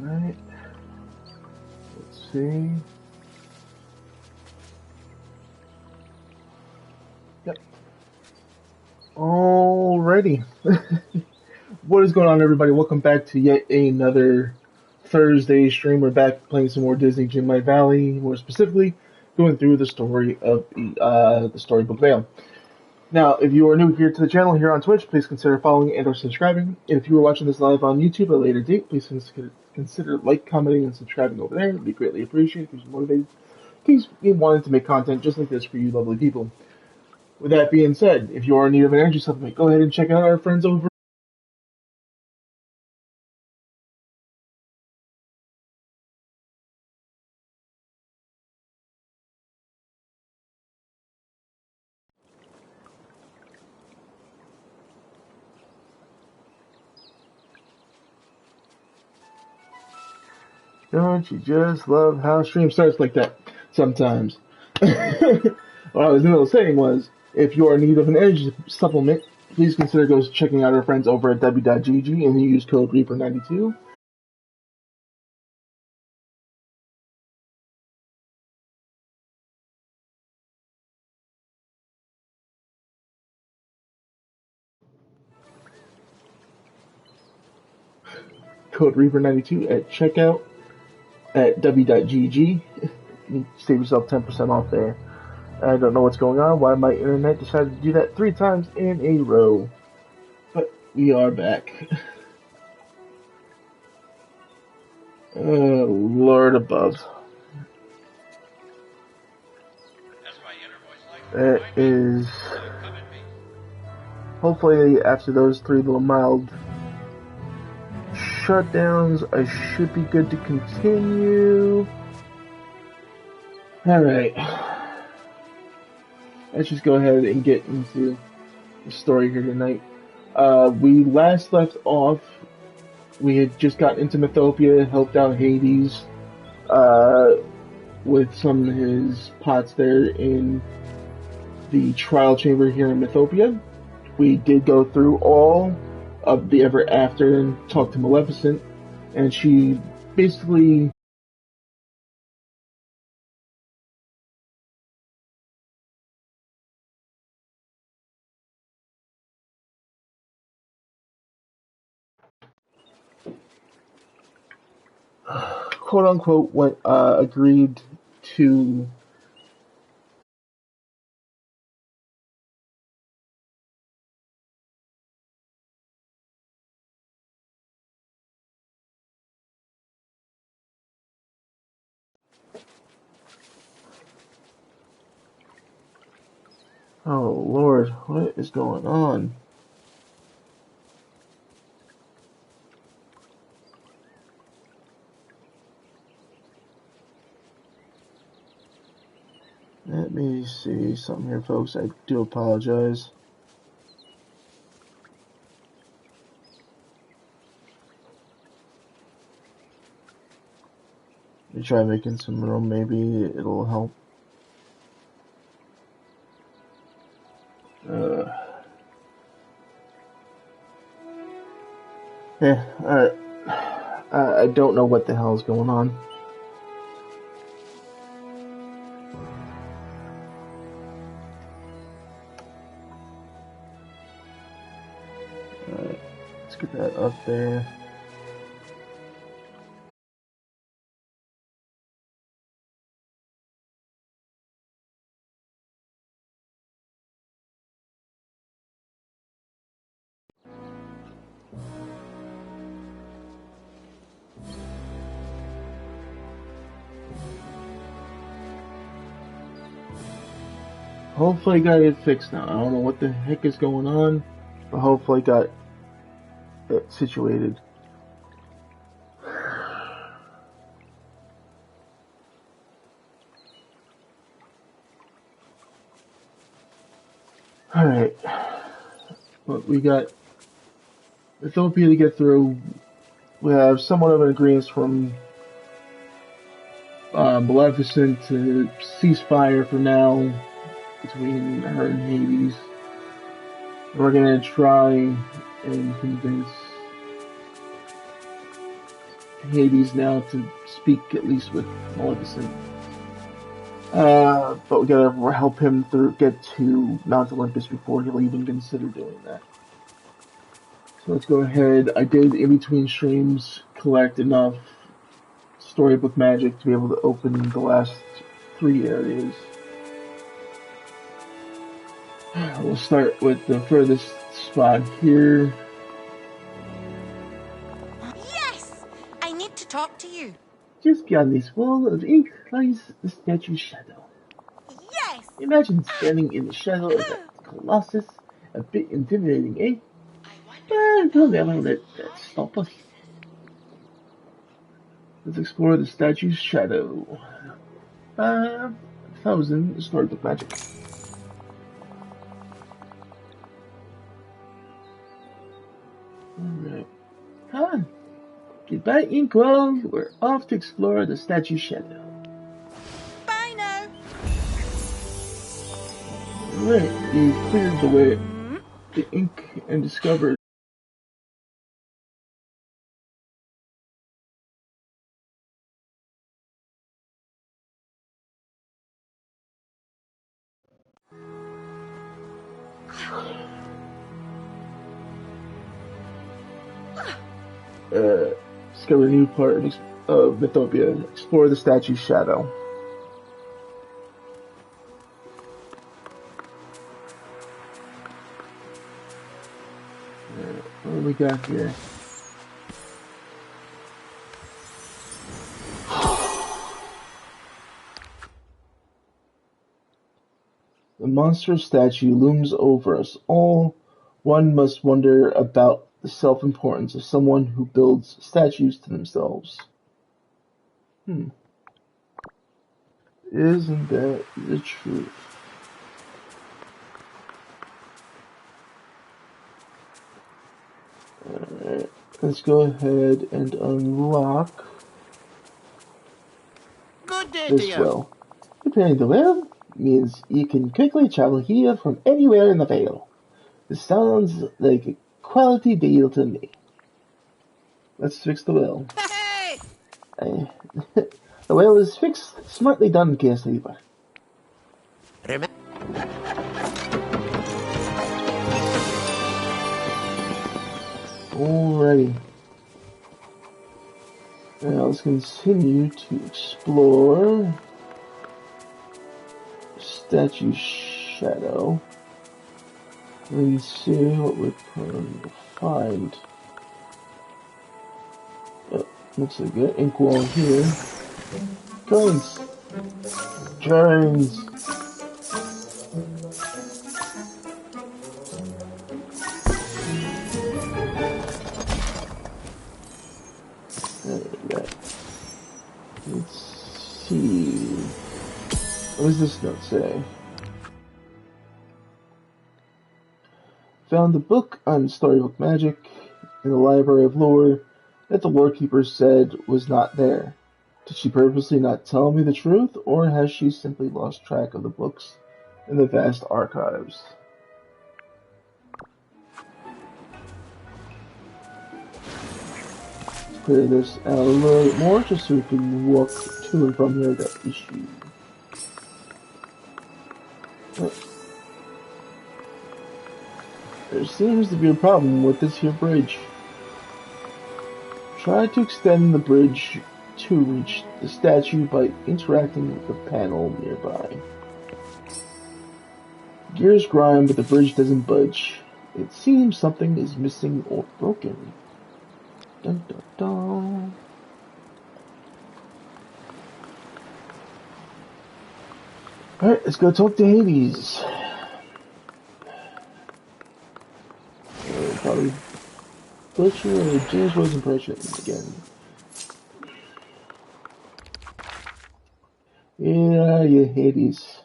Alright. Let's see. Yep. Alrighty. What is going on, everybody? Welcome back to yet another Thursday stream. We're back playing some more Disney Dreamlight Valley. More specifically, going through the story of the storybook Vale. Now, if you are new here to the channel here on Twitch, please consider following and/or subscribing. And if you are watching this live on YouTube at a later date, please consider like, commenting, and subscribing over there. It would be greatly appreciated. Keeps you motivated. Keeps me wanting to make content just like this for you lovely people. With that being said, if you are in need of an energy supplement, go ahead and check out our friends over. Don't you just love how stream starts like that sometimes? What I was in the middle of saying was, if you are in need of an energy supplement, please consider checking out our friends over at w.gg and use code Reaper92. Code Reaper92 at checkout at w.gg. Save yourself 10% off there. I don't know what's going on, why my internet decided to do that 3 times in a row. But we are back. Oh, Lord above. That is... Hopefully after those 3 little mild shutdowns, I should be good to continue. Alright. Let's just go ahead and get into the story here tonight. We last left off, we had just gotten into Mythopia, helped out Hades with some of his pots there in the trial chamber here in Mythopia. We did go through all of the Ever After and talk to Maleficent, and she basically quote unquote agreed to oh Lord, what is going on? Let me see something here, folks. I do apologize. Let me try making some room, maybe it'll help. Yeah, I don't know what the hell is going on. Alright, let's get that up there. Hopefully I got it fixed now. I don't know what the heck is going on, but hopefully I got it situated. Alright. But we got Mythopia to get through. We have somewhat of an agreement from Maleficent to ceasefire for now between her and Hades. We're gonna try and convince Hades now to speak at least with Maleficent. But we gotta help him get to Mount Olympus before he'll even consider doing that. So let's go ahead. I did in between streams collect enough storybook magic to be able to open the last 3 areas. We'll start with the furthest spot here. Yes! I need to talk to you. Just beyond this wall of ink lies the statue's shadow. Yes! Imagine standing in the shadow of that colossus. A bit intimidating, eh? But we'll never let that stop us. Let's explore the statue's shadow. 5,000 storybook magic. Alright. Come on. Goodbye, Inkwell. We're off to explore the statue's shadow. Bye now. Alright, you cleared the way, the ink, and discovered discover a new part of Mythopia. Explore the statue's shadow. What do we got here? The monstrous statue looms over us all. One must wonder about the self-importance of someone who builds statues to themselves. Isn't that the truth? Alright, let's go ahead and unlock this well. Repairing the well means you can quickly travel here from anywhere in the Vale. This sounds like a quality deal to me. Let's fix the well. Hey! The well is fixed. Smartly done, Caresaver. Alrighty. Now let's continue to explore Statue Shadow and see what we're going to find. Looks like an inkwell here. Coins! Giants! Let's see. What does this note say? Found a book on storybook magic in the Library of Lore that the Lorekeeper said was not there. Did she purposely not tell me the truth, or has she simply lost track of the books in the vast archives? Let's clear this out a little bit more, just so we can walk to and from here without issue. There seems to be a problem with this here bridge. Try to extend the bridge to reach the statue by interacting with the panel nearby. Gears grind, but the bridge doesn't budge. It seems something is missing or broken. Dun dun dun. Alright, let's go talk to Hades. Probably butcher or James Rose impression again. Yeah, you Hades.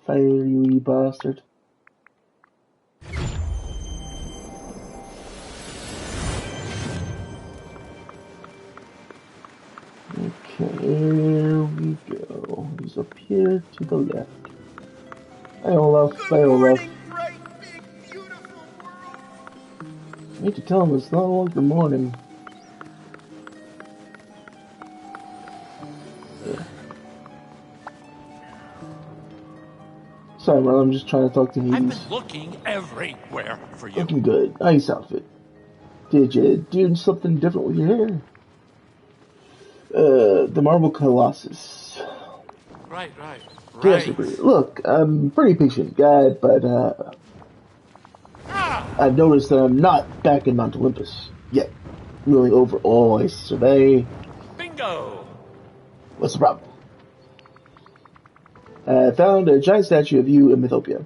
Fiery bastard. Okay, here we go. He's up here to the left. Hi Olaf, hi Olaf. I hate to tell him it's no longer morning. Yeah. Sorry, Marlon, I'm just trying to talk to Hades. I've been looking everywhere for you. Looking good. Nice outfit. Did you do something different with your hair? The Marble Colossus. Right. Yes, agree. Look, I'm a pretty patient guy, but I've noticed that I'm not back in Mount Olympus yet. Really overall, I survey. Bingo! What's the problem? I found a giant statue of you in Mythopia.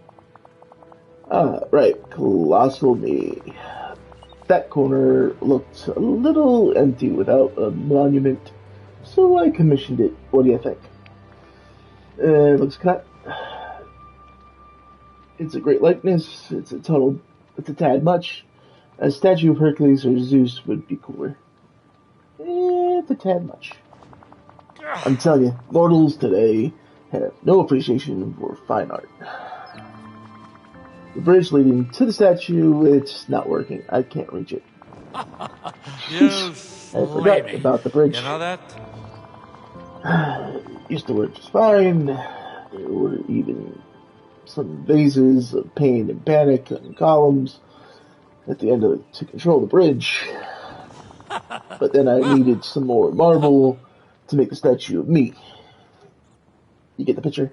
Ah, right. Colossal me. That corner looked a little empty without a monument, so I commissioned it. What do you think? It looks cut. It's a great likeness. It's a tad much. A statue of Hercules or Zeus would be cooler. It's a tad much. I'm telling you, mortals today have no appreciation for fine art. The bridge leading to the statue, it's not working. I can't reach it. You I forgot about the bridge. You know that? Used to work just fine. There were even some vases of pain and panic and columns at the end of it to control the bridge. But then I needed some more marble to make the statue of me. You get the picture?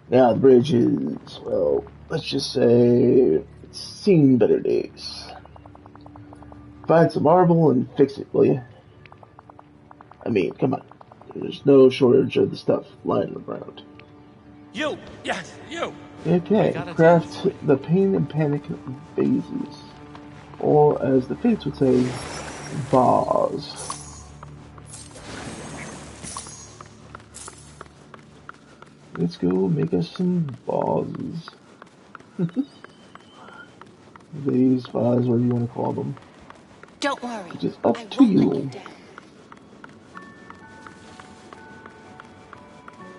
Now the bridge is, well, let's just say it's seen better days. Find some marble and fix it, will you? I mean, come on. There's no shortage of the stuff lying around. You! Yes, you! Okay, craft the pain and panic vases. Or, as the fates would say, vase. Let's go make us some vases. Vase, vase, whatever you want to call them. Don't worry. It's just up to you.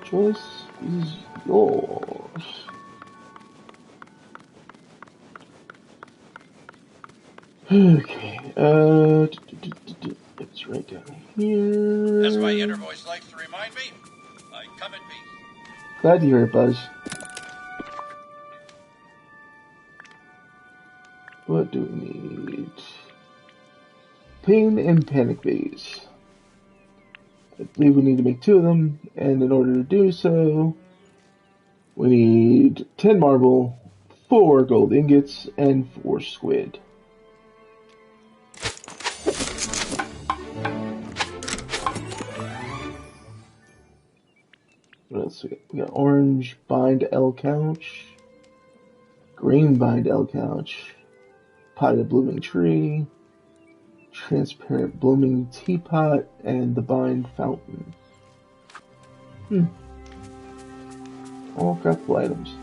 Choice is yours. Okay, it's right down here. As my inner voice likes to remind me, I come in peace. Glad to hear it, Buzz. What do we need? Pain and panic vase. I believe we need to make 2 of them, and in order to do so, we need 10 marble, 4 gold ingots, and 4 squid. What else we got? We got orange bind L couch, green bind L couch, potted blooming tree, transparent blooming teapot, and the bind fountain. All craftable items.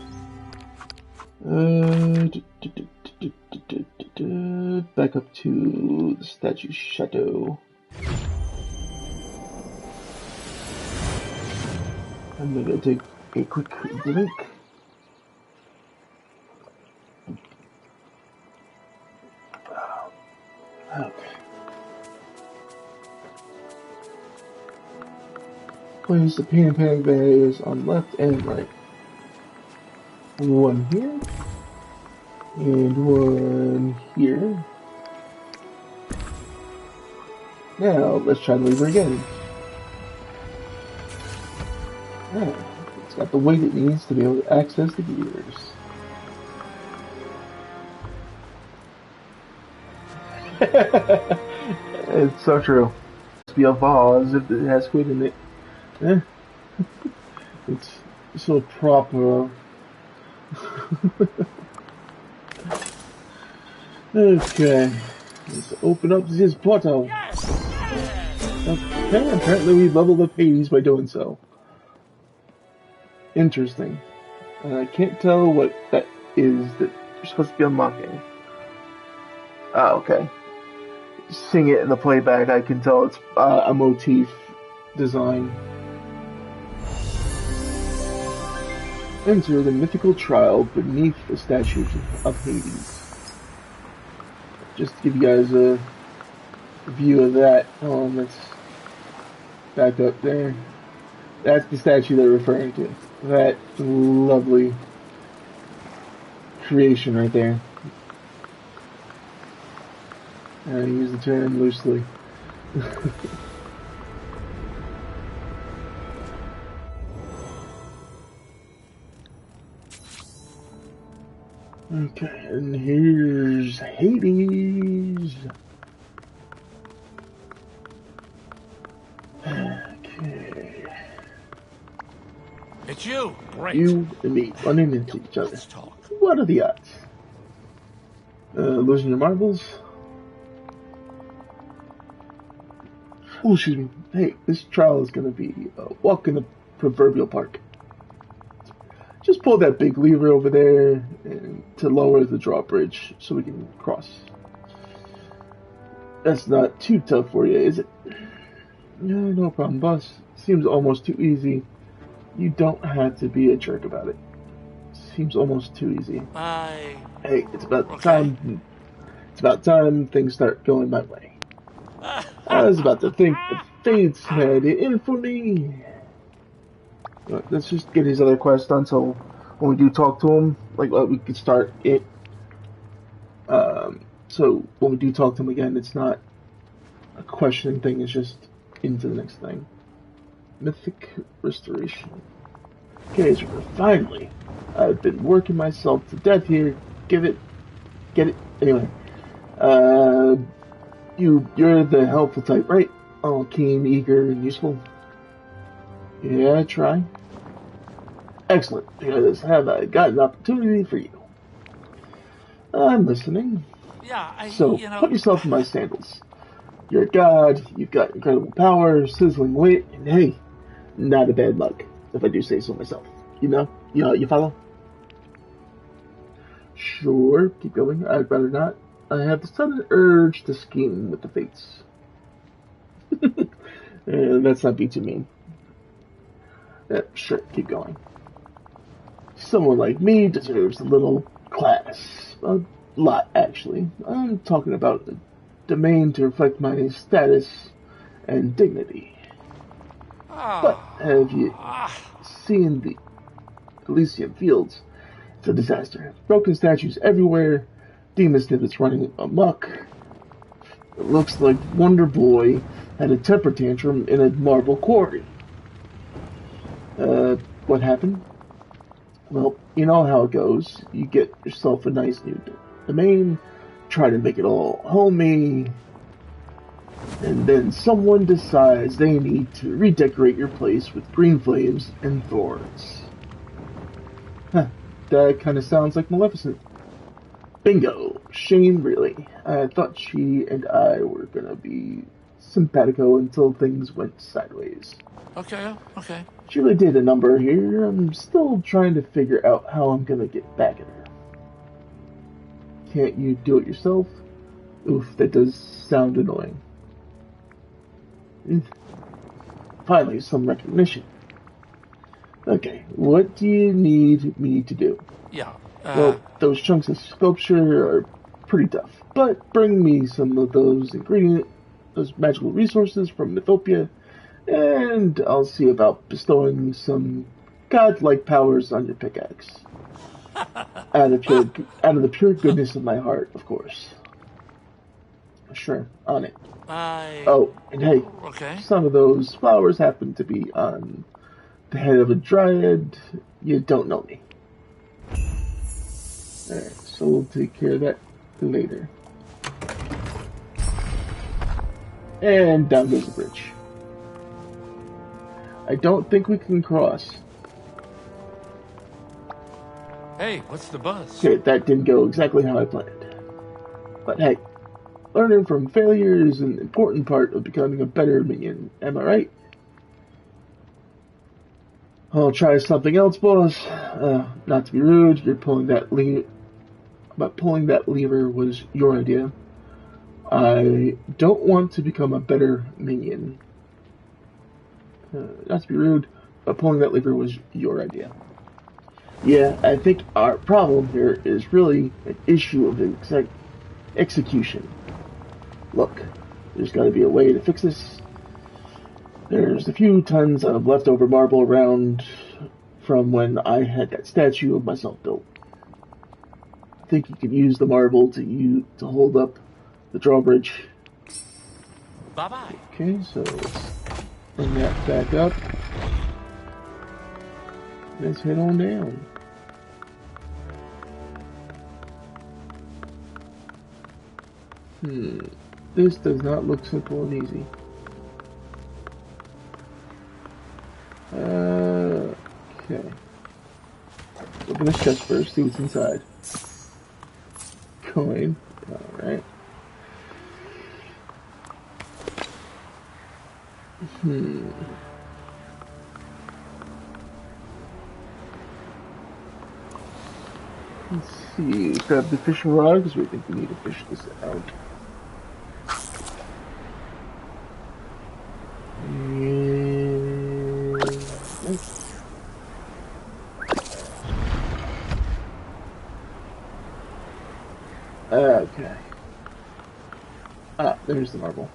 Back up to the statue chateau. I'm gonna go take a quick drink. Okay. Place the pain and panic vase on left and right. 1 here. And 1 here. Now, let's try the lever again. Yeah, it's got the weight it needs to be able to access the gears. It's so true. It's be a vase if it has squid in it. It's so proper. Okay, let's open up this portal. Okay, apparently we leveled up Hades by doing so. Interesting. I can't tell what that is that you're supposed to be unlocking. Ah, okay. Seeing it in the playback, I can tell it's a motif design. Enter the mythical trial beneath the statues of Hades. just to give you guys a view of that. Let's back up there. That's the statue they're referring to. That lovely creation right there. I use the term loosely. Okay, and here's Hades. Okay. It's you. Great. You and me running into each other. Let's talk. What are the odds? Losing your marbles? Oh, excuse me. Hey, this trial is going to be a walk in the proverbial park. Just pull that big lever over there and to lower the drawbridge so we can cross. That's not too tough for you, is it? No problem, boss. Seems almost too easy. You don't have to be a jerk about it. Seems almost too easy. Hey, it's about time. It's about time things start going my way. I was about to think the Fates had it in for me. But let's just get his other quest done so when we do talk to him, we can start it. So when we do talk to him again, it's not a questioning thing, it's just into the next thing. Mythic Restoration. Okay, so finally. I've been working myself to death here. Get it. Anyway. You're the helpful type, right? All keen, eager, and useful. Yeah, try. Excellent. Because have I got an opportunity for you? I'm listening. Yeah, So, put yourself in my sandals. You're a god, you've got incredible power, sizzling wit, and hey, not a bad luck, if I do say so myself. You follow? Sure, keep going. I'd rather not. I have the sudden urge to scheme with the fates. Let's not be too mean. Sure, keep going. Someone like me deserves a little class. A lot, actually. I'm talking about a domain to reflect my status and dignity. But have you seen the Elysian Fields? It's a disaster. Broken statues everywhere. Demon snippets running amok. It looks like Wonder Boy had a temper tantrum in a marble quarry. What happened? Well, you know how it goes. You get yourself a nice new domain, try to make it all homey, and then someone decides they need to redecorate your place with green flames and thorns. That kind of sounds like Maleficent. Bingo! Shame, really. I thought she and I were gonna be simpatico until things went sideways. Okay. She really did a number here. I'm still trying to figure out how I'm gonna get back at her. Can't you do it yourself? Oof, that does sound annoying. Finally, some recognition. Okay, what do you need me to do? Yeah. Well, those chunks of sculpture are pretty tough, but bring me some of those magical resources from Mythopia, and I'll see about bestowing some godlike powers on your pickaxe. out of the pure goodness of my heart, of course. Sure, on it. Oh, and hey, some of those flowers happen to be on the head of a dryad. You don't know me. Alright, so we'll take care of that later. And down goes the bridge. I don't think we can cross. Hey, what's the buzz? Okay, that didn't go exactly how I planned. But hey, learning from failure is an important part of becoming a better minion, am I right? I'll try something else, boss. Not to be rude, pulling that lever was your idea. I don't want to become a better minion. Not to be rude, but pulling that lever was your idea. Yeah, I think our problem here is really an issue of Execution. Look, there's got to be a way to fix this. There's a few tons of leftover marble around from when I had that statue of myself built. I think you could use the marble to hold up the drawbridge. Bye-bye. Okay, so let's bring that back up. Let's head on down. This does not look simple and easy. Okay. Open this chest first, see what's inside. Coin. Alright. Let's see. Grab the fishing rod because we think we need to fish this out. Okay. Ah, there's the marble.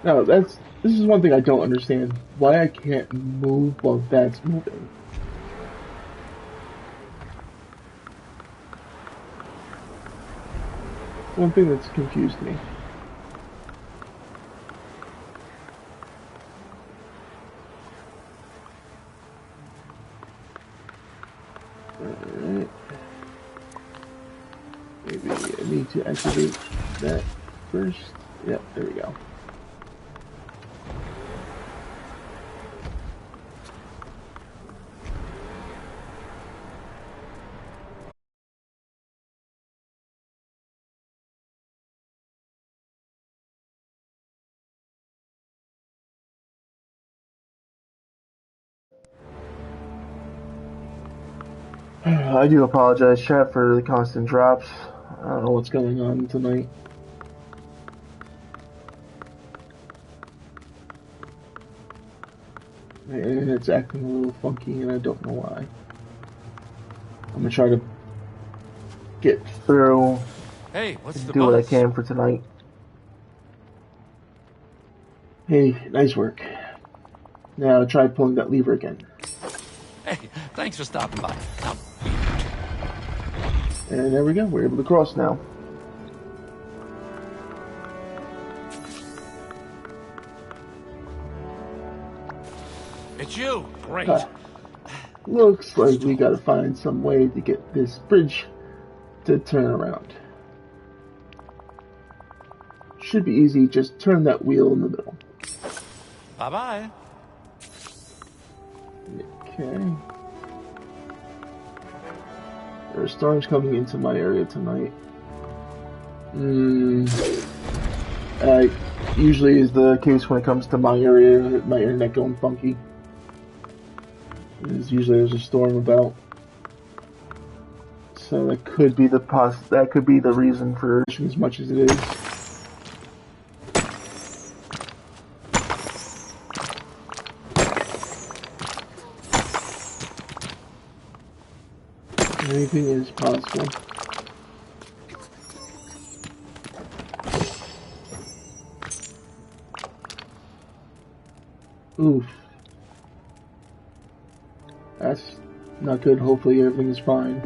No, this is one thing I don't understand. Why I can't move while that's moving. One thing that's confused me. Alright. Maybe I need to activate that first. Yep, there we go. I do apologize, chat, for the constant drops. I don't know what's going on tonight. My internet's acting a little funky and I don't know why. I'm gonna try to get through Hey, what's and the do buzz? what I can for tonight. Hey, nice work. Now try pulling that lever again. Hey, thanks for stopping by. Now, And there we go, we're able to cross now. it's you. Great. Looks like we gotta find some way to get this bridge to turn around. Should be easy, just turn that wheel in the middle. Bye-bye. Okay. There are storms coming into my area tonight. Usually is the case when it comes to my area, my internet going funky. Usually there's a storm about. So that could be the reason for as much as it is. Anything is possible. Oof. That's not good. Hopefully everything is fine.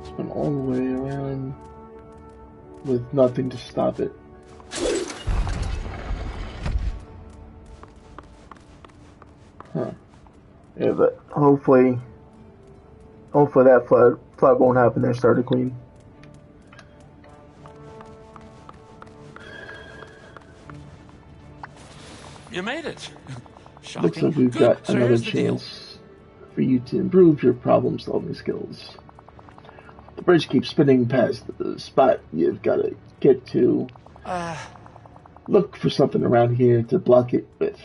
Spin all the way around with nothing to stop it. Huh. Yeah, but hopefully that flood won't happen there, Starter Queen. You made it. Shocking. Looks like we've Good. got So another here's the deal. chance for you to improve your problem-solving skills. The bridge keeps spinning past the spot you've got to get to. look for something around here to block it with.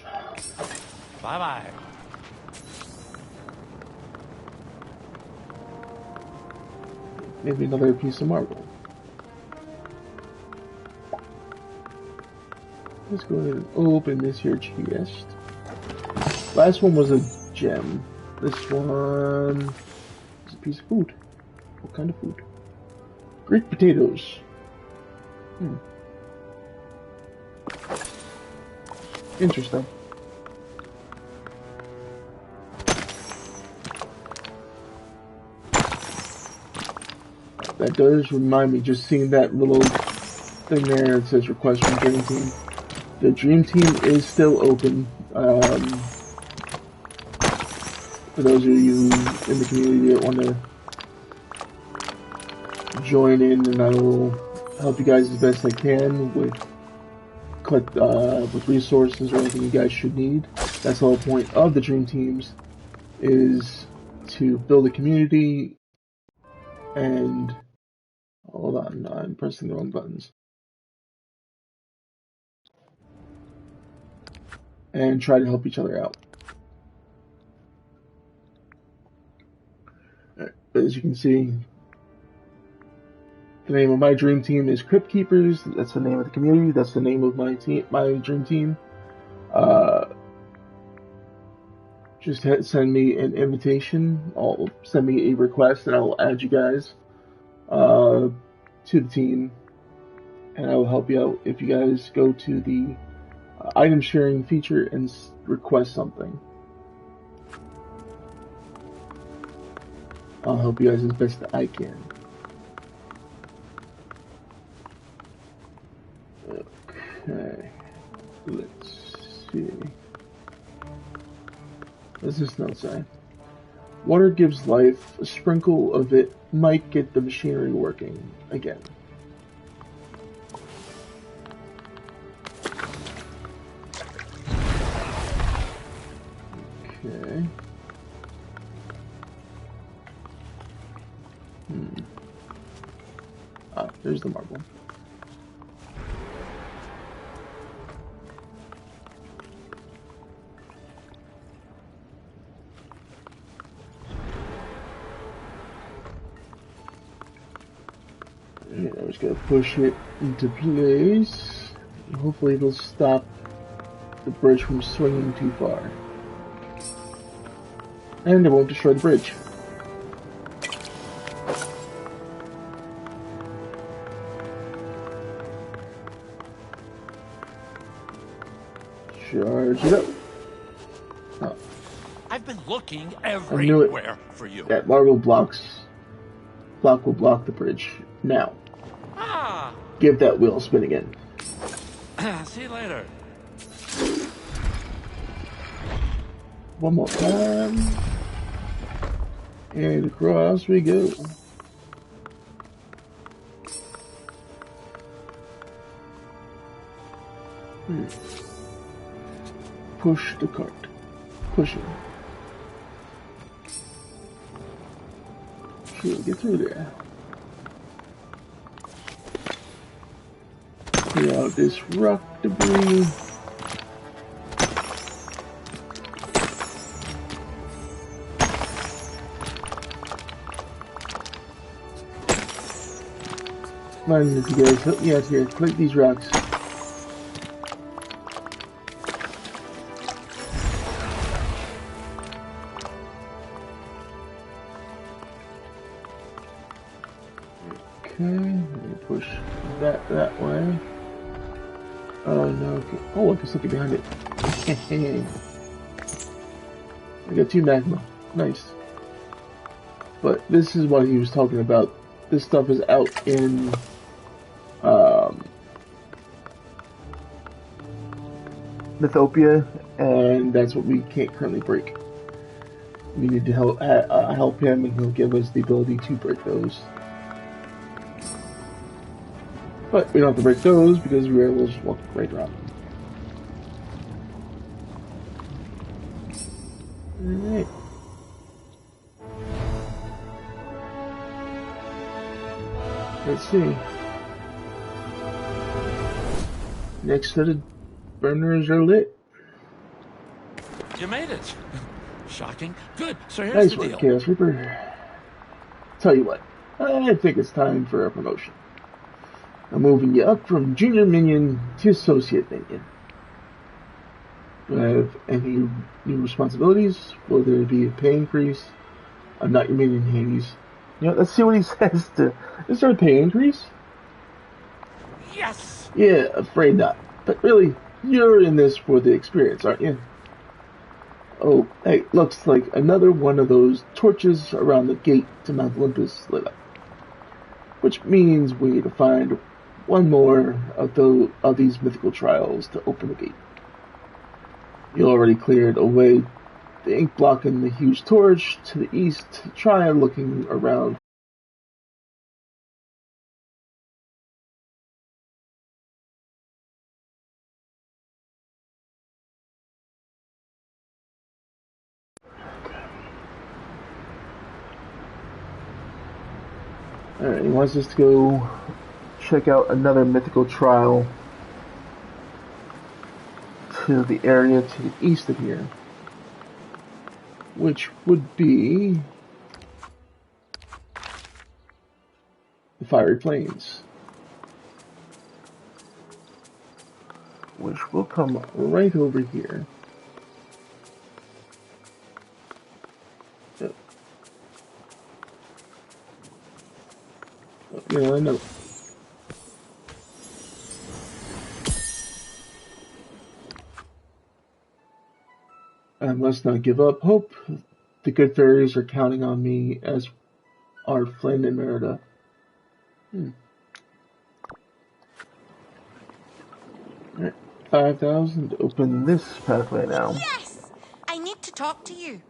Bye-bye. Maybe another piece of marble. Let's go ahead and open this here chest. Last one was a gem. This one is a piece of food. What kind of food? Great potatoes. Interesting. That does remind me, just seeing that little thing there, it says request from Dream Team. The Dream Team is still open. For those of you in the community that want to join in, and I will help you guys as best I can with resources or anything you guys should need. That's the whole point of the Dream Teams, is to build a community and... Hold on, I'm pressing the wrong buttons. And try to help each other out. Right, but as you can see, the name of my Dream Team is Crypt Keepers. That's the name of the community. That's the name of my Dream Team. Just send me an invitation. I'll send me a request, and I will add you guys to the team, and I will help you out if you guys go to the item sharing feature and request something. I'll help you guys as best I can. Okay, let's see. What does this note say? Water gives life. A sprinkle of it might get the machinery working again. Okay. Ah, there's the marble. And I was gonna push it into place. Hopefully it'll stop the bridge from swinging too far. And it won't destroy the bridge. Charge it up. Oh. I've been looking everywhere for you. That marble block will block the bridge. Now, give that wheel a spin again. See you later. One more time. And across we go. Push the cart. Push it. Sure, get through there. Clear out this rock debris. Mind if you guys help me out here, collect these rocks. Okay, let me push that way. Oh no, okay. Oh, I can stick it behind it. I got 2 magma. Nice. But this is what he was talking about. This stuff is out in Mythopia, and that's what we can't currently break. We need to help him, and he'll give us the ability to break those. But we don't have to break those because we're able to just walk right around them. Alright. Let's see. Next set of burners are lit. You made it. Shocking. Good. So here's Nice the work, deal. Chaos Reaper. Tell you what, I think it's time for a promotion. I'm moving you up from Junior Minion to Associate Minion. Do I have any new responsibilities? Will there be a pay increase? I'm not your minion, Hades. You know, let's see what he says to... Is there a pay increase? Yes! Yeah, afraid not. But really, you're in this for the experience, aren't you? Oh, hey, looks like another one of those torches around the gate to Mount Olympus lit up. Which means we need to find one more of these mythical trials to open the gate. You already cleared away the ink block and the huge torch to the east. Try looking around. Alright, he wants us to go check out another mythical trial to the area to the east of here, which would be the Fiery Plains, which will come right over here. Yeah, I know. I must not give up hope. The good fairies are counting on me, as are Flynn and Merida. 5,000 to open this pathway now. Yes! I need to talk to you.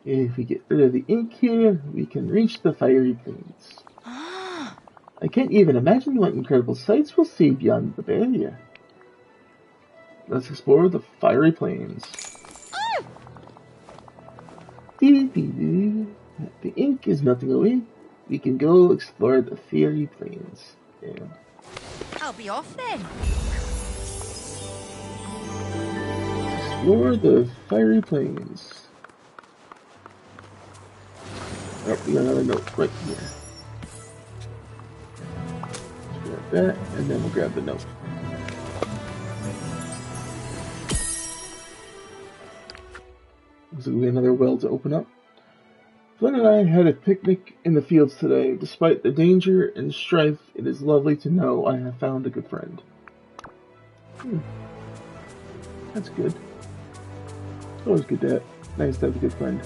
If we get rid of the ink here, we can reach the Fiery Plains. I can't even imagine what incredible sights we'll see beyond the barrier. Let's explore the Fiery Plains. The ink is melting away. We can go explore the Fiery Plains. Yeah. I'll be off then. Explore the Fiery Plains. Oh, we got another note right here. Let's grab that, and then we'll grab the note. Looks like we have another well to open up. Flynn and I had a picnic in the fields today. Despite the danger and strife, it is lovely to know I have found a good friend. That's good. It's always nice to have a good friend.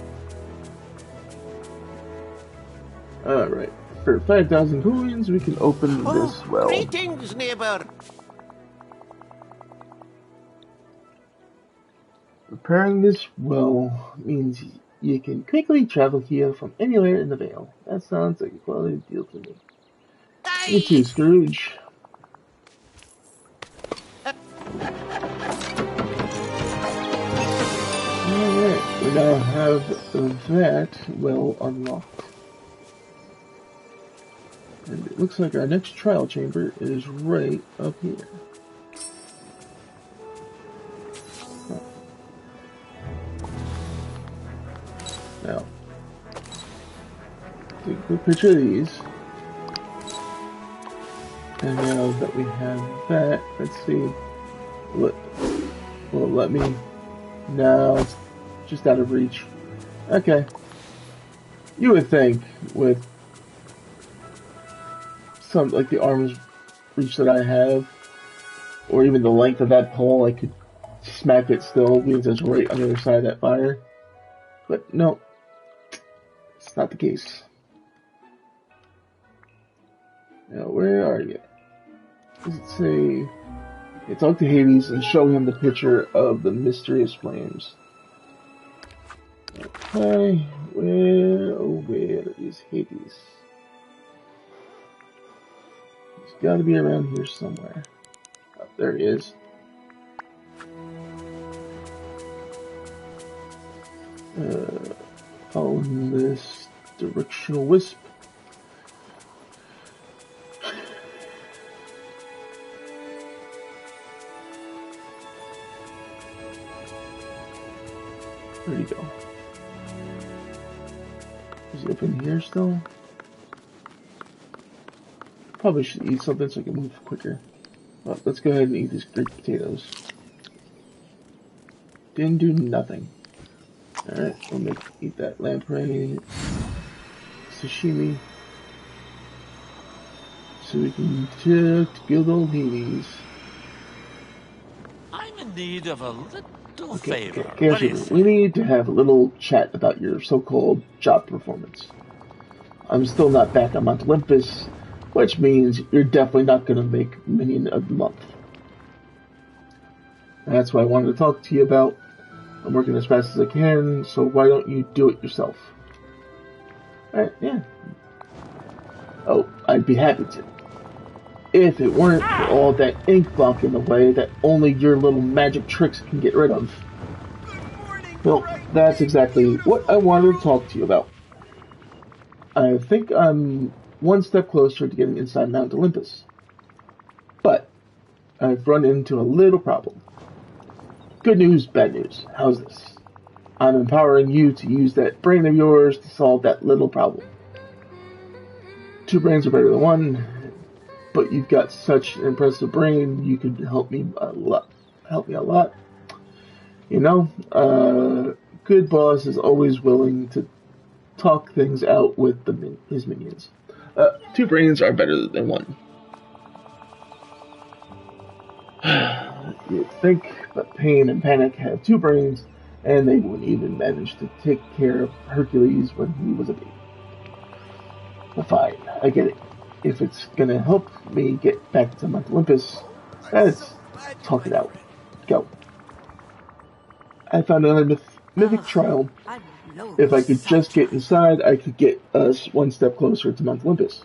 Alright, for 5,000 coins, we can open this well. Greetings, neighbor. Repairing this well means you can quickly travel here from anywhere in the Vale. That sounds like a quality deal to me. You too, Scrooge. Alright, we now have that well unlocked. And it looks like our next trial chamber is right up here. Now, take a quick picture of these. And now that we have that, let's see. Will it let me? No, it's just out of reach. Okay. You would think with some, like the arm's reach that I have, or even the length of that pole, I could smack it still, because it's right on the other side of that fire. But no, it's not the case. Now, where are you? Does it say... Yeah, talk to Hades and show him the picture of the mysterious flames. Okay, where is Hades? He's got to be around here somewhere. Oh, there he is. Following this directional wisp. Where'd he go? Is he up in here still? Probably should eat something so I can move quicker. Well, let's go ahead and eat these baked potatoes. Didn't do nothing. Alright, we'll eat that lamprey sashimi. So we can cook good old Hades. I'm in need of a little Okay, favor. What do you we need to have a little chat about your so-called job performance. I'm still not back on Mount Olympus, which means you're definitely not going to make $1 million a month. That's what I wanted to talk to you about. I'm working as fast as I can, so why don't you do it yourself? Alright, yeah. Oh, I'd be happy to. If it weren't for all that ink block in the way that only your little magic tricks can get rid of. Well, that's exactly what I wanted to talk to you about. I think I'm one step closer to getting inside Mount Olympus. But I've run into a little problem. Good news, bad news. How's this? I'm empowering you to use that brain of yours to solve that little problem. 2 brains are better than 1, but you've got such an impressive brain, you could help me a lot. Help me a lot. You know, good boss is always willing to talk things out with his minions. 2 brains are better than 1. You'd think, but Pain and Panic have 2 brains, and they wouldn't even manage to take care of Hercules when he was a baby. Well, fine, I get it. If it's gonna help me get back to Mount Olympus, let's talk it out. Go. I found another mythic trial. If I could just get inside, I could get us 1 step closer to Mount Olympus.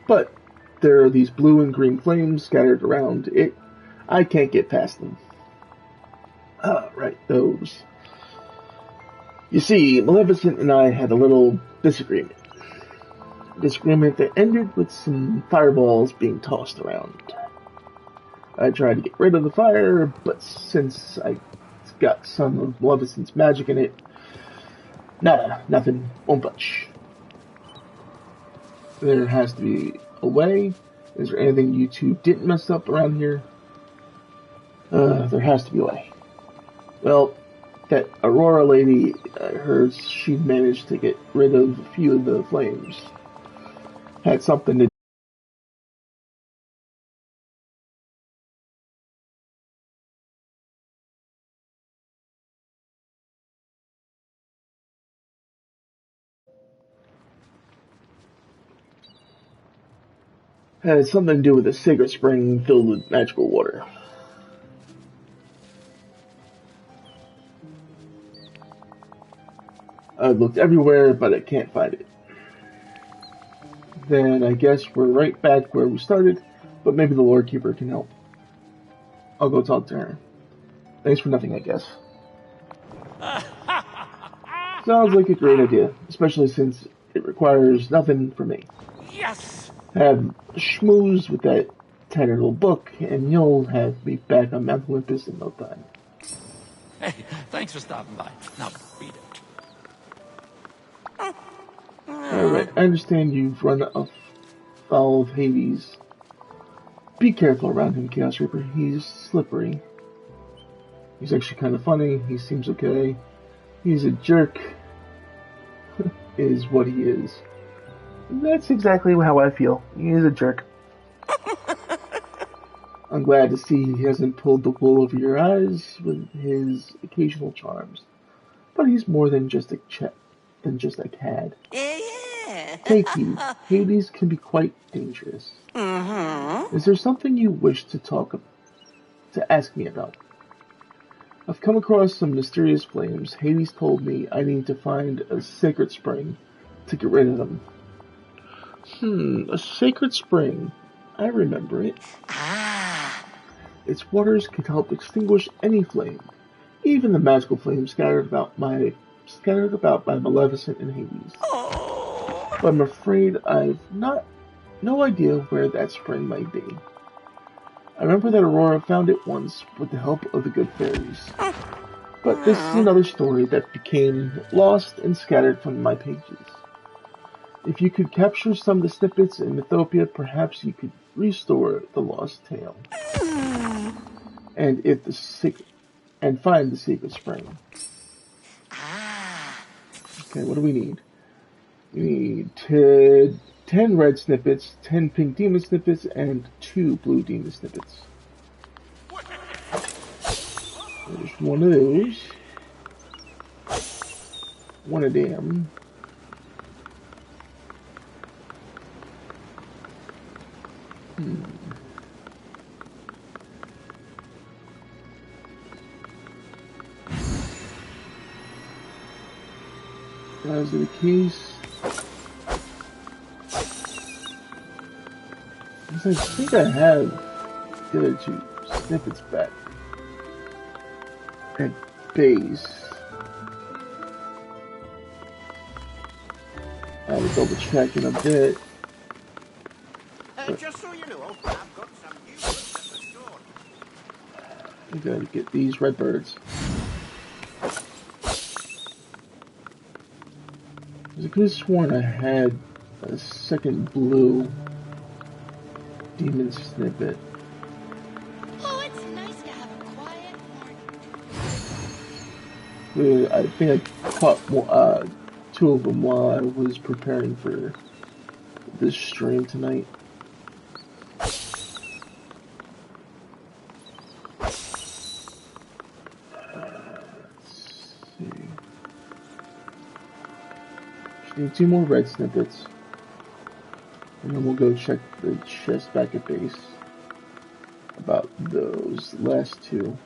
But there are these blue and green flames scattered around it. I can't get past them. Ah, right, those. You see, Maleficent and I had a little disagreement. Disagreement that ended with some fireballs being tossed around. I tried to get rid of the fire, but since I got some of Maleficent's magic in it, nada, nothing, won't budge. There has to be a way. Is there anything you two didn't mess up around here? There has to be a way. Well, that Aurora lady, I heard she managed to get rid of a few of the flames. Had something to do with a sacred spring filled with magical water. I've looked everywhere, but I can't find it. Then I guess we're right back where we started, but maybe the Lord Keeper can help. I'll go talk to her. Thanks for nothing, I guess. Sounds like a great idea, especially since it requires nothing from me. Yes! Have schmooze with that tiny little book, and you'll have me back on Mount Olympus in no time. Hey, thanks for stopping by. Now, beat it. Alright, I understand you've run afoul of Hades. Be careful around him, Chaos Reaper. He's slippery. He's actually kind of funny. He seems okay. He's a jerk. Is what he is. That's exactly how I feel. He is a jerk. I'm glad to see he hasn't pulled the wool over your eyes with his occasional charms. But he's more than just a cad. Take heed. Hades can be quite dangerous. Is there something you wish to ask me about? I've come across some mysterious flames. Hades told me I need to find a sacred spring to get rid of them. A sacred spring. I remember it. Its waters can help extinguish any flame, even the magical flame scattered about by Maleficent and Hades. But I'm afraid I've no idea where that spring might be. I remember that Aurora found it once with the help of the good fairies. But this is another story that became lost and scattered from my pages. If you could capture some of the snippets in Mythopia, perhaps you could restore the lost tale. And find the secret spring. Okay, what do we need? We need 10 red snippets, 10 pink demon snippets, and 2 blue demon snippets. There's one of those. One of them. As the case, I think I have the other 2 snippets back at base. I will double check in a bit. Just so you know, I've got some new ones at the store. I gotta get these red birds. I could have sworn I had a second blue demon snippet. Oh, it's nice to have a quiet morning. I think I caught 2 of them while I was preparing for this stream tonight. Let's see. Just need 2 more red snippets. And then we'll go check the chest back at base about those last 2.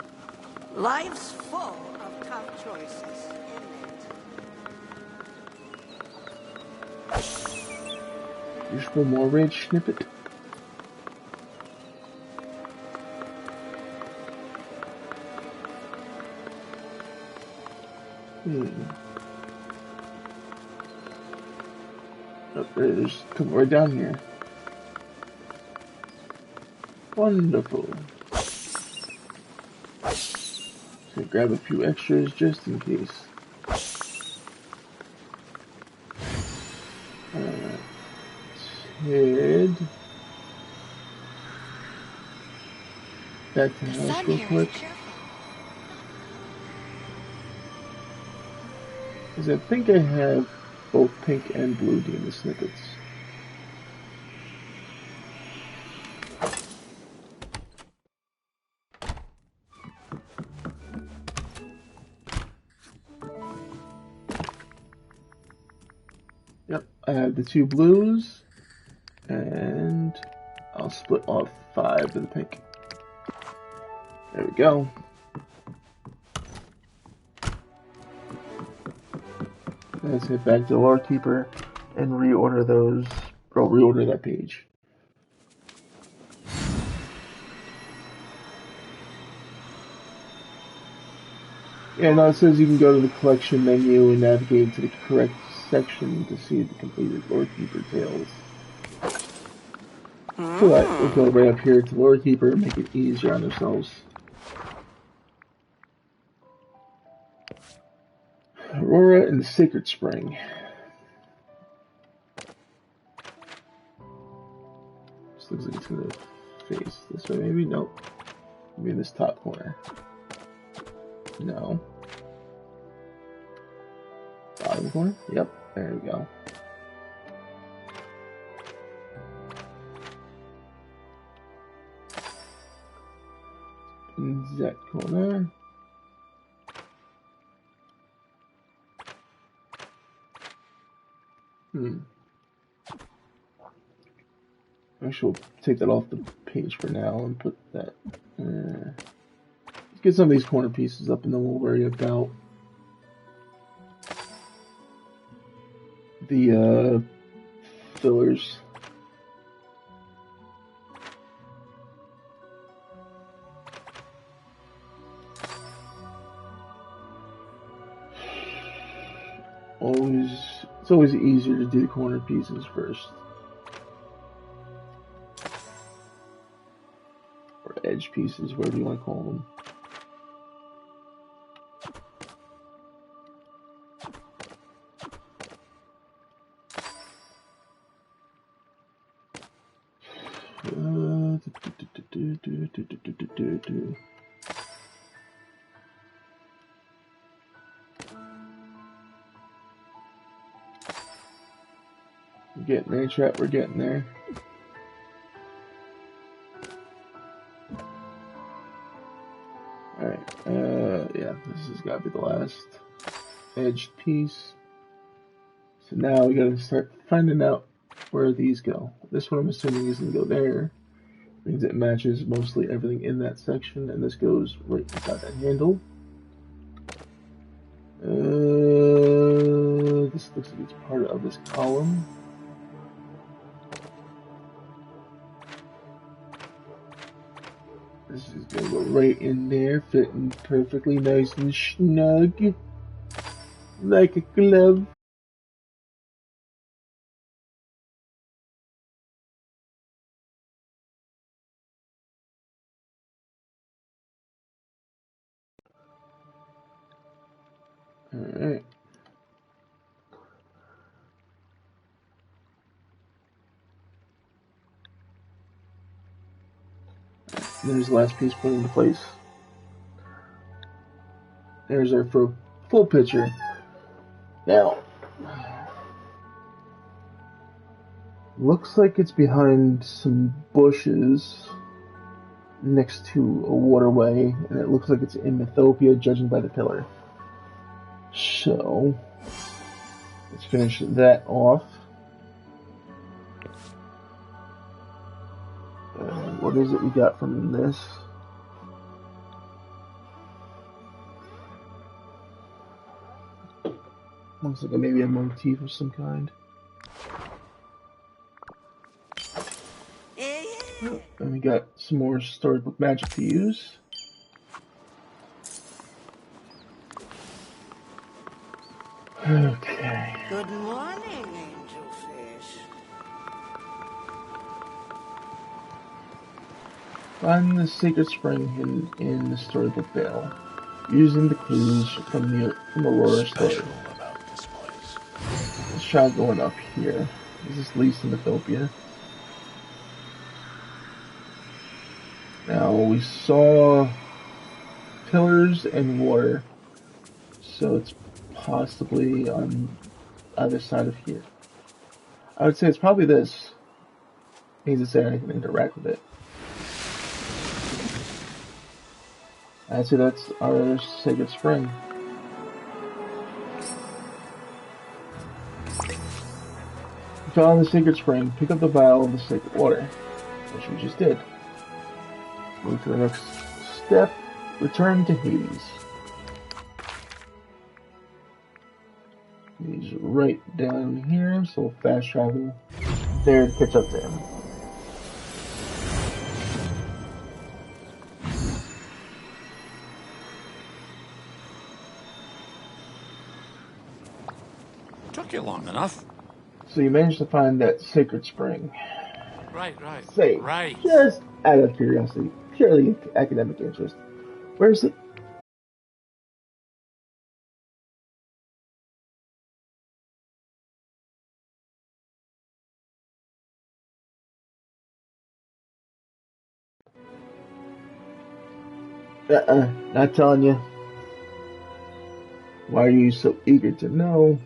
Life's full of tough choices, isn't it? Just one more red snippet. Oh, there's a couple right down here. Wonderful. So grab a few extras just in case. Head back to the house real quick. Because I think I have both pink and blue demon snippets. Yep, I have the 2 blues, and I'll split off 5 of the pink. There we go. Let's head back to the Lore Keeper and reorder those, or reorder that page. Yeah, now it says you can go to the collection menu and navigate to the correct section to see the completed Lore Keeper tales. So that we'll go right up here to Lore Keeper and make it easier on ourselves. Aurora and the Sacred Spring. This looks like it's gonna face this way, maybe? Nope. Maybe in this top corner. No. Bottom corner? Yep, there we go. In that corner. Actually, we'll take that off the page for now and put that. Let's get some of these corner pieces up, and then we'll worry about the fillers. It's always easier to do the corner pieces first. Or edge pieces, whatever you want to call them. We're getting there, chat. We're getting there. Alright, yeah, this has got to be the last edged piece. So now we gotta start finding out where these go. This one I'm assuming is gonna go there. Means it matches mostly everything in that section, and this goes right inside that handle. This looks like it's part of this column. This is gonna go right in there, fitting perfectly nice and snug, like a glove. Alright. There's the last piece put into place. There's our full picture. Now, looks like it's behind some bushes next to a waterway, and it looks like it's in Mythopia, judging by the pillar. So, let's finish that off. What is it we got from this? Looks like maybe a motif of some kind. And we got some more storybook magic to use. Okay. Good morning, angelfish. Find the sacred spring hidden in the storybook veil, using the clues from Aurora's story. About this place. Let's try going up here. Is this leads to Mythopia? Now we saw pillars and water, so it's possibly on either side of here. I would say it's probably this. Means it's there and I can interact with it. I'd say that's our sacred spring. We found the sacred spring. Pick up the vial of the sacred water, which we just did. Move to the next step. Return to Hades. He's right down here, so we'll fast travel there to catch up to him. Took you long enough. So you managed to find that sacred spring. Right. Say, Right. just out of curiosity, purely academic interest, where is it? Not telling you. Why are you so eager to know?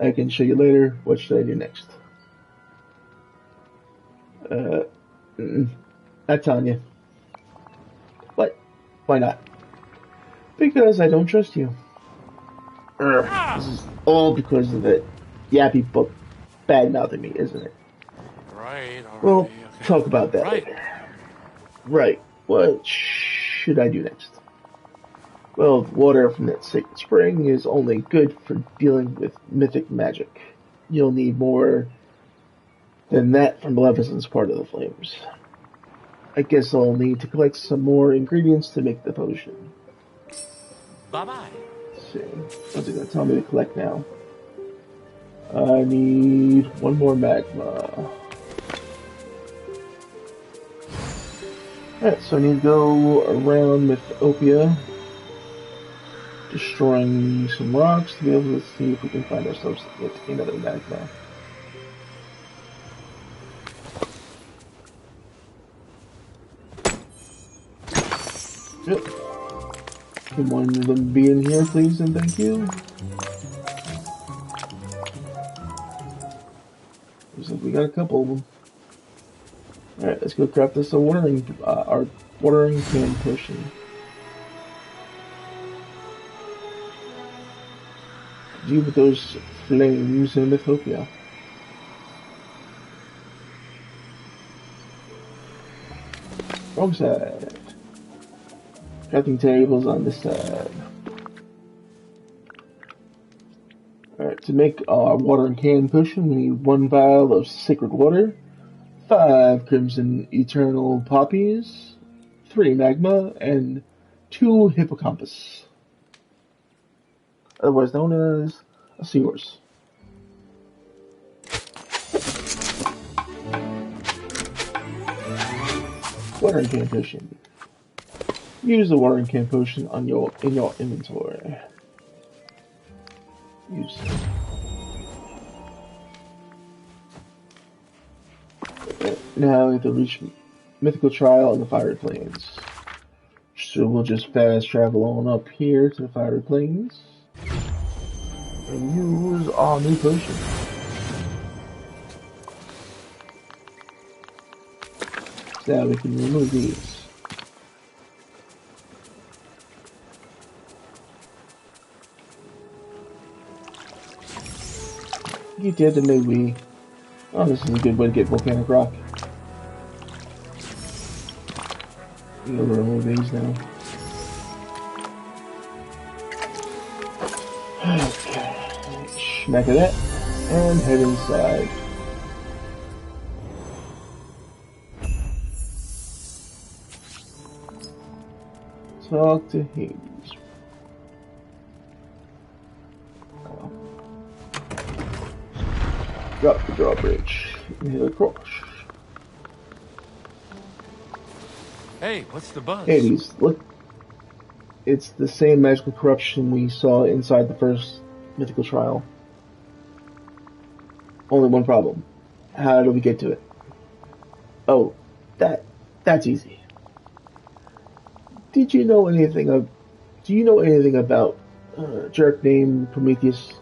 I can show you later. What should I do next? Not telling you. What? Why not? Because I don't trust you. This is all because of the yappy book bad-mouthing me, isn't it? Right. All Well, right, okay. talk about that Right. later. Right. What should I do next? Well, the water from that sacred spring is only good for dealing with mythic magic. You'll need more than that from Maleficent's part of the flames. I guess I'll need to collect some more ingredients to make the potion. Bye-bye. Let's see. What's it going to tell me to collect now? I need one more magma. Alright, so I need to go around Mythopia, destroying some rocks to be able to see if we can find ourselves with another magma. Can one of them be in here, please, and thank you? Looks like we got a couple of them. Alright, let's go craft this our watering can potion. Do with those flames in Mythopia. Wrong side. Crafting tables on this side. Alright, to make our watering can potion, we need 1 vial of sacred water, 5 crimson eternal poppies, 3 magma, and 2 hippocampus, otherwise known as a seahorse. Watering can potion. Use the watering can potion in your inventory. Use it. Now we have to reach Mythical Trial on the Fiery Plains. So we'll just fast travel on up here to the Fiery Plains and use our new potion. So now we can remove these. You did the movie. Oh, this is a good way to get volcanic rock. We'll remove these now. Okay. Smack of that. And head inside. Talk to Hades. Drop the drawbridge and hit across. Hey, what's the buzz? Hades, look. It's the same magical corruption we saw inside the first mythical trial. Only one problem. How do we get to it? Oh, that's easy. Do you know anything about a jerk named Prometheus?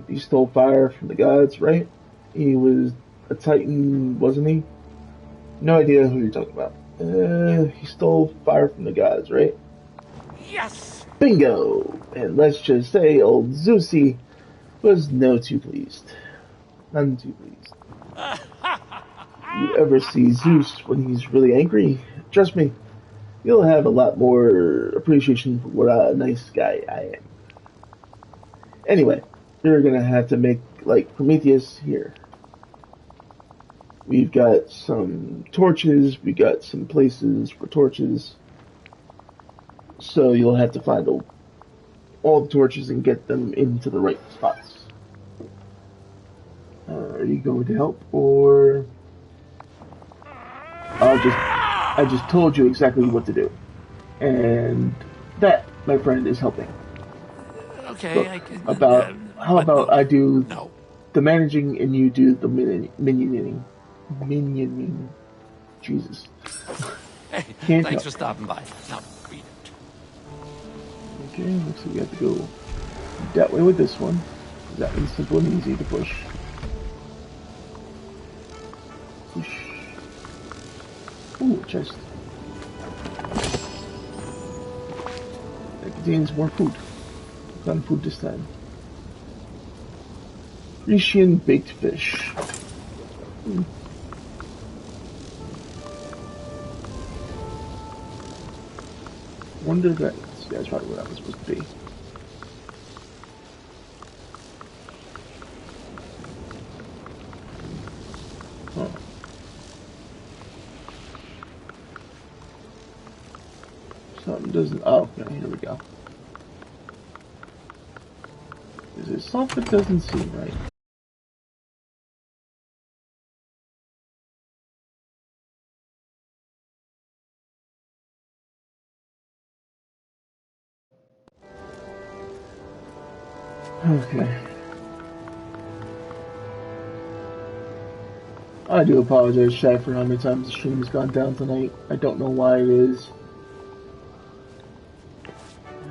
He stole fire from the gods, right? He was a titan, wasn't he? No idea who you're talking about. He stole fire from the gods, right? Yes! Bingo! And let's just say old Zeusy was none too pleased. You ever see Zeus when he's really angry? Trust me, you'll have a lot more appreciation for what a nice guy I am. Anyway, you're gonna have to make like Prometheus here. We've got some torches, we got some places for torches. So you'll have to find all the torches and get them into the right spots. Are you going to help, or I just told you exactly what to do, and that, my friend, is helping. Okay, Look, I can. how about I do No. the managing and you do the minioning. Minioning. Jesus. Hey, Can't thanks help. for stopping by. Now, beat it. Okay, looks like we have to go that way with this one. That one's simple and easy to push. Push. Ooh, chest. That contains more food. What kind of food this time? Grecian baked fish. Wonder that. Yeah, that's probably what that was supposed to be. Oh. Something doesn't. Oh, okay, here we go. Is there something that doesn't seem right? Okay. I do apologize, chat, for how many times the stream has gone down tonight. I don't know why it is.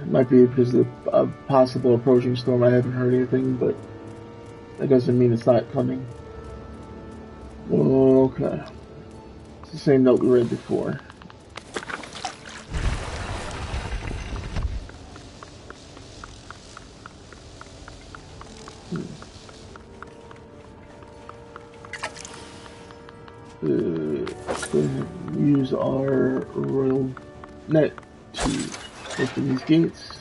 Might be because of a possible approaching storm. I haven't heard anything, but that doesn't mean it's not coming. Okay. It's the same note we read before. Let's go ahead and use our royal net to open these gates.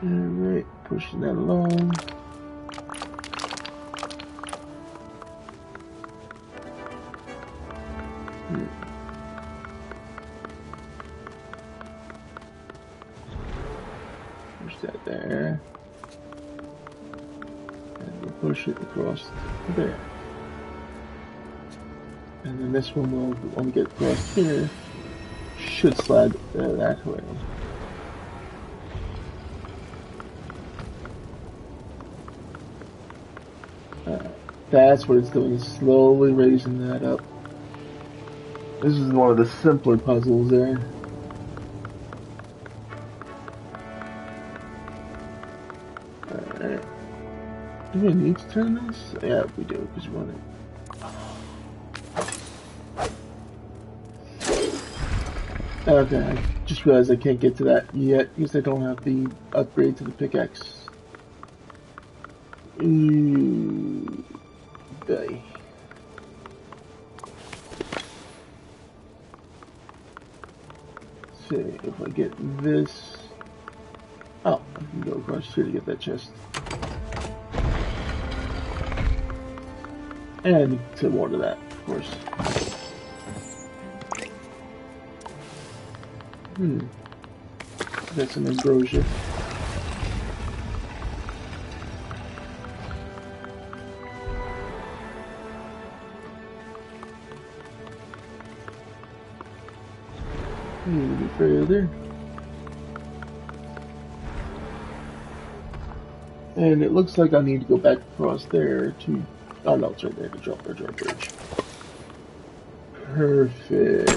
Alright, pushing that along. Push that there. And we'll push it across there. And then this one will, when we get across here, should slide that way. That's what it's doing, slowly raising that up. This is one of the simpler puzzles there. Alright. Do we need to turn this? Yeah, we do, because we want it. Okay, I just realized I can't get to that yet, because I don't have the upgrade to the pickaxe. Ooh. Die. See if I get this. Oh, I can go across here to get that chest. And to water that, of course. That's an ambrosia. A little bit further. And it looks like I need to go back across there to... Oh no, it's right there, the jump bridge. Perfect.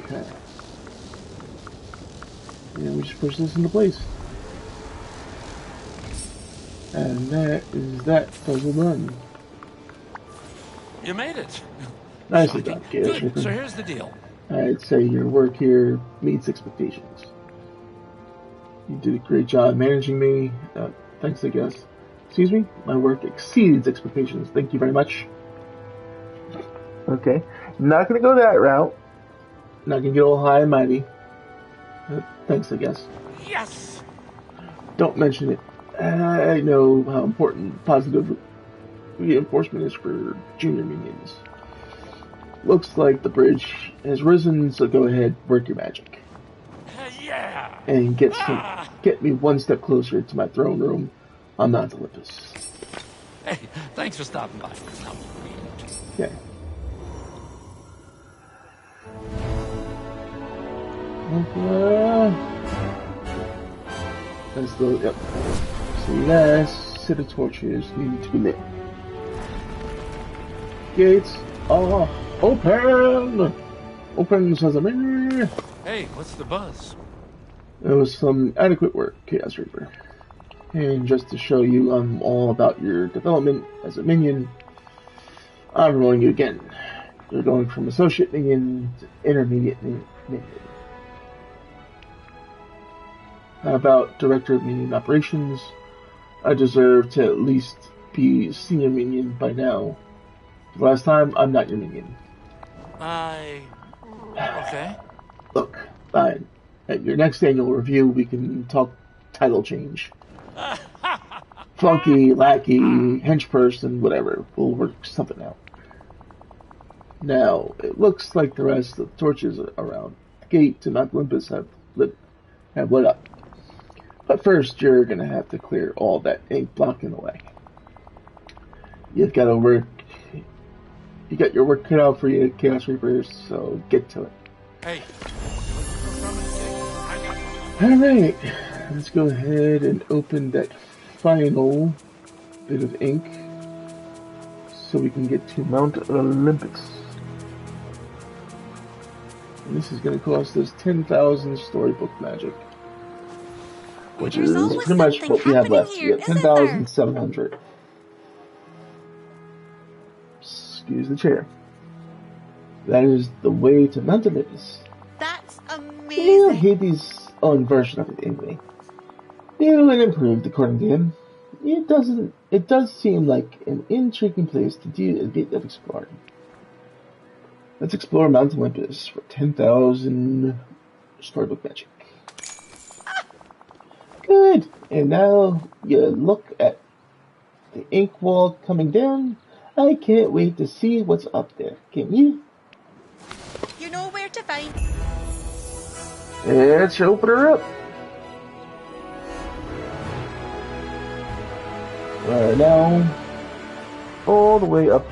Okay. And we just push this into place. And that is that puzzle done. You made it. Nicely done, kid. Good. So here's the deal. I'd say your work here meets expectations. You did a great job managing me. Thanks, I guess. Excuse me? My work exceeds expectations. Thank you very much. Okay. Not gonna go that route. Not gonna get all high and mighty. Thanks, I guess. Yes! Don't mention it. I know how important positive reinforcement is for junior minions. Looks like the bridge has risen, so go ahead, work your magic. Yeah! And get me one step closer to my throne room on Mount Olympus. Hey, thanks for stopping by. Okay. That's the, yep. So last set of torches need to be lit. Gates are open! Open, says a man. Hey, what's the buzz? There was some adequate work, Chaos Reaper. And just to show you I'm all about your development as a minion, I'm promoting you again. You're going from associate minion to intermediate minion. How about Director of Minion Operations? I deserve to at least be senior minion by now. Last time, I'm not your minion. Okay. Look, fine. At your next annual review, we can talk title change. Flunky, lackey, hench person, whatever. We'll work something out. Now, it looks like the rest of the torches around the gate to Mount Olympus have lit up. But first, you're gonna have to clear all that ink blocking the way. You've got to work. You got your work cut out for you, Chaos Reapers. So get to it. Hey, I got All right, let's go ahead and open that final bit of ink, so we can get to Mount Olympus. And this is going to cost us 10,000 storybook magic, which There's is always pretty much something what we have happening left. here, We have isn't there? 10,700. Excuse the chair. That is the way to Mount Olympus. That's Yeah, amazing. Hades' own version of it anyway. New and improved, according to him. It does seem like an intriguing place to do a bit of exploring. Let's explore Mount Olympus for 10,000 storybook magic. Good! And now you look at the ink wall coming down. I can't wait to see what's up there. Can you? You know where to find. Let's open her up. We're now all the way up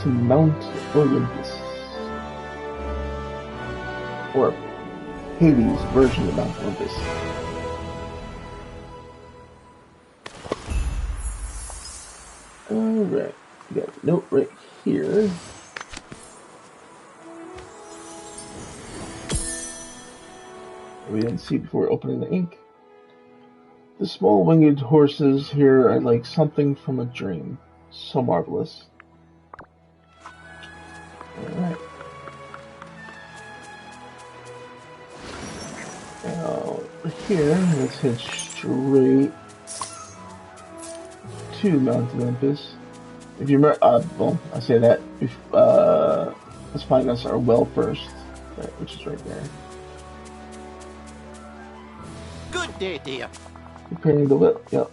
to Mount Olympus. Or Hades' version of Mount Olympus. Alright, we got a note right here. We didn't see before opening the ink. The small winged horses here are like something from a dream. So marvelous. Alright. Now, here, let's head straight to Mount Olympus. If you remember, well, I say that, if, let's find us our well first, right, which is right there. Good day, dear. Preparing the well, yep.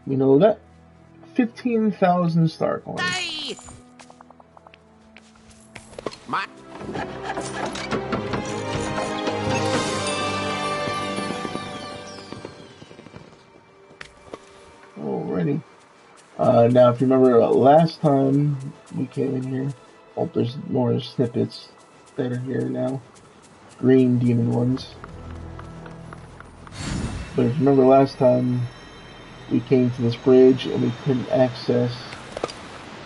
We know that. 15,000 star coins. Hey! My. Alrighty. Now, if you remember last time we came in here, oh, there's more snippets that are here now. Green demon ones. But if you remember last time, we came to this bridge and we couldn't access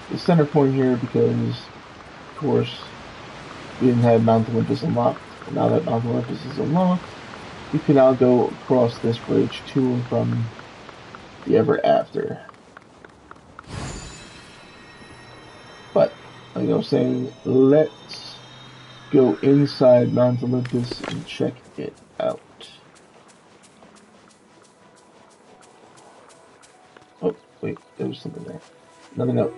the center point here because, of course, we didn't have Mount Olympus unlocked. And now that Mount Olympus is unlocked, we can now go across this bridge to and from the Ever After. But, like I was saying, let's go inside Mount Olympus and check it out. Oh, wait, there was something there. Another note.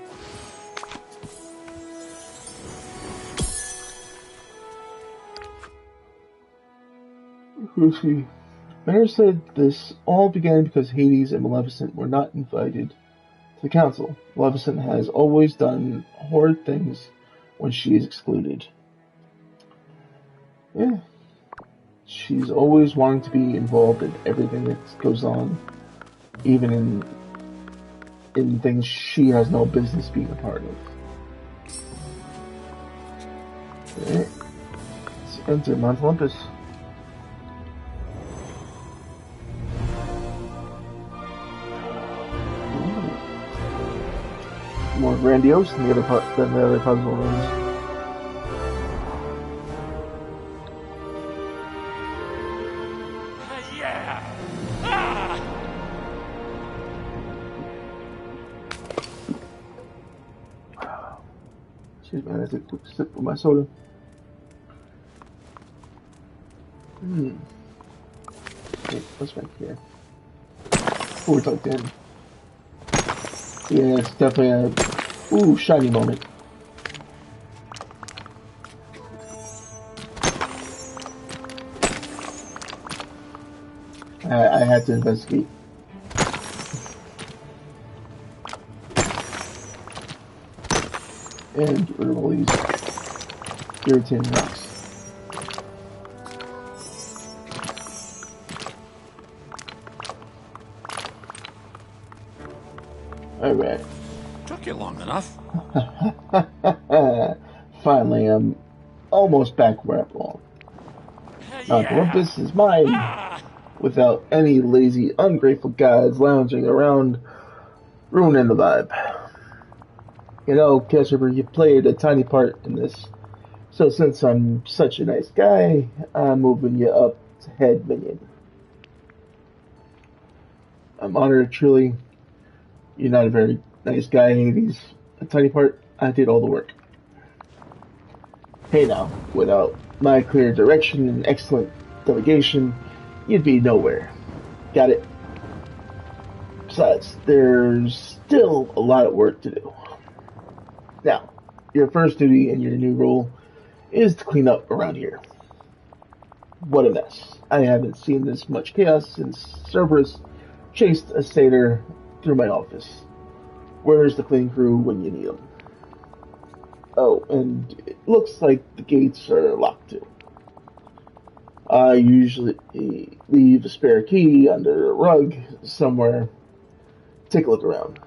Lucy. Mayor said this all began because Hades and Maleficent were not invited to the council. Maleficent has always done horrid things when she is excluded. Yeah. She's always wanting to be involved in everything that goes on, even in things she has no business being a part of. Alright. Let's enter Mount Olympus. More grandiose than the other puzzle rooms. Yeah! Ah! Excuse me, I have to take a quick sip of my soda. Okay, what's back here? Oh, it's like that. Yeah, it's definitely a ooh shiny moment. I had to investigate. And get rid of all these irritating rocks. Alright. Took you long enough. Finally, I'm almost back where I belong. Mount Yeah. Olympus is mine, Ah. without any lazy, ungrateful guys lounging around ruining the vibe. You know, Casper, you played a tiny part in this. So since I'm such a nice guy, I'm moving you up to head minion. I'm honored, truly. You're not a very nice guy, Hades. A tiny part, I did all the work. Hey now, without my clear direction and excellent delegation, you'd be nowhere. Got it? Besides, there's still a lot of work to do. Now, your first duty in your new role is to clean up around here. What a mess. I haven't seen this much chaos since Cerberus chased a satyr through my office. Where's the cleaning crew when you need them? Oh, and it looks like the gates are locked too. I usually leave a spare key under a rug somewhere. Take a look around.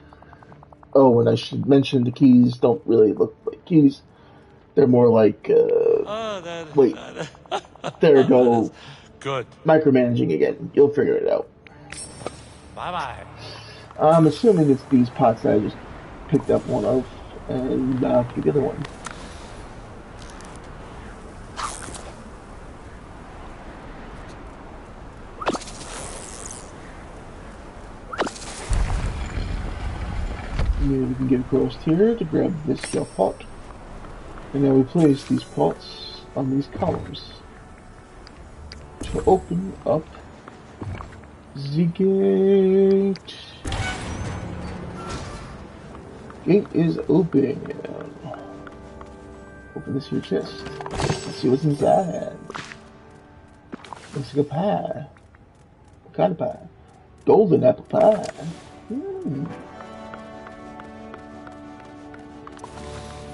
Oh, and I should mention the keys don't really look like keys. They're more like, wait, there That go. is good. Micromanaging again. You'll figure it out. Bye-bye. I'm assuming it's these pots that I just picked up one of and knocked the other one. Maybe we can get across here to grab this scale pot. And now we place these pots on these columns to open up the gate. Gate is open. Open this here chest. Let's see what's inside. Looks like a pie. What kind of pie? Golden apple pie.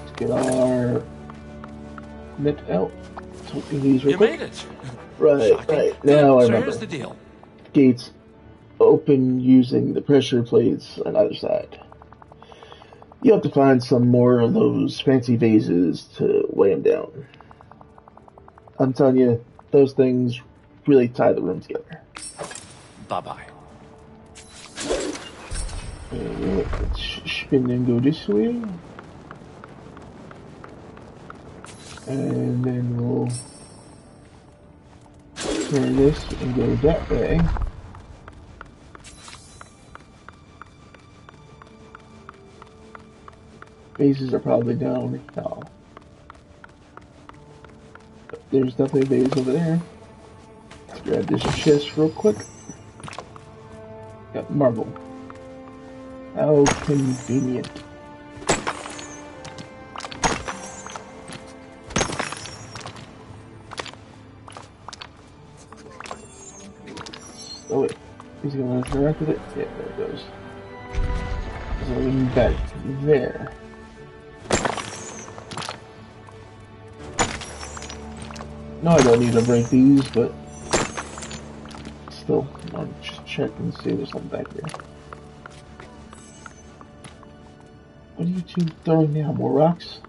Let's get our net out. Let's open these real You quick. made it. Right, Shocking. right. Good. Now I So remember. here's the deal. Gates open using the pressure plates on either side. You have to find some more of those fancy vases to weigh them down. I'm telling you, those things really tie the room together. Bye-bye. And let's spin and go this way. And then we'll turn this and go that way. Bases are probably down now. There's definitely a base over there. Let's grab this chest real quick. Got marble. How convenient. Oh wait, is he gonna let us interact with it? Yeah, there it goes. So we're back there. No, I don't need to break these, but still, I'll just check and see if there's something back here. What are you two throwing now? More rocks?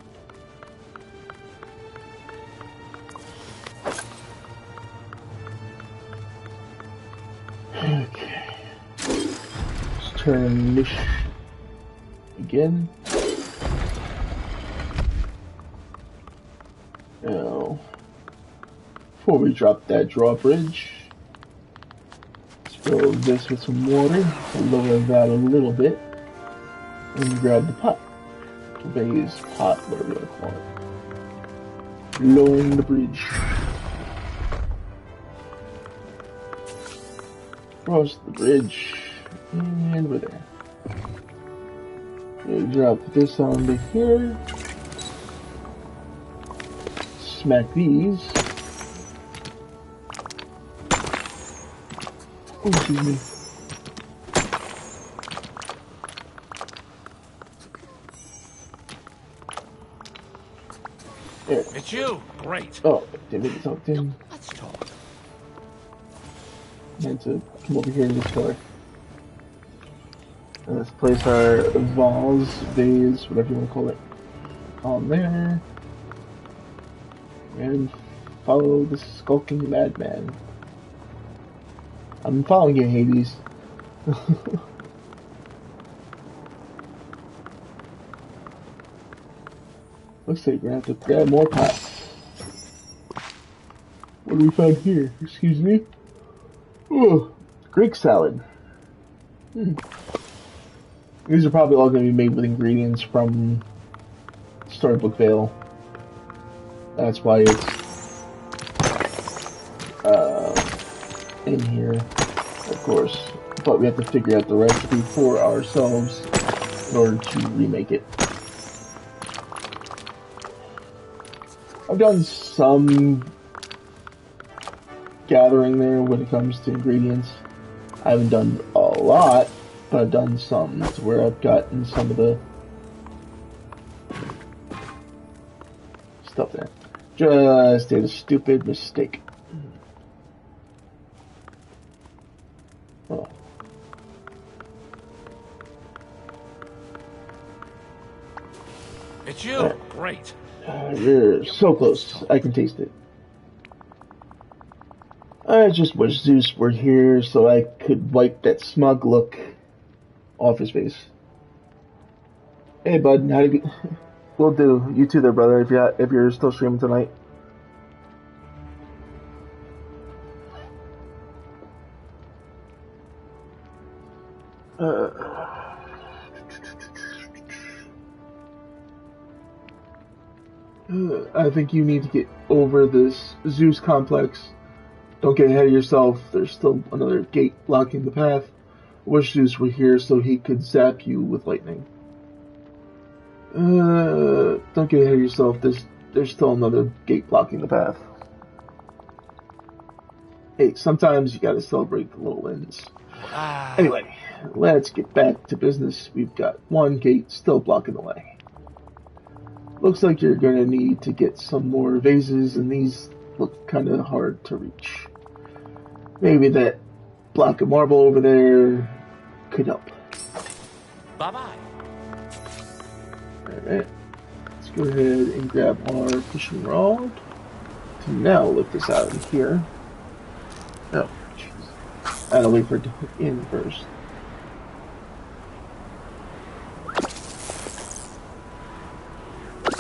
Okay. Let's turn this again. Now, before we drop that drawbridge, let's fill this with some water, lower that a little bit, and grab the pot. Vase pot, whatever you want to call it. Lowering the bridge. Cross the bridge, and we're there. We drop this onto here. Smack these. Oh, excuse me. It's It's you. Great. Oh, did we talk in? Let's talk. Meant to come over here in this door. Let's place our vase, vase, whatever you want to call it, on there. And follow the skulking madman. I'm following you, Hades. Looks like we're gonna have to grab more pots. What do we find here? Excuse me? Oh, Greek salad. These are probably all going to be made with ingredients from Storybook Vale. That's why it's in here, of course. But we have to figure out the recipe for ourselves in order to remake it. I've done some gathering there when it comes to ingredients. I haven't done a lot, but I've done some to where I've gotten some of the stuff there. Just did a stupid mistake. Oh. It's you. Great. You're so close. I can taste it. I just wish Zeus were here so I could wipe that smug look off his face. Hey, bud, how do you? Will do. You too, there, brother. If you're still streaming tonight. I think you need to get over this Zeus complex. Don't get ahead of yourself. There's still another gate blocking the path. I wish Zeus were here so he could zap you with lightning. Don't get ahead of yourself. There's still another gate blocking the path. Hey, sometimes you gotta celebrate the little wins. Anyway, let's get back to business. We've got one gate still blocking the way. Looks like you're gonna need to get some more vases, and these look kinda hard to reach. Maybe that block of marble over there could help. Bye-bye. Alright, let's go ahead and grab our fishing rod to now lift this out of here. Oh, jeez. I gotta wait for it to hook in first.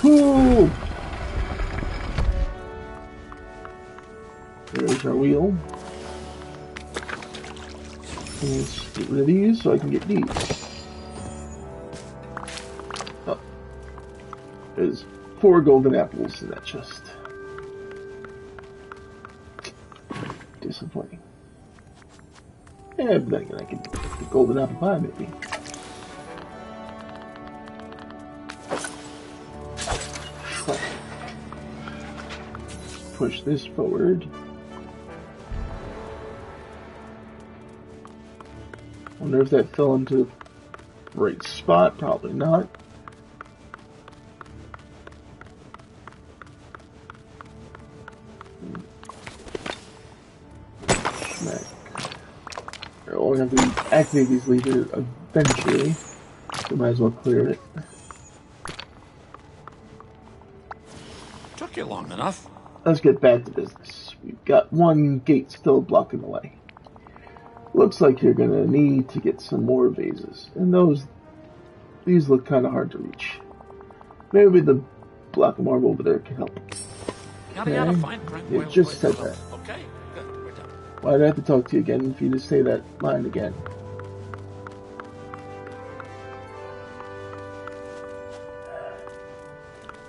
Ooh! There's our wheel. Let's get rid of these so I can get these. Oh. There's 4 golden apples in that chest. Disappointing. Yeah, but then again, I can get the golden apple pie maybe. Push this forward. Wonder if that fell into the right spot. Probably not. Smack. We're going to have to activate these later eventually. So might as well clear it. Took you long enough. Let's get back to business. We've got one gate still blocking the way. Looks like you're gonna need to get some more vases. And these look kinda hard to reach. Maybe the block of marble over there can help. Yada yada, fine print. It just said that. Okay, good. We're done. Why'd I have to talk to you again for you to say that line again?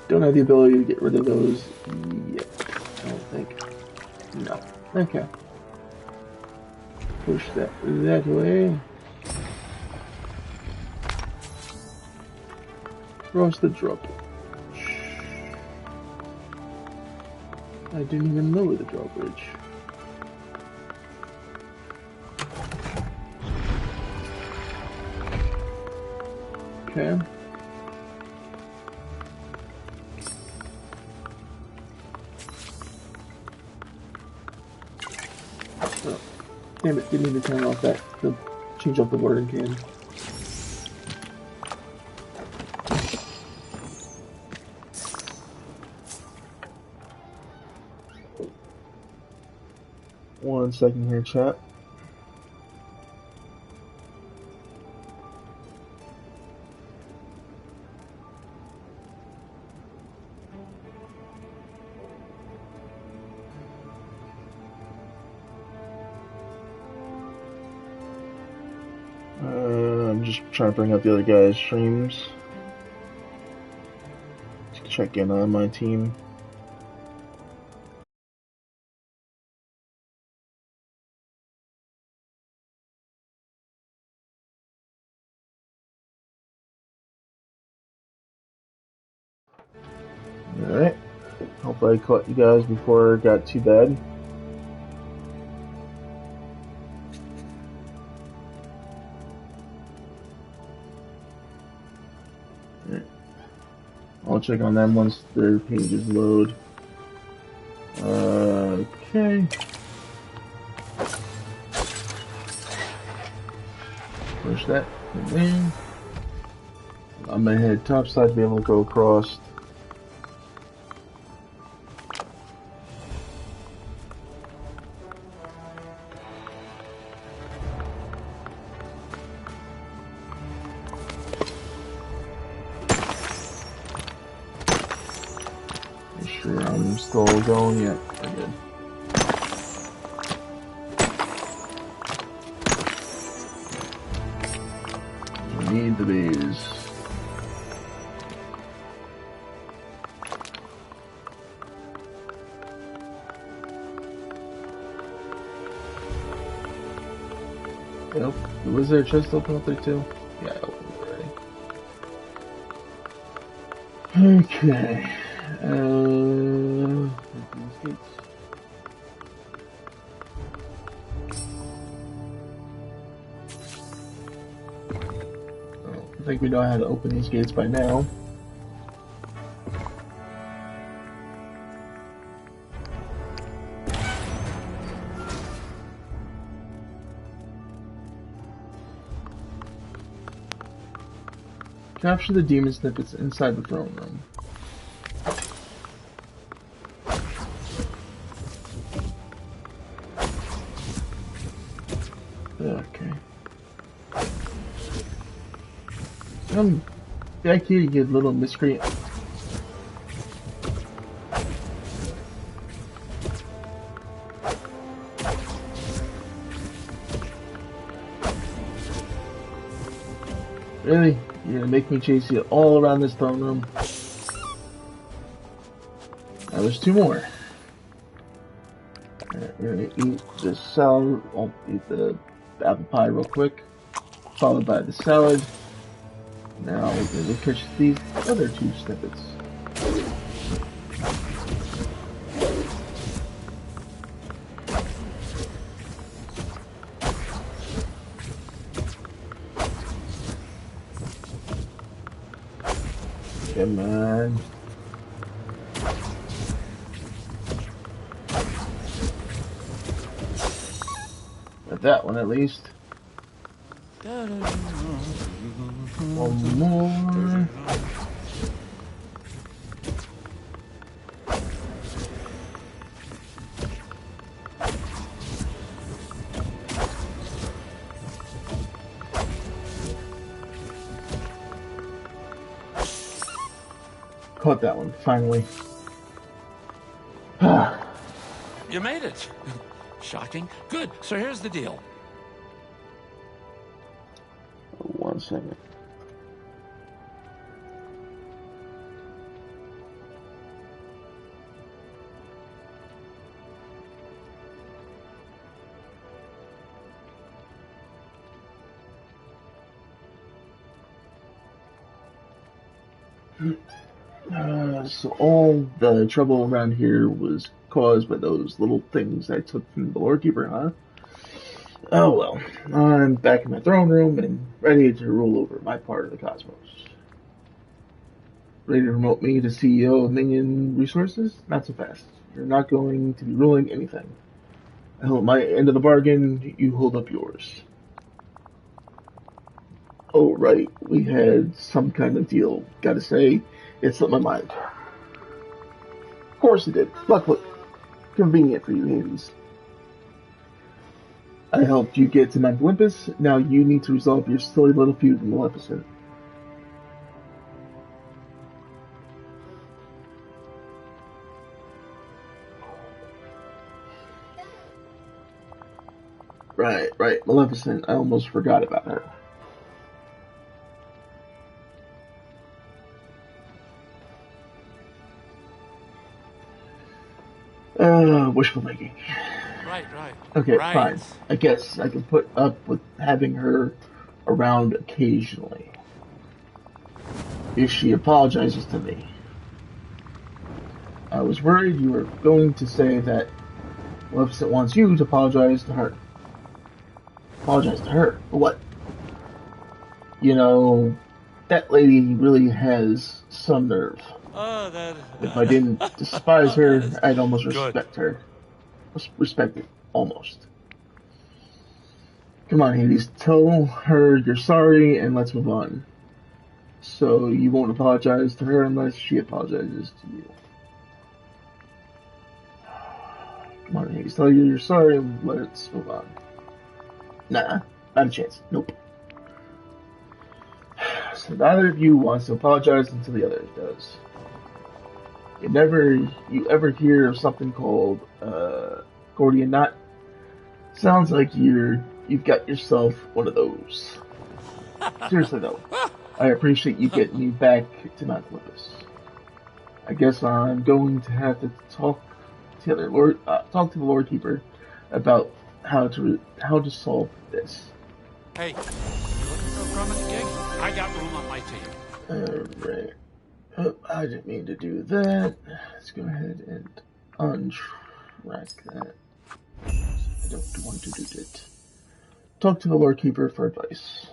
Don't have the ability to get rid of those yet. I don't think. No. Okay. Push that way. Cross the drawbridge. I didn't even know the drawbridge. Okay. Oh, damn it, didn't even turn off that to change up the watering can. One second here, chat. I'm just trying to bring up the other guys' streams. Just check in on my team. Alright. Hope I caught you guys before it got too bad. I'll check on them once their pages load. Okay. Push that in. I'm gonna head topside to be able to go across. Make sure I'm still going. Yeah, we're good. We need the bees. Nope. Was there a chest open up there too? Yeah, I opened it already. Okay. These gates. I think we know how to open these gates by now. Capture the demon snippets inside the throne room. Okay. Back here you get little miscreant. Really? You're gonna make me chase you all around this throne room? Now there's two more. Alright, we're gonna eat the salad. I'll eat the apple pie real quick, followed by the salad. Now we're gonna catch these other two snippets. Come on. Got that one at least. One more. Caught that one, finally. You made it. Shocking. Good. So here's the deal. 1 second. So all the trouble around here was caused by those little things I took from the Lord Keeper, huh? Oh well, I'm back in my throne room and ready to rule over my part of the cosmos. Ready to promote me to CEO of Minion Resources? Not so fast. You're not going to be ruling anything. I hold my end of the bargain, you hold up yours. Oh, right, we had some kind of deal. Gotta say, it slipped my mind. Of course it did. Luckily, convenient for you, Hades. I helped you get to Mount Olympus. Now you need to resolve your silly little feud with Maleficent. Right, right. Maleficent. I almost forgot about her. Wishful thinking. Right, right. Okay, Right. fine. I guess I can put up with having her around occasionally. If she apologizes to me. I was worried you were going to say that Maleficent wants you to apologize to her. Apologize to her? For what? You know, that lady really has some nerve. Oh, If I didn't despise her, that's I'd almost good. respect her. Respect it, almost. Come on, Hades, tell her you're sorry and let's move on. So you won't apologize to her unless she apologizes to you. Come on, Hades, tell her you're sorry and let's move on. Nah, not a chance. Nope. So neither of you wants to apologize until the other does. You ever hear of something called Gordian knot? Sounds like you've got yourself one of those. Seriously though, I appreciate you getting me back to Mount Olympus. I guess I'm going to have to talk to the Lord Keeper about how to solve this. Hey, you looking for a prominent gig? I got room on my team. Alright. Oh, I didn't mean to do that. Let's go ahead and untrack that. I don't want to do that. Talk to the Lord Keeper for advice.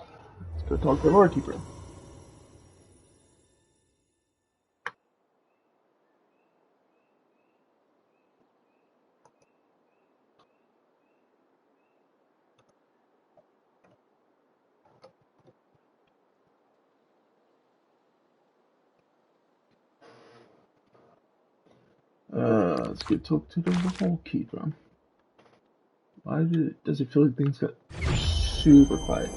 Let's go talk to the Lord Keeper. Let's go talk to the Lord Keeper. Does it feel like things got super quiet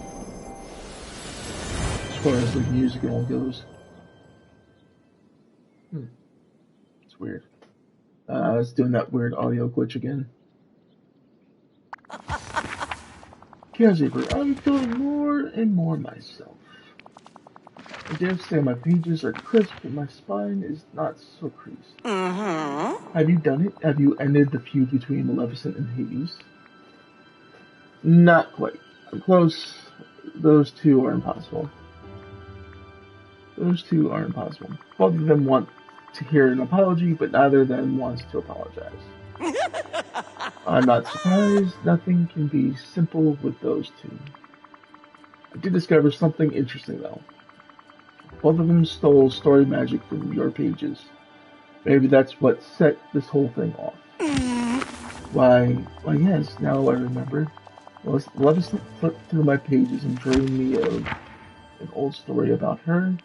as far as like music and all goes? It's weird. It's doing that weird audio glitch again. Caregiver, I'm feeling more and more myself. I dare say my pages are crisp and my spine is not so creased. Have you done it? Have you ended the feud between Maleficent and Hades? Not quite. I'm close. Those two are impossible. Those two are impossible. Both of them want to hear an apology, but neither of them wants to apologize. I'm not surprised. Nothing can be simple with those two. I did discover something interesting, though. Both of them stole story magic from your pages. Maybe that's what set this whole thing off. Why yes, now I remember. Maleficent flipped through my pages and dreamed me of an old story about her,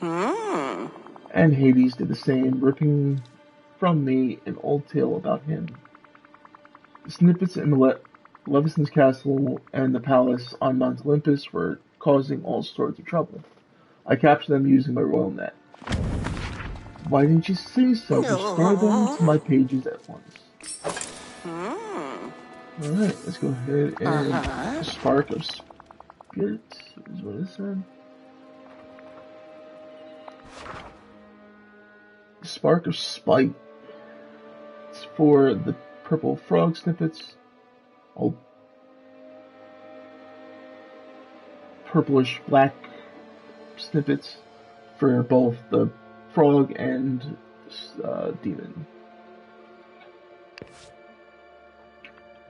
and Hades did the same, ripping from me an old tale about him. The snippets in Maleficent's castle and the palace on Mount Olympus were causing all sorts of trouble. I captured them using my royal net. Why didn't you say so? Restore them to my pages at once. Alright, let's go ahead and Spark of Spirit is what it said. Spark of Spite. It's for the purple frog snippets. All purplish black snippets for both the frog and demon.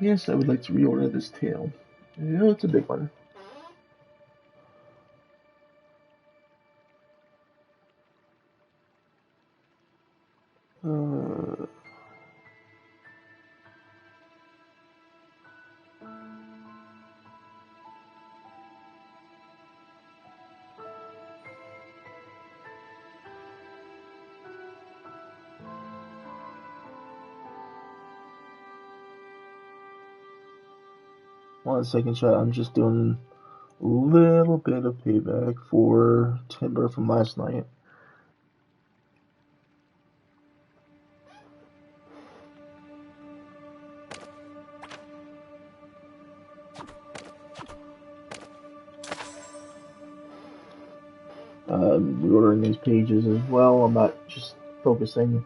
Yes, I would like to reorder this tale. You know, it's a big one. 1 second, chat. I'm just doing a little bit of payback for Timber from last night. Reordering these pages as well. I'm not just focusing.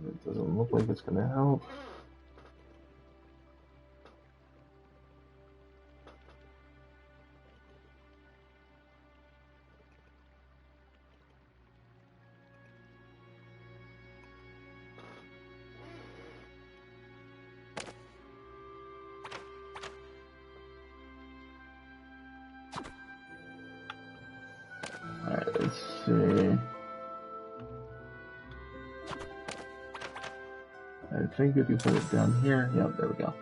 It doesn't look like it's going to help. Alright, let's see. I think if you put it down here, yep, there we go.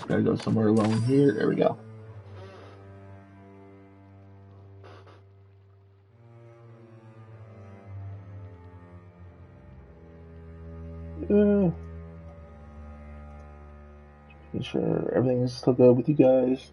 Gotta go somewhere along here. There we go. Making sure everything is still good with you guys.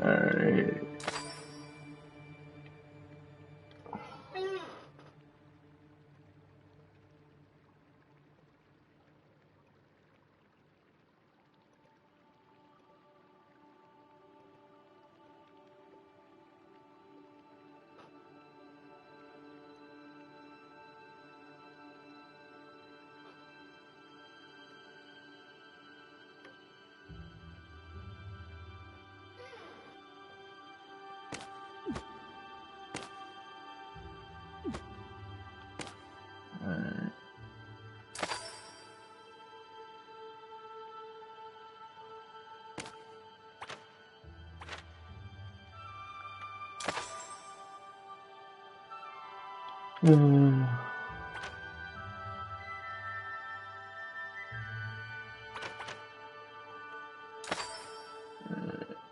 Alright.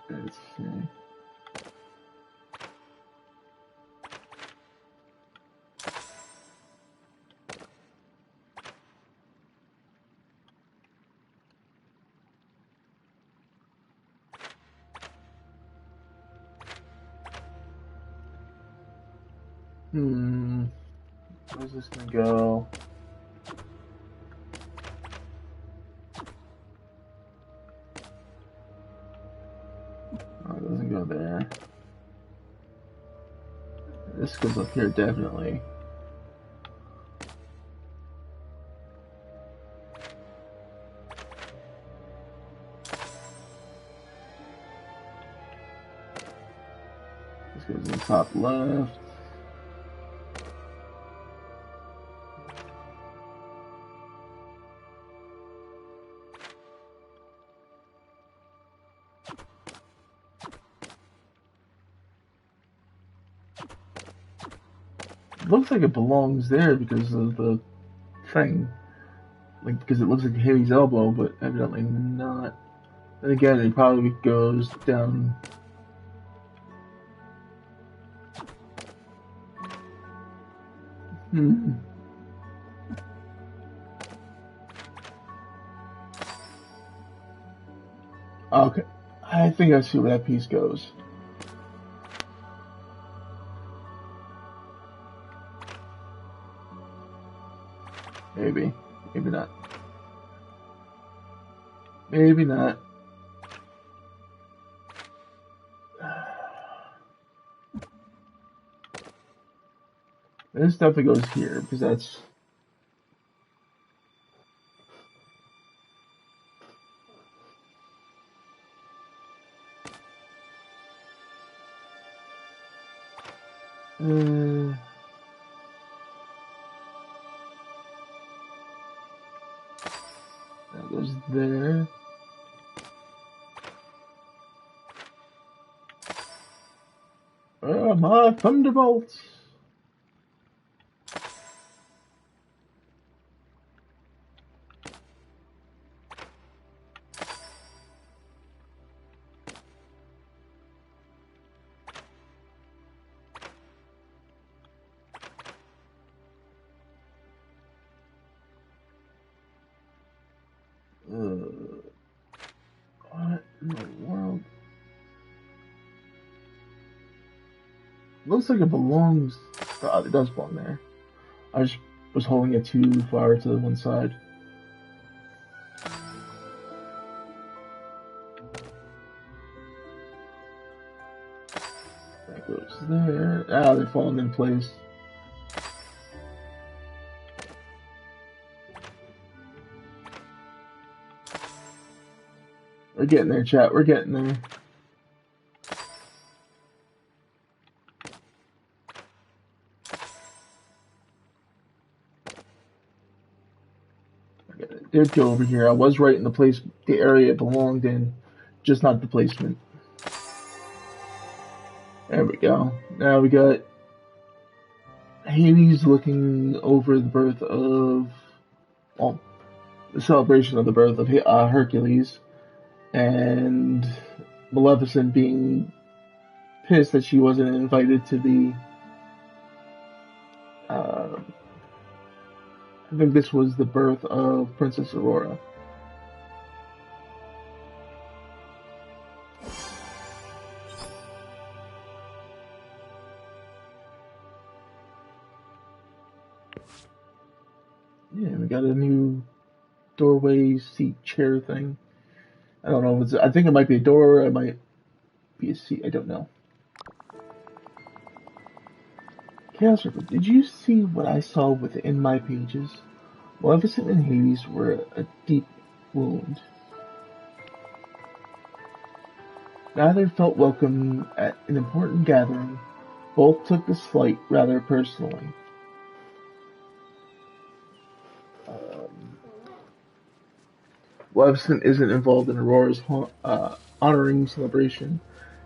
Let's see. Where's this gonna go? Oh, it doesn't go there. This goes up here, definitely. This goes in the top left. Looks like it belongs there because of the thing. Like, because it looks like Haley's elbow, but evidently not. And again, it probably goes down. Hmm. Okay. I think I see where that piece goes. Maybe. Maybe not. Maybe not. This definitely goes here because that's. That goes there. Oh, my thunderbolts! What in the world? Looks like it belongs. Oh, it does belong there. I just was holding it too far to the one side. That goes there. Ah, they're falling in place. We're getting there, chat. We're getting there. It did go over here. I was right in the area it belonged in, just not the placement. There we go. Now we got Hades looking over the birth of, well, the celebration of the birth of Hercules, and Maleficent being pissed that she wasn't invited to the. I think this was the birth of Princess Aurora. Yeah, we got a new doorway seat chair thing. I don't know if it's. I think it might be a door. It might be a seat. I don't know. Chaos River, did you see what I saw within my pages? Maleficent and Hades were a deep wound. Neither felt welcome at an important gathering. Both took the slight rather personally. Maleficent isn't involved in Aurora's honoring celebration.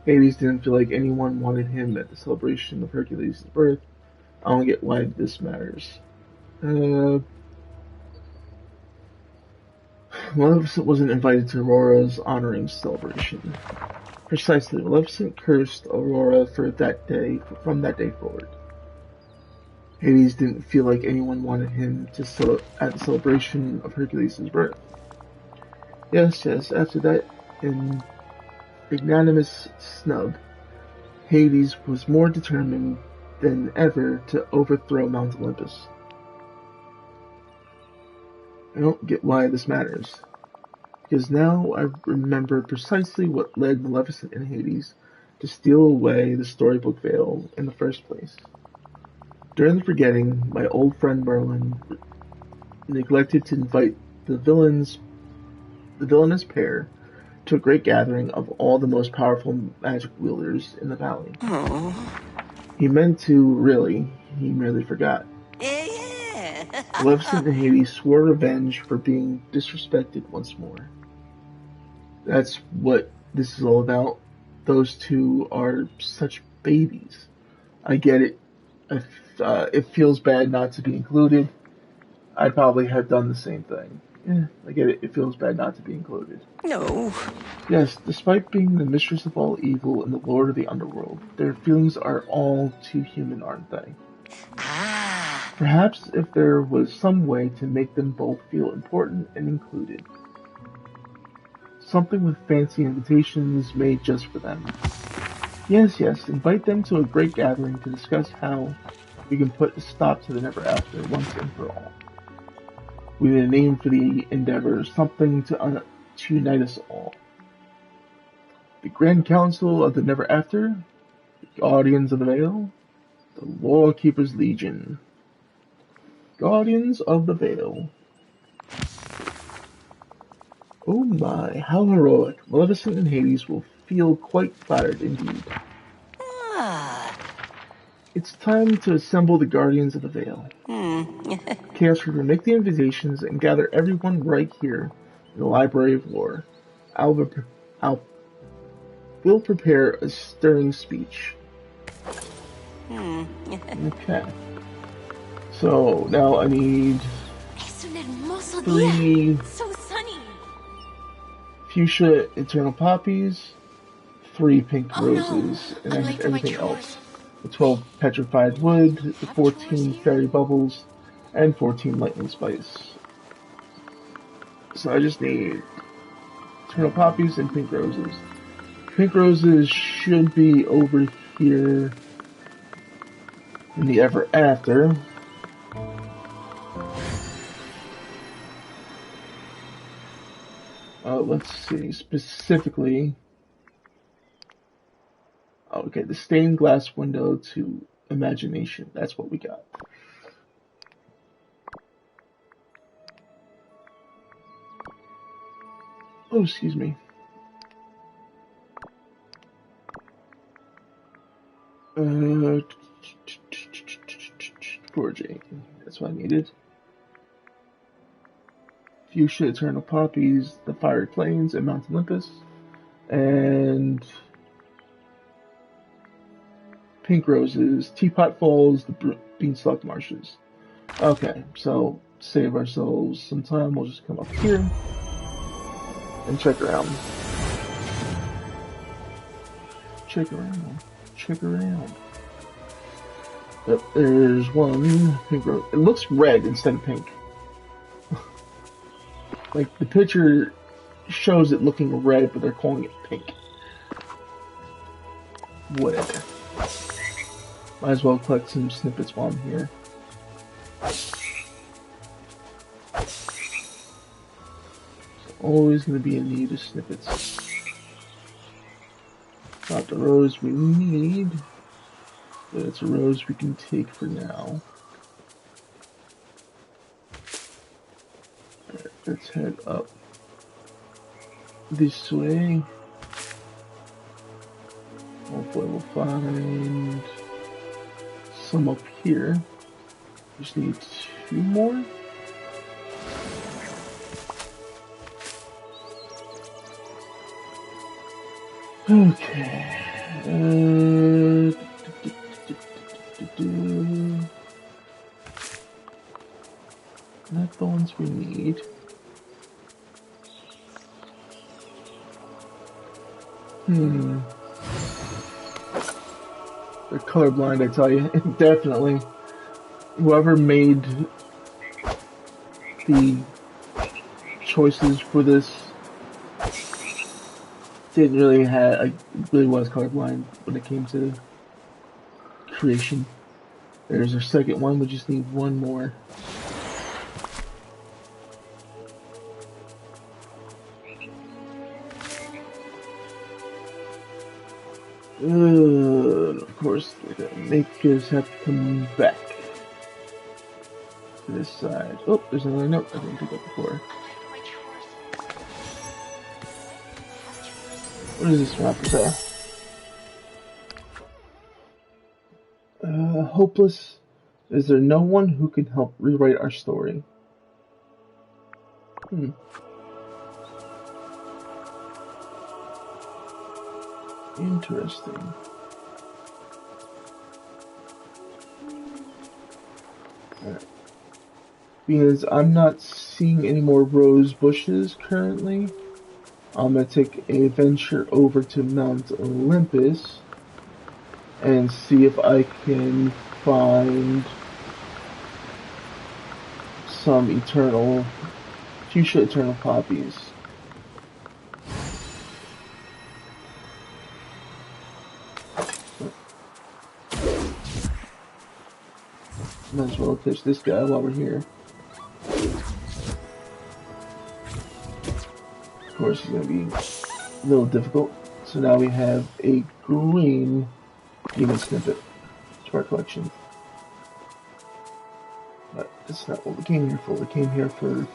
Hades didn't feel like anyone wanted him at the celebration of Hercules' birth. I don't get why this matters. Maleficent wasn't invited to Aurora's honoring celebration. Precisely, Maleficent cursed Aurora for that day, from that day forward. Hades didn't feel like anyone wanted him at the celebration of Hercules' birth. Yes, after that magnanimous snub, Hades was more determined than ever to overthrow Mount Olympus. I don't get why this matters, because now I remember precisely what led Maleficent and Hades to steal away the storybook veil in the first place. During the forgetting, my old friend Merlin neglected to invite the villainous pair to a great gathering of all the most powerful magic wielders in the valley. He meant to, really. He merely forgot. Yeah. Maleficent and Hades swore revenge for being disrespected once more. That's what this is all about. Those two are such babies. I get it. If it feels bad not to be included, I'd probably have done the same thing. I get it. It feels bad not to be included. No. Yes, despite being the mistress of all evil and the lord of the underworld, their feelings are all too human, aren't they? Ah. Perhaps if there was some way to make them both feel important and included. Something with fancy invitations made just for them. Yes, invite them to a great gathering to discuss how we can put a stop to the never after once and for all. We need a name for the endeavor, something to unite us all. The Grand Council of the Never After, the Guardians of the Vale, the Law Keepers Legion. Guardians of the Vale. Oh my, how heroic. Maleficent and Hades will feel quite flattered indeed. Ah. It's time to assemble the Guardians of the Vale. Chaos Reaper, make the invitations and gather everyone right here in the Library of Lore. We'll prepare a stirring speech. Okay. So now I need Es un hermoso 3 día. So sunny. fuchsia eternal poppies, 3 pink Oh no, roses, and I I'm have late for my everything chores. else. The 12 petrified wood, the Have chores 14 here? fairy bubbles, and 14 lightning spice. So I just need eternal poppies and pink roses. Pink roses should be over here in the ever after. Let's see, specifically. Okay, the stained glass window to imagination. That's what we got. Oh, excuse me. Forging. That's what I needed. Fuchsia Eternal Poppies, the Fiery Plains, and Mount Olympus. And Pink Roses, Teapot Falls, the Beanstalk Marshes. Okay, so save ourselves some time. We'll just come up here and check around. Check around. Check around. Yep, there's one pink rose. It looks red instead of pink. Like, the picture shows it looking red, but they're calling it pink. Whatever. Might as well collect some snippets while I'm here. So always going to be in need of snippets. Not the rose we need, but it's a rose we can take for now. Alright, let's head up this way. Hopefully we'll find some up here. Just need 2 more. Okay. Not the ones we need. They're colorblind, I tell you. Definitely. Whoever made the choices for this didn't really really was colorblind when it came to creation. There's our second one. We just need 1 more. Of course, the makers have to come back to this side. Oh, there's another note I didn't pick up before. What is this from Africa? Hopeless. Is there no one who can help rewrite our story? Interesting. Alright. Because I'm not seeing any more rose bushes currently. I'm gonna take a venture over to Mount Olympus and see if I can find some fuchsia eternal poppies. Might as well pitch this guy while we're here. Of course, it's gonna be a little difficult. So now we have a green demon snippet to our collection. But that's not what we came here for. We came here for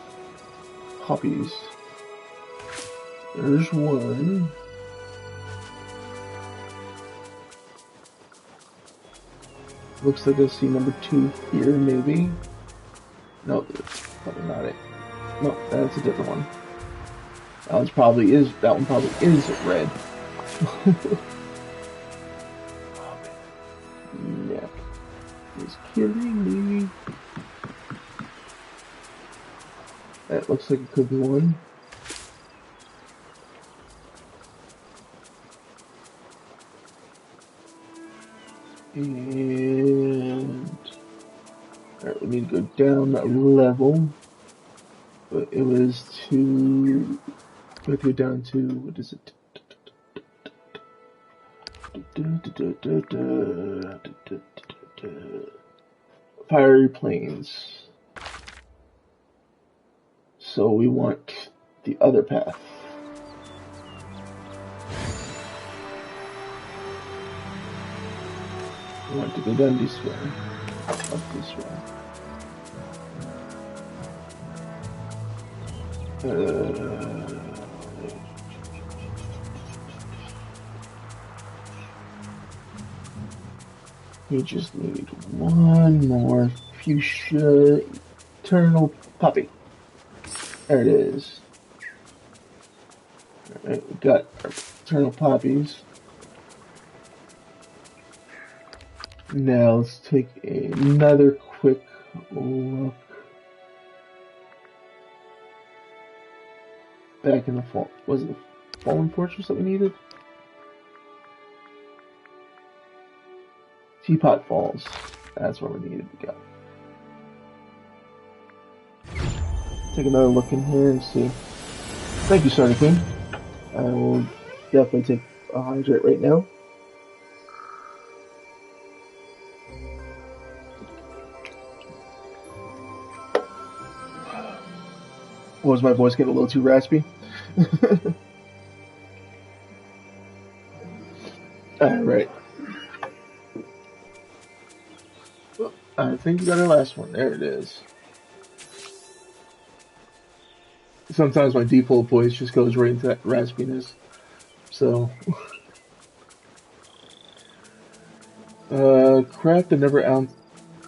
poppies. There's one. Looks like I see number 2 here, maybe. No, that's probably not it. No, that's a different one. That one probably is red. Neck is killing me. That looks like it could be one. And alright, we need to go down a level. But it was to we have to go down to what is it? Fiery plains. So we want the other path. We want to go down this way, up this way. We just need one more fuchsia eternal poppy. There it is. Alright, we got our eternal poppies. Now let's take another quick look back in the fall. Was it the Fallen Fortress that we needed? Teapot Falls. That's where we needed to go. Take another look in here and see. Thank you, Sonic King. I will definitely take a hydrate right now. Was my voice getting a little too raspy? Alright. I think we got our last one. There it is. Sometimes my default voice just goes right into that raspiness. So. Craft the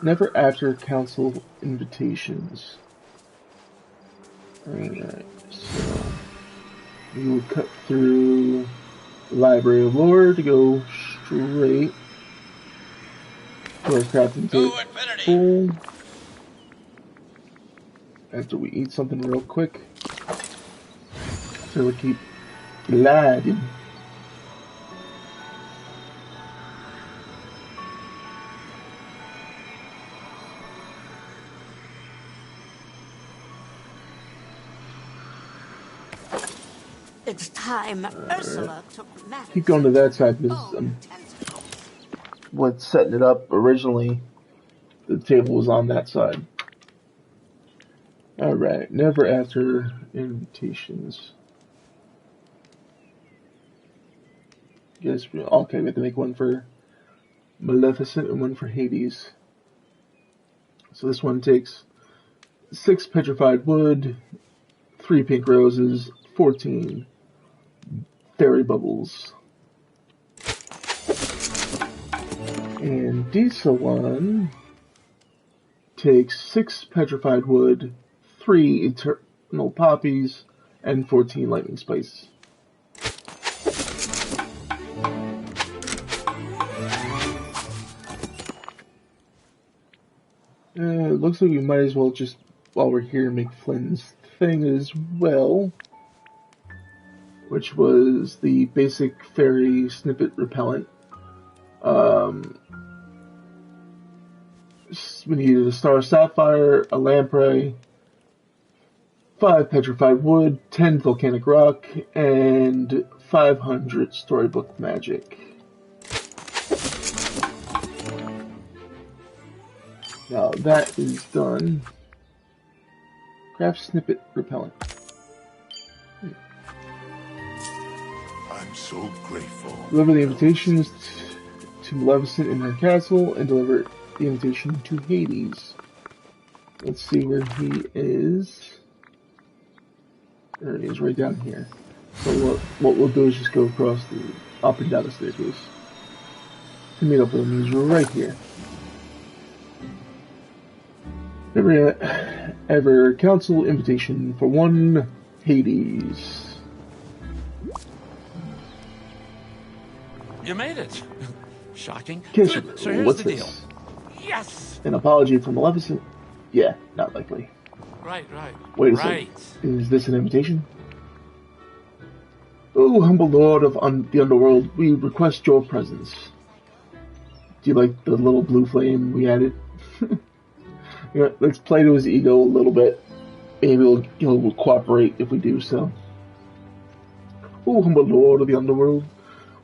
never after council invitations. Alright, so we would cut through the Library of Lore to go straight to our crafting table full. After we eat something real quick, so we keep gliding. It's time Ursula took matters. Keep going to that side because what's setting it up originally, the table was on that side. Alright, never after invitations. Guess okay, we have to make one for Maleficent and one for Hades. So this one takes 6 petrified wood, 3 pink roses, 14 fairy bubbles. And Diesel one takes 6 petrified wood, 3 eternal poppies, and 14 lightning spices. It looks like we might as well just while we're here, make Flynn's thing as well, which was the basic fairy snippet repellent. We needed a star sapphire, a lamprey, 5 petrified wood, 10 volcanic rock, and 500 storybook magic. Now that is done. Craft snippet repellent. I'm so grateful. Deliver the invitations to Maleficent in her castle, and deliver the invitation to Hades. Let's see where he is. There he is, right down here. So what we'll do is just go across up and down the staircase to meet up with him. He's right here. Ever council invitation for one Hades. You made it. Shocking. Kiss, Good. So here's what's the this? deal. Yes. An apology from Maleficent? Yeah, not likely. Right. Wait a second. Is this an invitation? Oh, humble lord of the underworld, we request your presence. Do you like the little blue flame we added? Yeah, let's play to his ego a little bit. Maybe he'll cooperate if we do so. Oh, humble lord of the underworld,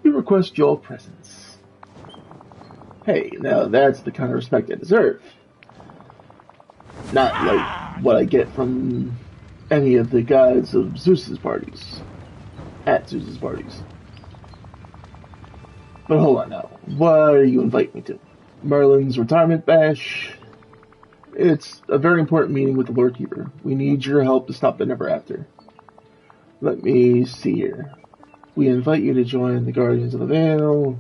we request your presence. Hey, now that's the kind of respect I deserve. Not like what I get from any of the guys of Zeus's parties. At Zeus's parties. But hold on now. What are you inviting me to? Merlin's retirement bash? It's a very important meeting with the Lord Keeper. We need your help to stop the Never After. Let me see here. We invite you to join the Guardians of the Vale.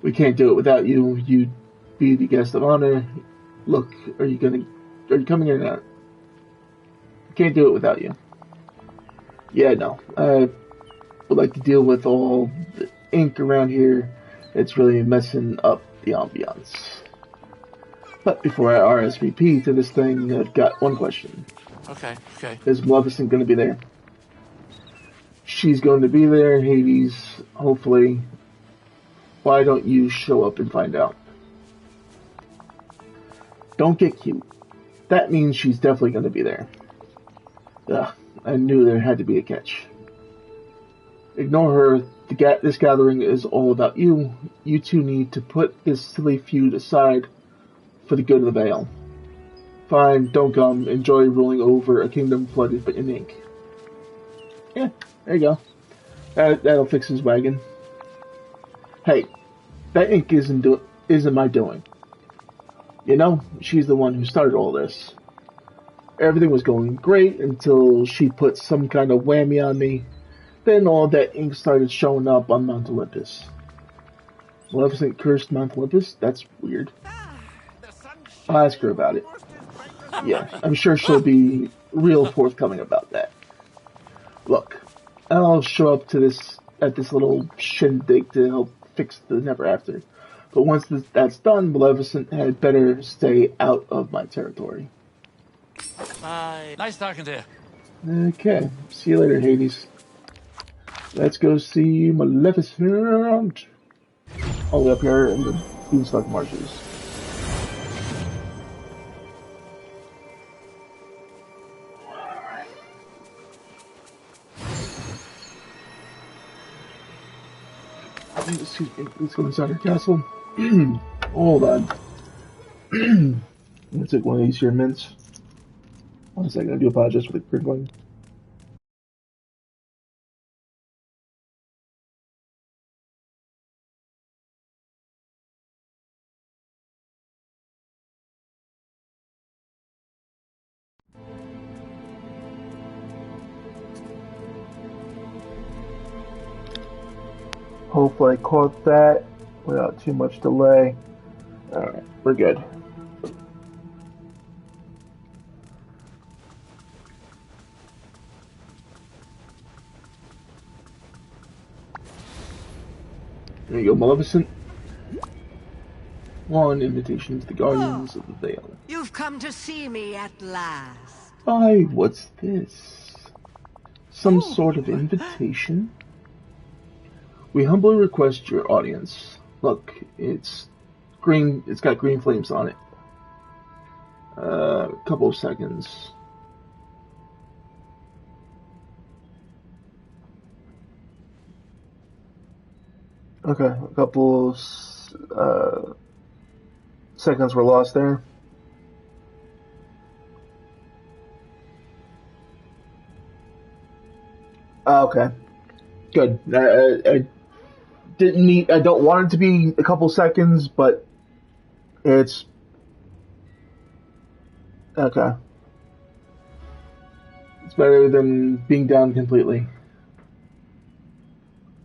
We can't do it without you. You'd be the guest of honor. Look, are you coming or not? Can't do it without you. Yeah, no. I would like to deal with all the ink around here. It's really messing up the ambiance. But before I RSVP to this thing, I've got one question. Okay. Is Maleficent going to be there? She's going to be there, Hades, hopefully. Why don't you show up and find out? Don't get cute. That means she's definitely going to be there. Ugh, I knew there had to be a catch. Ignore her. This gathering is all about you. You two need to put this silly feud aside for the good of the Vale. Fine, don't come. Enjoy ruling over a kingdom flooded in ink. Yeah, there you go. That'll fix his wagon. Hey, that ink isn't my doing. You know, she's the one who started all this. Everything was going great until she put some kind of whammy on me. Then all that ink started showing up on Mount Olympus. Maleficent cursed Mount Olympus? That's weird. I'll ask her about it. Yeah, I'm sure she'll be real forthcoming about that. Look, I'll show up to this little shindig to help fix the Never After. But once that's done, Maleficent had better stay out of my territory. Bye. Nice talking to you. Okay, see you later, Hades. Let's go see Maleficent. All the way up here in the Beanstalk Marshes. Excuse me, let's go inside her castle. Hold on. I'm gonna take one of these here mints. 1 second, I do apologize for the crinkling. Hopefully I caught that without too much delay. Alright, we're good. There you go, Maleficent. One invitation to the Guardians of the Vale. You've come to see me at last. Why, what's this? Some sort of invitation? We humbly request your audience. Look, it's green. It's got green flames on it. A couple of seconds. Okay, a couple of seconds were lost there. Okay, good. I didn't need. I don't want it to be a couple seconds, but it's okay. It's better than being down completely.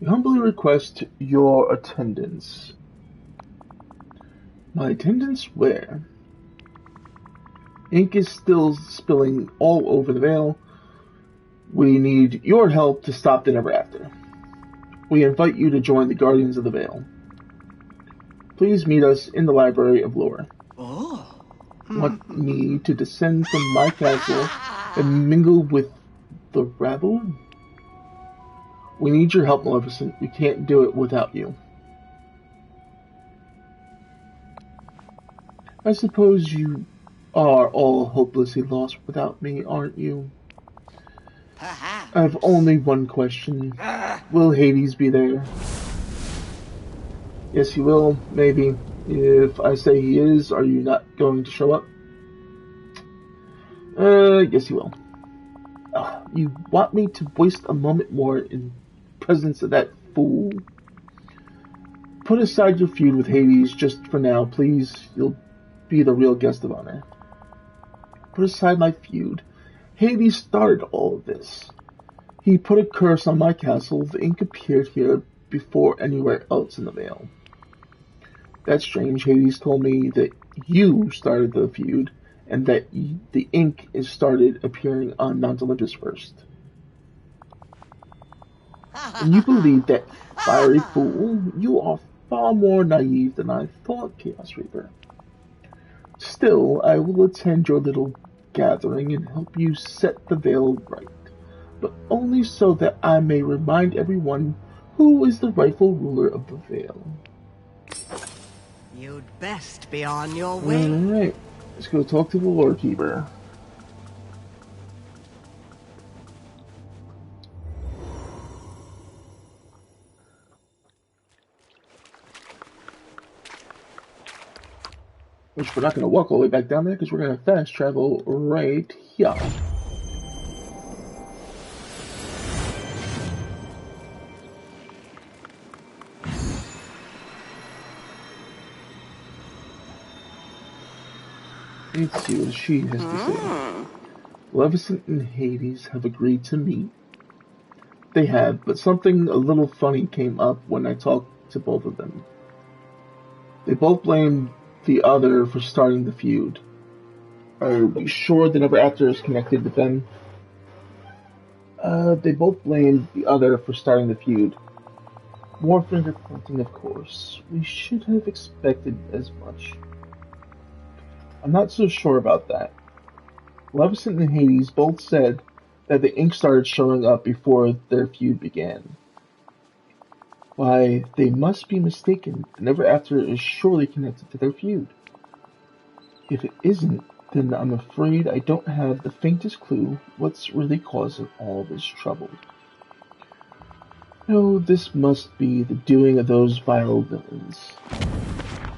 We humbly request your attendance. My attendance where? Ink is still spilling all over the Vale. We need your help to stop the Never After. We invite you to join the Guardians of the Vale. Please meet us in the Library of Lore. Want me to descend from my castle and mingle with the rabble? We need your help, Maleficent. We can't do it without you. I suppose you are all hopelessly lost without me, aren't you? I have only one question. Will Hades be there? Yes, he will, maybe. If I say he is, are you not going to show up? Yes, he will. You want me to waste a moment more in presence of that fool? Put aside your feud with Hades just for now, please. You'll be the real guest of honor. Put aside my feud. Hades started all of this. He put a curse on my castle. The ink appeared here before anywhere else in the Vale. That's strange. Hades told me that you started the feud, and that the ink is started appearing on Mount Olympus first. And you believe that, fiery fool? You are far more naive than I thought, Chaos Reaper. Still, I will attend your little gathering and help you set the Vale right, but only so that I may remind everyone who is the rightful ruler of the Vale. You'd best be on your way. Alright, let's go talk to the Lord Keeper. Which we're not going to walk all the way back down there because we're going to fast travel right here. Let's see what she has to say. Maleficent and Hades have agreed to meet. They have, but something a little funny came up when I talked to both of them. They both blamed the other for starting the feud. Are we sure the Never After is connected with them? They both blamed the other for starting the feud. More finger pointing, of course. We should have expected as much. I'm not so sure about that. Maleficent and Hades both said that the ink started showing up before their feud began. Why, they must be mistaken. The Never After is surely connected to their feud. If it isn't, then I'm afraid I don't have the faintest clue what's really causing all this trouble. No, this must be the doing of those vile villains.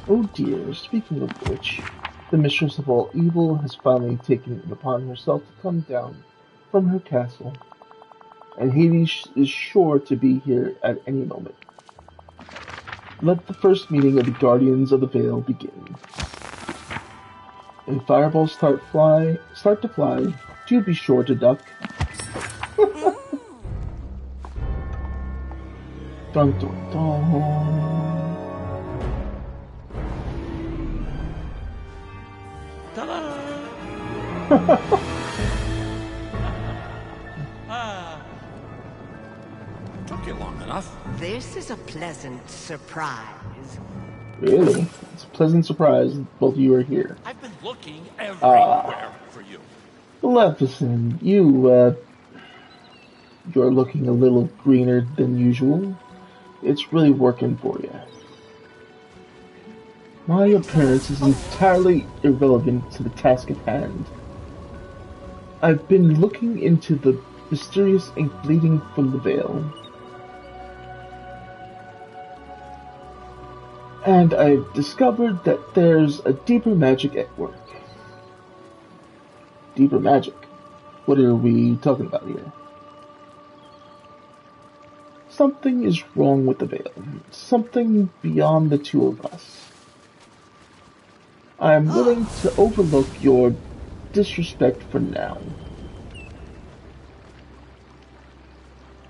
Oh dear, speaking of which, the mistress of all evil has finally taken it upon herself to come down from her castle, and Hades is sure to be here at any moment. Let the first meeting of the Guardians of the Vale begin. If fireballs start to fly, do be sure to duck. Dun dun dun. Took you long enough. This is a pleasant surprise. Really? It's a pleasant surprise that both of you are here. I've been looking Ah, everywhere for you. Maleficent, you're looking a little greener than usual. It's really working for you. My appearance is entirely irrelevant to the task at hand. I've been looking into the mysterious ink bleeding from the veil, and I've discovered that there's a deeper magic at work. Deeper magic? What are we talking about here? Something is wrong with the veil. Something beyond the two of us. I'm willing to overlook your disrespect for now.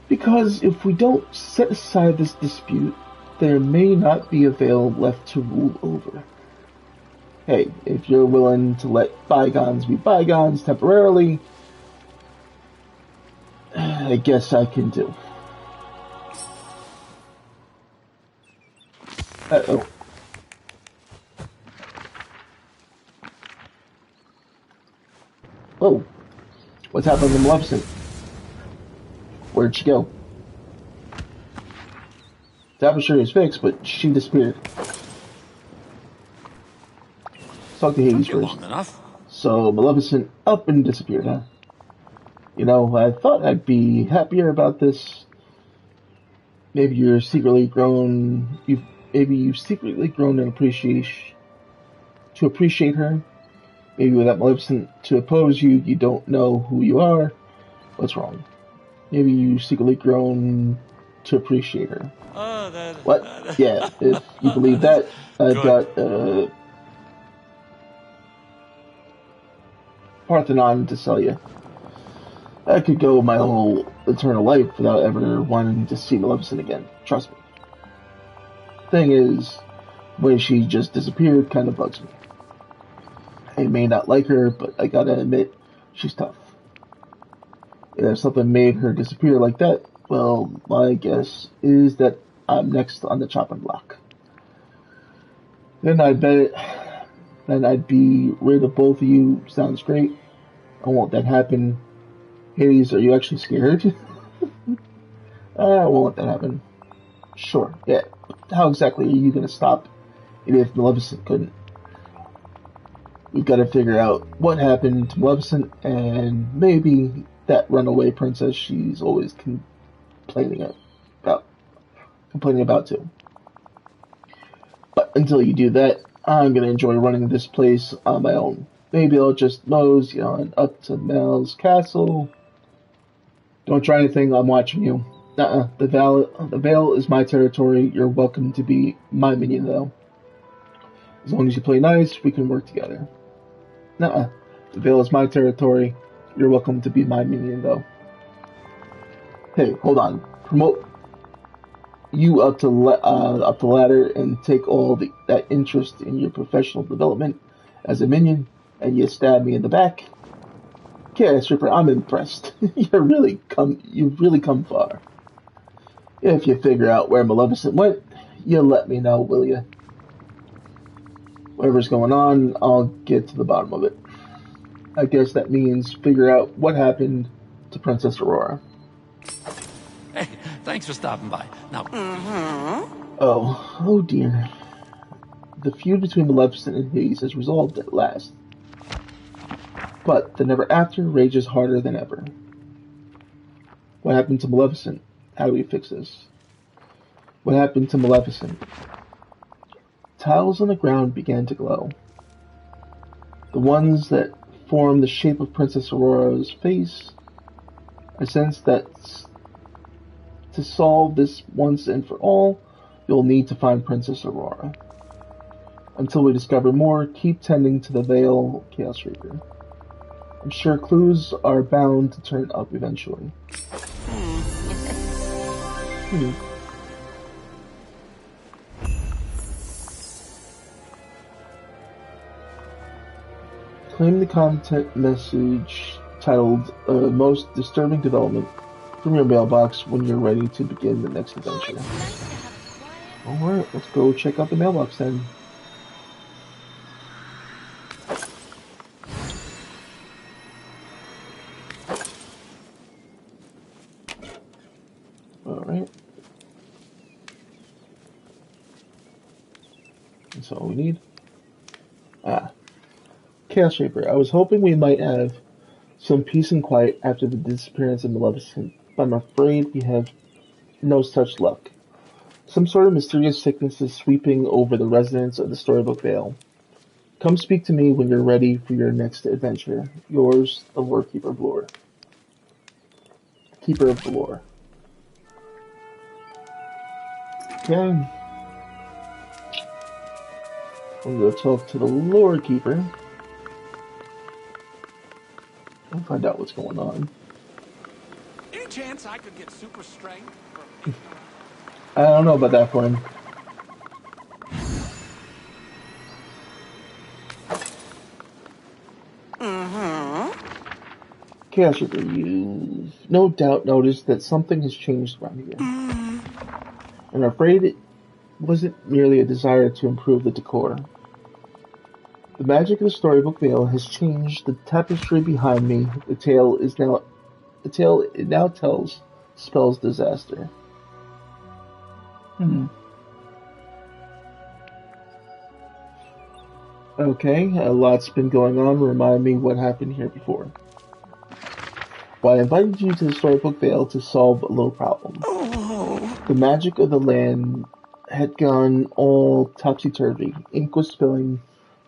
Because if we don't set aside this dispute, there may not be a veil left to rule over. Hey, if you're willing to let bygones be bygones temporarily, I guess I can do. Uh-oh. Oh, what's happened to Maleficent? Where'd she go? The atmosphere is fixed, but she disappeared. Let's talk to Hades Took you first. long enough. So, Maleficent up and disappeared, huh? You know, I thought I'd be happier about this. Maybe you're secretly grown. Maybe you've secretly grown in appreciation to appreciate her. Maybe without Maleficent to oppose you, you don't know who you are. What's wrong? Maybe you've secretly grown to appreciate her. What? Yeah, if you believe that, I've got Parthenon to sell you. I could go my whole eternal life without ever wanting to see Maleficent again. Trust me. Thing is, the way she just disappeared kind of bugs me. I may not like her, but I gotta admit, she's tough. And if something made her disappear like that, well, my guess is that I'm next on the chopping block. Then I'd be rid of both of you. Sounds great. I won't let that happen. Hades, are you actually scared? I won't let that happen. Sure, yeah. How exactly are you gonna stop it if Maleficent couldn't? We've got to figure out what happened to Maleficent and maybe that runaway princess she's always complaining about too. But until you do that, I'm gonna enjoy running this place on my own. Maybe I'll just mosey on up to Mel's castle. Don't try anything, I'm watching you. The Vale is my territory. You're welcome to be my minion, though. As long as you play nice, we can work together. The Vale is my territory. You're welcome to be my minion, though. Hey, hold on. Promote you up the ladder and take all that interest in your professional development as a minion, and you stab me in the back. Okay, Stripper, I'm impressed. You've really come far. If you figure out where Maleficent went, you let me know, will you? Whatever's going on, I'll get to the bottom of it. I guess that means figure out what happened to Princess Aurora. Hey, thanks for stopping by. Now, Oh dear. The feud between Maleficent and Hades has resolved at last. But the Never After rages harder than ever. What happened to Maleficent? How do we fix this? What happened to Maleficent? Tiles on the ground began to glow. The ones that formed the shape of Princess Aurora's face. I sense that to solve this once and for all, you'll need to find Princess Aurora. Until we discover more, keep tending to the Vale, Chaos Reaper. I'm sure clues are bound to turn up eventually. Claim the content message titled Most Disturbing Development from your mailbox when you're ready to begin the next Oh, adventure. it's nice to have a quiet Alright, let's go check out the mailbox then. Alright. That's all we need. Ah. Chaos Reaper. I was hoping we might have some peace and quiet after the disappearance of Maleficent, but I'm afraid we have no such luck. Some sort of mysterious sickness is sweeping over the residents of the Storybook Vale. Come speak to me when you're ready for your next adventure. Yours, the Lore Keeper of Lore. Keeper of the Lore. Okay. I'm gonna talk to the Lore Keeper. I'll find out what's going on. Any chance I could get super strength? I don't know about that one. Chaos Reaper, you no doubt noticed that something has changed around here. And I'm afraid it wasn't merely a desire to improve the decor. The magic of the Storybook Vale has changed the tapestry behind me. The tale it now tells spells disaster. Okay, a lot's been going on. Remind me what happened here before. Well, I invited you to the Storybook Vale to solve a little problem. The magic of the land had gone all topsy-turvy. Ink was spilling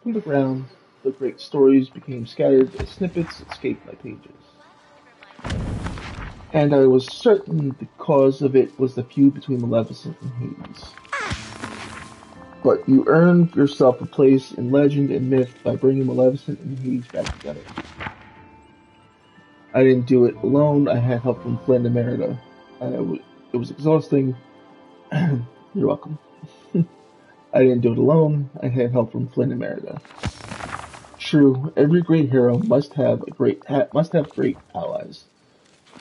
from the ground. The great stories became scattered as snippets escaped my pages. And I was certain the cause of it was the feud between Maleficent and Hades. But you earned yourself a place in legend and myth by bringing Maleficent and Hades back together. I didn't do it alone. I had help from Flynn and Merida. It was exhausting. You're welcome. I didn't do it alone. I had help from Flynn and Merida. True, every great hero must have great allies.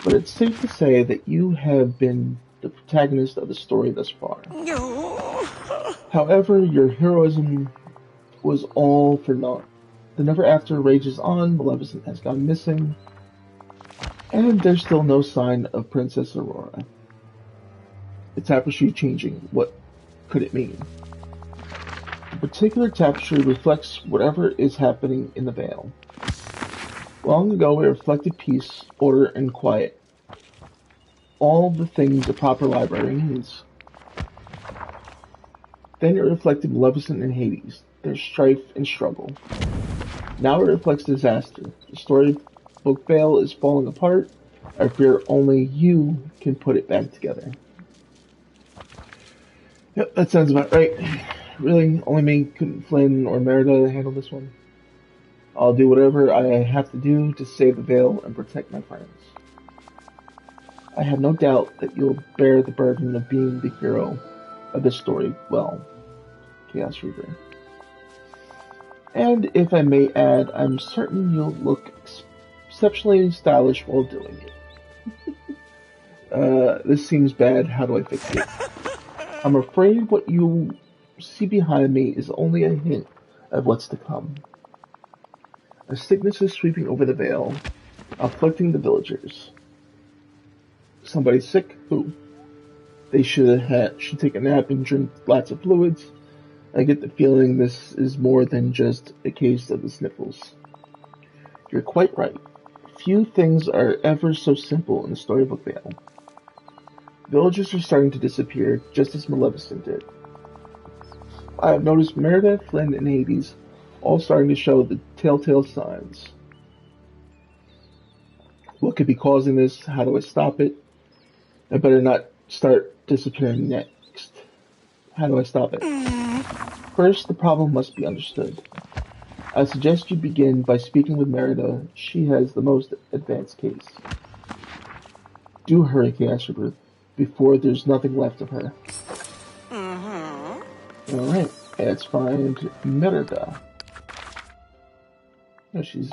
But it's safe to say that you have been the protagonist of the story thus far. However, your heroism was all for naught. The Never After rages on, Maleficent has gone missing, and there's still no sign of Princess Aurora. The tapestry changing. What could it mean? The particular tapestry reflects whatever is happening in the Vale. Long ago it reflected peace, order, and quiet. All the things a proper library needs. Then it reflected Maleficent and Hades, their strife and struggle. Now it reflects disaster. The Storybook Vale is falling apart. I fear only you can put it back together. Yep, that sounds about right. Really, only me, couldn't Flynn or Merida handle this one? I'll do whatever I have to do to save the Vale and protect my friends. I have no doubt that you'll bear the burden of being the hero of this story well, Chaos Reaper. And if I may add, I'm certain you'll look exceptionally stylish while doing it. This seems bad. How do I fix it? I'm afraid what you see behind me is only a hint of what's to come. A sickness is sweeping over the Vale, afflicting the villagers. Somebody sick? Who? They should take a nap and drink lots of fluids. I get the feeling this is more than just a case of the sniffles. You're quite right. Few things are ever so simple in the Storybook Vale. Villagers are starting to disappear, just as Maleficent did. I have noticed Merida, Flynn, and Hades all starting to show the telltale signs. What could be causing this? How do I stop it? I better not start disappearing next. How do I stop it? First, the problem must be understood. I suggest you begin by speaking with Merida. She has the most advanced case. Do hurry, Chaos Reaper, before there's nothing left of her. Alright, let's find Merida. No, she's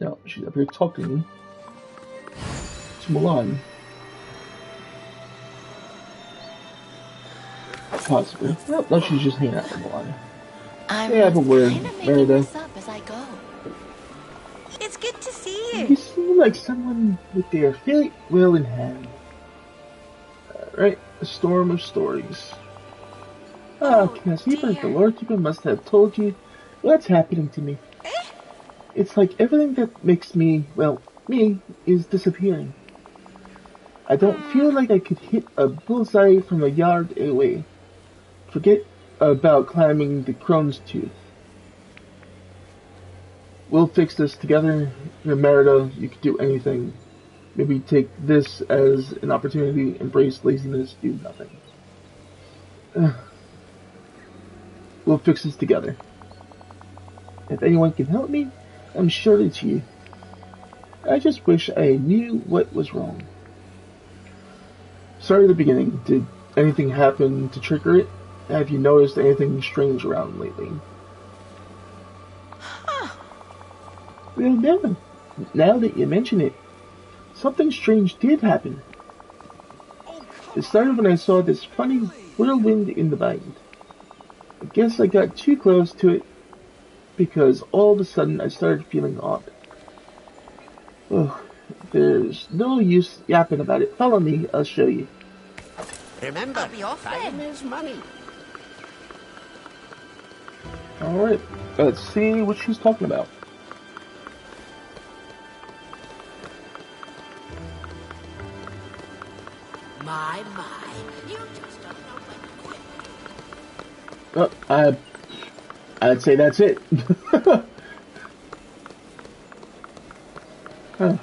up here talking to Milan. Possibly. Well, no, she's just hanging out with Vale. I'm Yeah, but where, kind of making Merida? this up as I go. It's good to see You you. seem like someone with their fate well in hand. Right, a storm of stories. Ah, Cassie, but the Lord Keeper must have told you what's happening to me. It's like everything that makes me, well, me, is disappearing. I don't feel like I could hit a bullseye from a yard away. Forget about climbing the crone's tooth. We'll fix this together. You're Merida, you could do anything. Maybe take this as an opportunity, embrace laziness, do nothing. We'll fix this together. If anyone can help me, I'm sure it's you. I just wish I knew what was wrong. Start at the beginning. Did anything happen to trigger it? Have you noticed anything strange around lately? Well, no. Now that you mention it, something strange did happen. It started when I saw this funny whirlwind in the bind. I guess I got too close to it because all of a sudden I started feeling odd. Oh, there's no use yapping about it. Follow me, I'll show you. Remember, I'll be off time then. is money. Alright, let's see what she's talking about. My, you just don't know when to quit. I'd say that's it. Huh.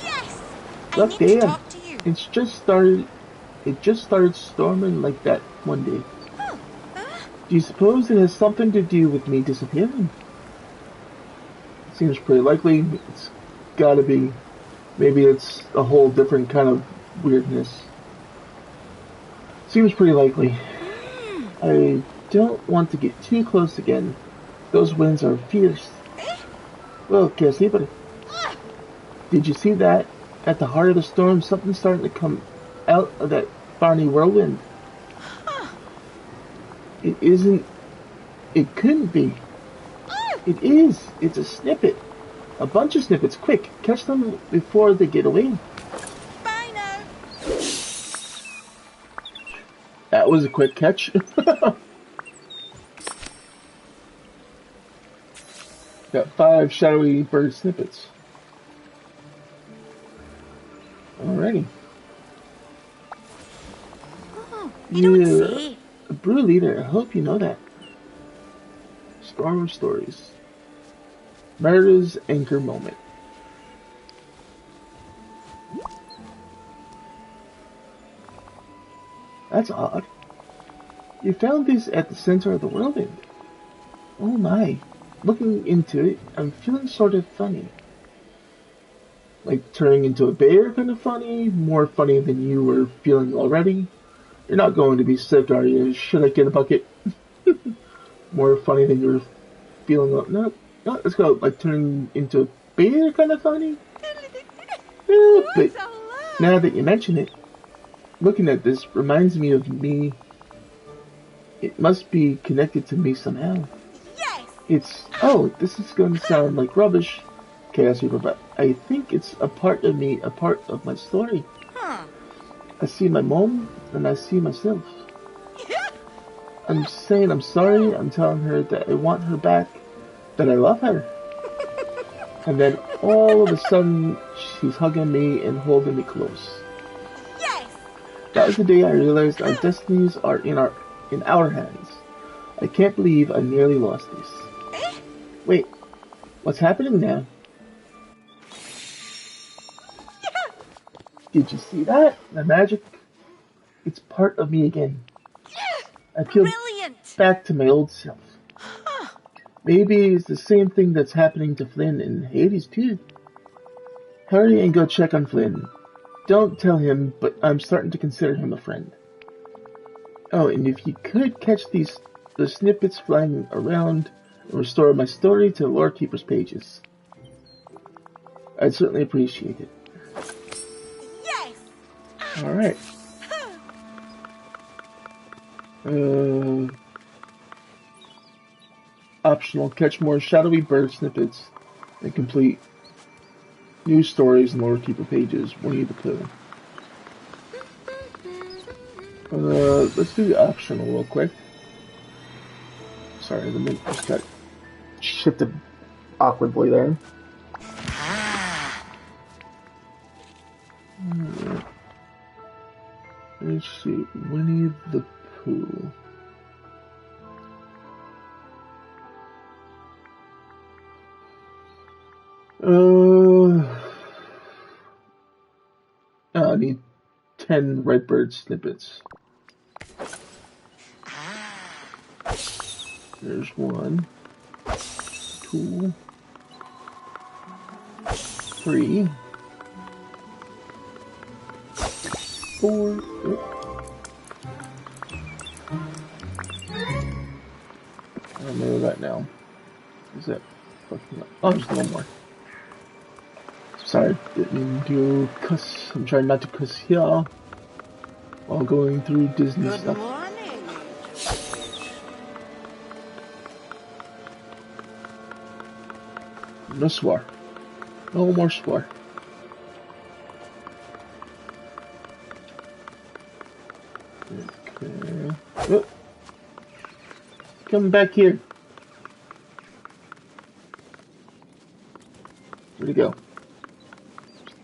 Yes! I Look, need to damn. talk to you. It just started storming like that one day. Oh, Do you suppose it has something to do with me disappearing? Seems pretty likely. It's gotta be. Maybe it's a whole different kind of weirdness. Seems pretty likely. I don't want to get too close again. Those winds are fierce. Well, Cassie, but did you see that? At the heart of the storm, something's starting to come out of that Barney whirlwind. It isn't. It couldn't be. It is. It's a snippet. A bunch of snippets. Quick, catch them before they get away. bye now. That was a quick catch. Got 5 shadowy bird snippets. Alrighty. Oh, you don't say. A brew leader. I hope you know that. Storm of stories. Merida's anchor moment. That's odd. You found this at the center of the whirlwind. Oh my. Looking into it, I'm feeling sort of funny. Like turning into a bear kind of funny? More funny than you were feeling already? You're not going to be sick, are you? Should I get a bucket? More funny than you were feeling. No, let's go. Like turning into a bear kind of funny? But now that you mention it, looking at this reminds me of me. It must be connected to me somehow. Yes! Oh, this is going to sound like rubbish, Cassie, but I think it's a part of me, a part of my story. Huh. I see my mom, and I see myself. I'm saying I'm sorry, I'm telling her that I want her back, that I love her. And then all of a sudden, she's hugging me and holding me close. Yes! That was the day I realized our destinies are in our hands. I can't believe I nearly lost this. Wait, what's happening now? Did you see that? The magic? It's part of me again. I feel Brilliant! back to my old self. Maybe it's the same thing that's happening to Flynn in Hades too. Hurry and go check on Flynn. Don't tell him, but I'm starting to consider him a friend. Oh, and if you could catch the snippets flying around and restore my story to the Lore Keeper's pages, I'd certainly appreciate it. Alright. Optional, catch more shadowy bird snippets and complete new stories and lore keeper pages. Winnie the Pooh. Let's do the optional real quick. Sorry, the mint just got shifted awkwardly there. Alright. Let's see, Winnie the Pooh. I need 10 Redbird snippets. There's 1, 2, 3, 4. I don't know that now. Is that fucking up? Oh, just one more. Sorry, didn't mean to cuss. I'm trying not to cuss here while going through Disney Good stuff. morning. No swear. No more swear. Okay. Oh. Come back here. Where'd he go?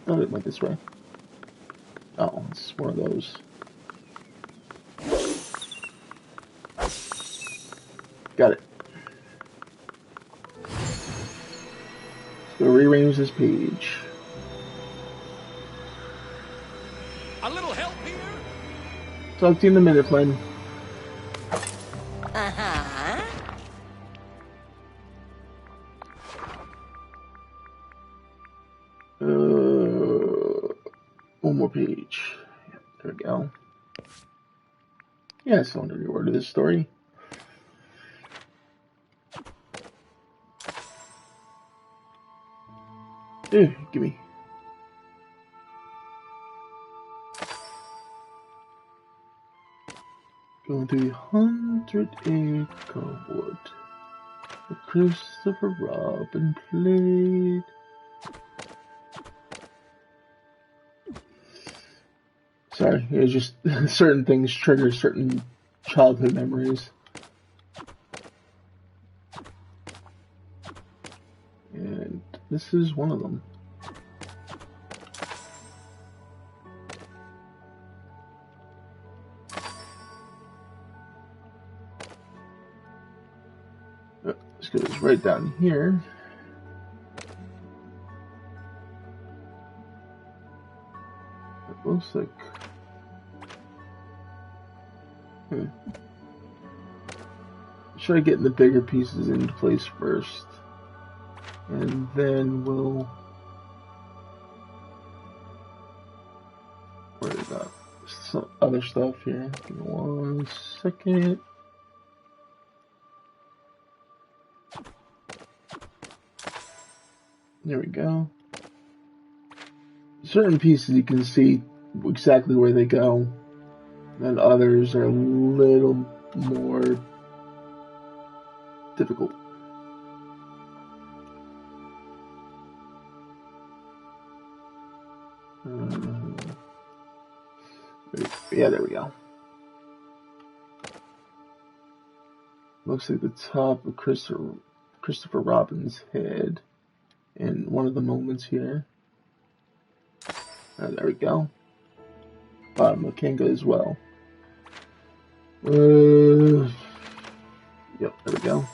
Thought it went this way. Oh, it's one of those. Got it. Let's go rearrange this page. A little help here? Talk to you in a minute, Flynn. Uh-huh. One more page. There we go. Yeah, so I'm going to reorder this story. Gimme. Going through the 100-acre wood. The Christopher Robin played. Sorry, it was just certain things trigger certain childhood memories. And this is one of them. This goes right down here. It looks like... Try getting the bigger pieces into place first. And then we'll worry about some other stuff here. Give me 1 second. There we go. Certain pieces you can see exactly where they go, and others are a little more difficult. Yeah, there we go. Looks like the top of Christopher Robin's head in one of the moments here. There we go. Bottom of Kanga as well. Yep, there we go.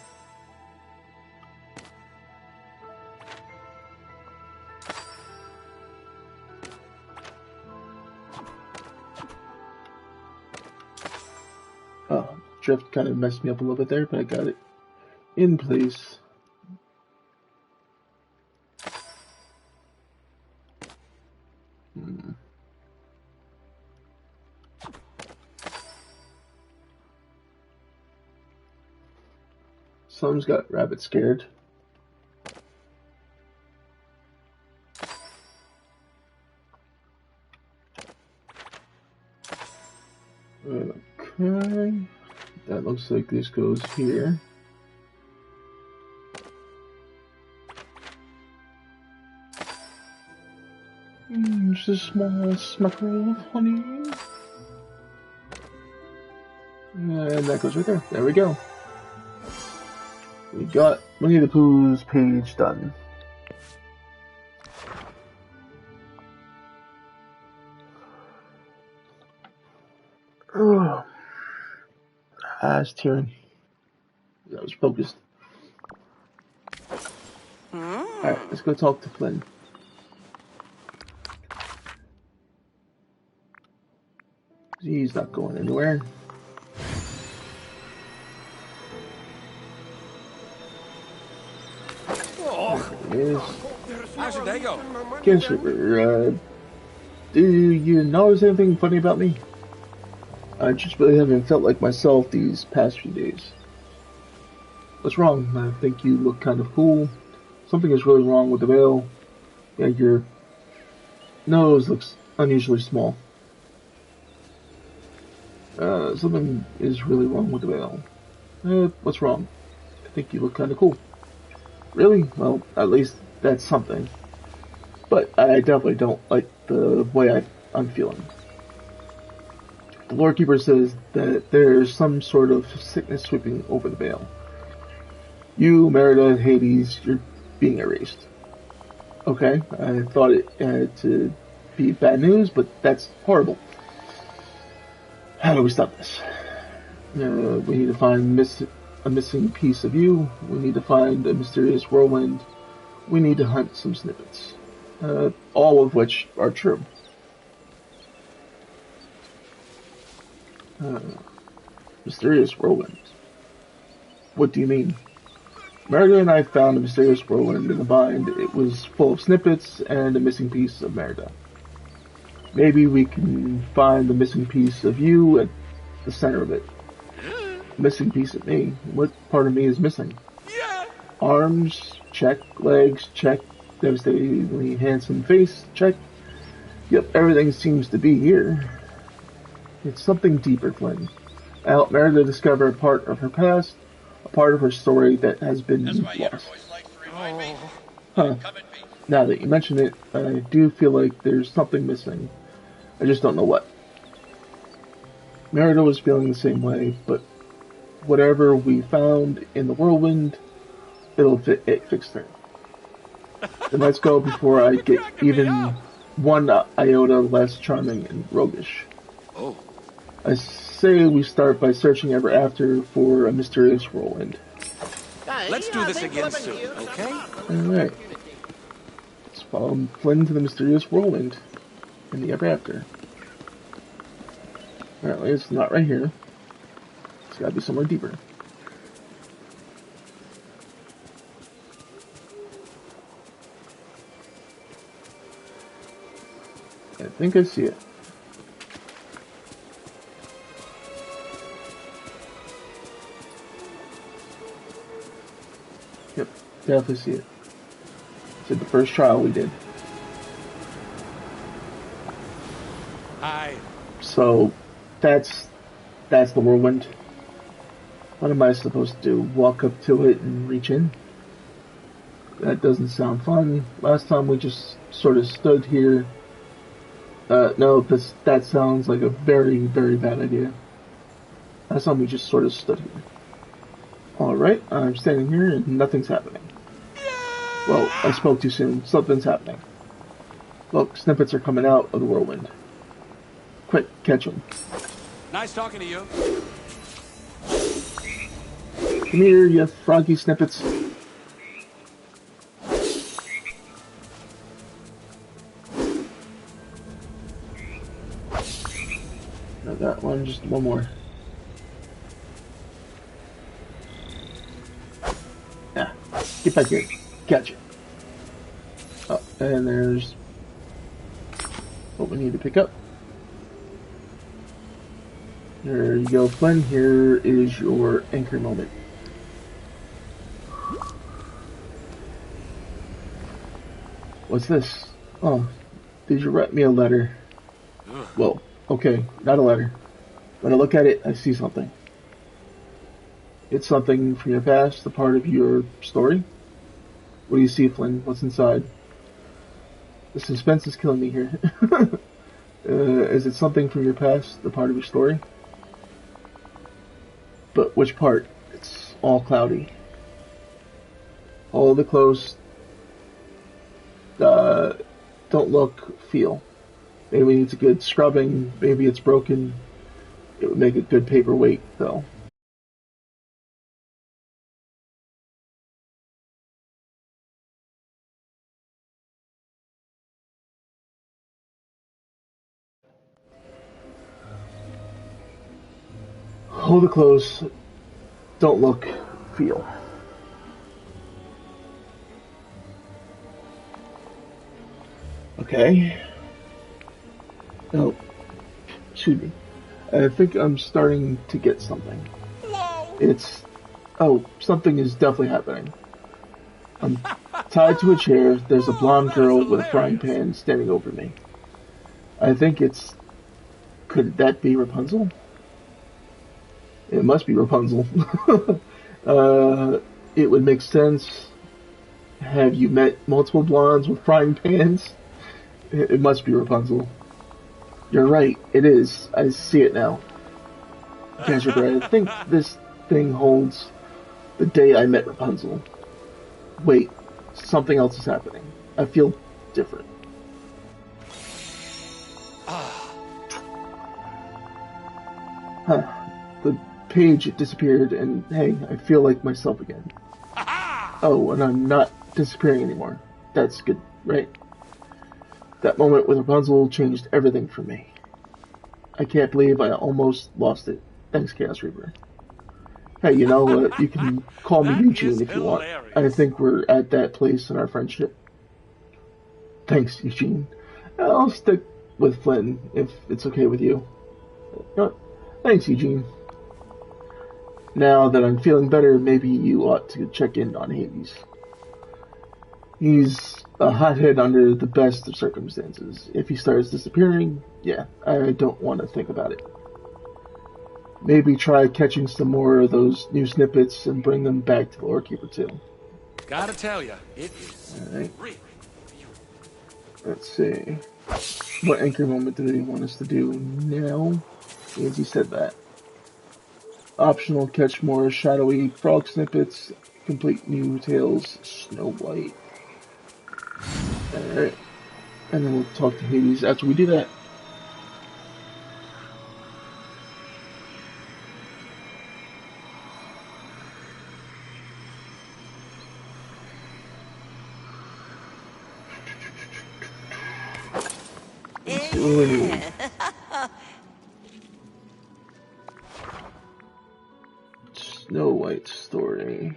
Oh, drift kind of messed me up a little bit there, but I got it in place. Some's got rabbit scared. Okay. That looks like this goes here. Just a small smuckle of honey. And that goes right there. There we go. We got Winnie the Pooh's page done. Oh. Eyes tearing. I was focused. Alright, let's go talk to Flynn. He's not going anywhere. There he is. How's your day go? Ken Shipper, do you notice anything funny about me? I just really haven't felt like myself these past few days. What's wrong? I think you look kind of cool. Something is really wrong with the veil. Yeah, your nose looks unusually small. Something is really wrong with the veil. What's wrong? I think you look kind of cool. Really? Well, at least that's something. But I definitely don't like the way I'm feeling. The Lord Keeper says that there's some sort of sickness sweeping over the veil. You, Merida, Hades, you're being erased. Okay, I thought it had to be bad news, but that's horrible. How do we stop this? We need to find a missing piece of you. We need to find a mysterious whirlwind. We need to hunt some snippets. All of which are true. Mysterious whirlwind. What do you mean? Merida and I found a mysterious whirlwind in the bind. It was full of snippets and a missing piece of Merida. Maybe we can find the missing piece of you at the center of it. Missing piece of me? What part of me is missing? Yeah. Arms, check. Legs, check. Devastatingly handsome face, check. Yep, everything seems to be here. It's something deeper, Flynn. I helped Merida discover a part of her past, a part of her story that has been That's why your lost. voice likes to remind me. Huh. Come in peace. Now that you mention it, I do feel like there's something missing. I just don't know what. Merida was feeling the same way, but whatever we found in the whirlwind, it'll fix her. Then let's go before I get even one iota less charming and roguish. Oh. I say we start by searching ever after for a mysterious whirlwind. Let's do this again soon, okay? Alright. Let's follow Flynn to the mysterious whirlwind in the ever after. Apparently it's not right here. It's gotta be somewhere deeper. I think I see it. Yep, definitely see it. It's the first trial we did. Hi. So, that's the whirlwind. What am I supposed to do? Walk up to it and reach in? That doesn't sound fun. Last time we just sort of stood here. No, that sounds like a very, very bad idea. Last time we just sort of stood here. Alright, I'm standing here and nothing's happening. Well, I spoke too soon. Something's happening. Look, snippets are coming out of the whirlwind. Quick, catch them. Nice talking to you. Come here, you froggy snippets. I got one, just one more. Yeah, get back here. Gotcha. Oh, and there's what we need to pick up. There you go, Flynn. Here is your anchor moment. What's this? Oh, did you write me a letter? Well, okay, not a letter. When I look at it, I see something. It's something from your past, a part of your story. What do you see, Flynn? What's inside? The suspense is killing me here. Is it something from your past, a part of your story? But which part? It's all cloudy. Hold it close. Don't look, feel. Maybe it needs a good scrubbing. Maybe it's broken. It would make a good paperweight, though. Hold it close. Don't look, feel. Okay. Oh, excuse me. I think I'm starting to get something. It's... Oh, something is definitely happening. I'm tied to a chair. There's a blonde girl with a frying pan standing over me. I think it's... Could that be Rapunzel? It must be Rapunzel. It would make sense. Have you met multiple blondes with frying pans? It must be Rapunzel. You're right, it is. I see it now. Casper, I think this thing holds the day I met Rapunzel. Wait, something else is happening. I feel different. Huh. The page disappeared, and hey, I feel like myself again. Oh, and I'm not disappearing anymore. That's good, right? That moment with Rapunzel changed everything for me. I can't believe I almost lost it. Thanks, Chaos Reaper. Hey, you know what? You can call me Eugene if you want. I think we're at that place in our friendship. Thanks, Eugene. I'll stick with Flynn if it's okay with you. Thanks, Eugene. Now that I'm feeling better, maybe you ought to check in on Hades. He's a hothead under the best of circumstances. If he starts disappearing, yeah, I don't want to think about it. Maybe try catching some more of those new snippets and bring them back to the Lore Keeper too. Gotta tell you, it is. Alright. Let's see. What anchor moment do they want us to do now? As he said that. Optional, catch more shadowy frog snippets. Complete new tales, Snow White. Alright. And then we'll talk to Hades after we do that. Snow White story.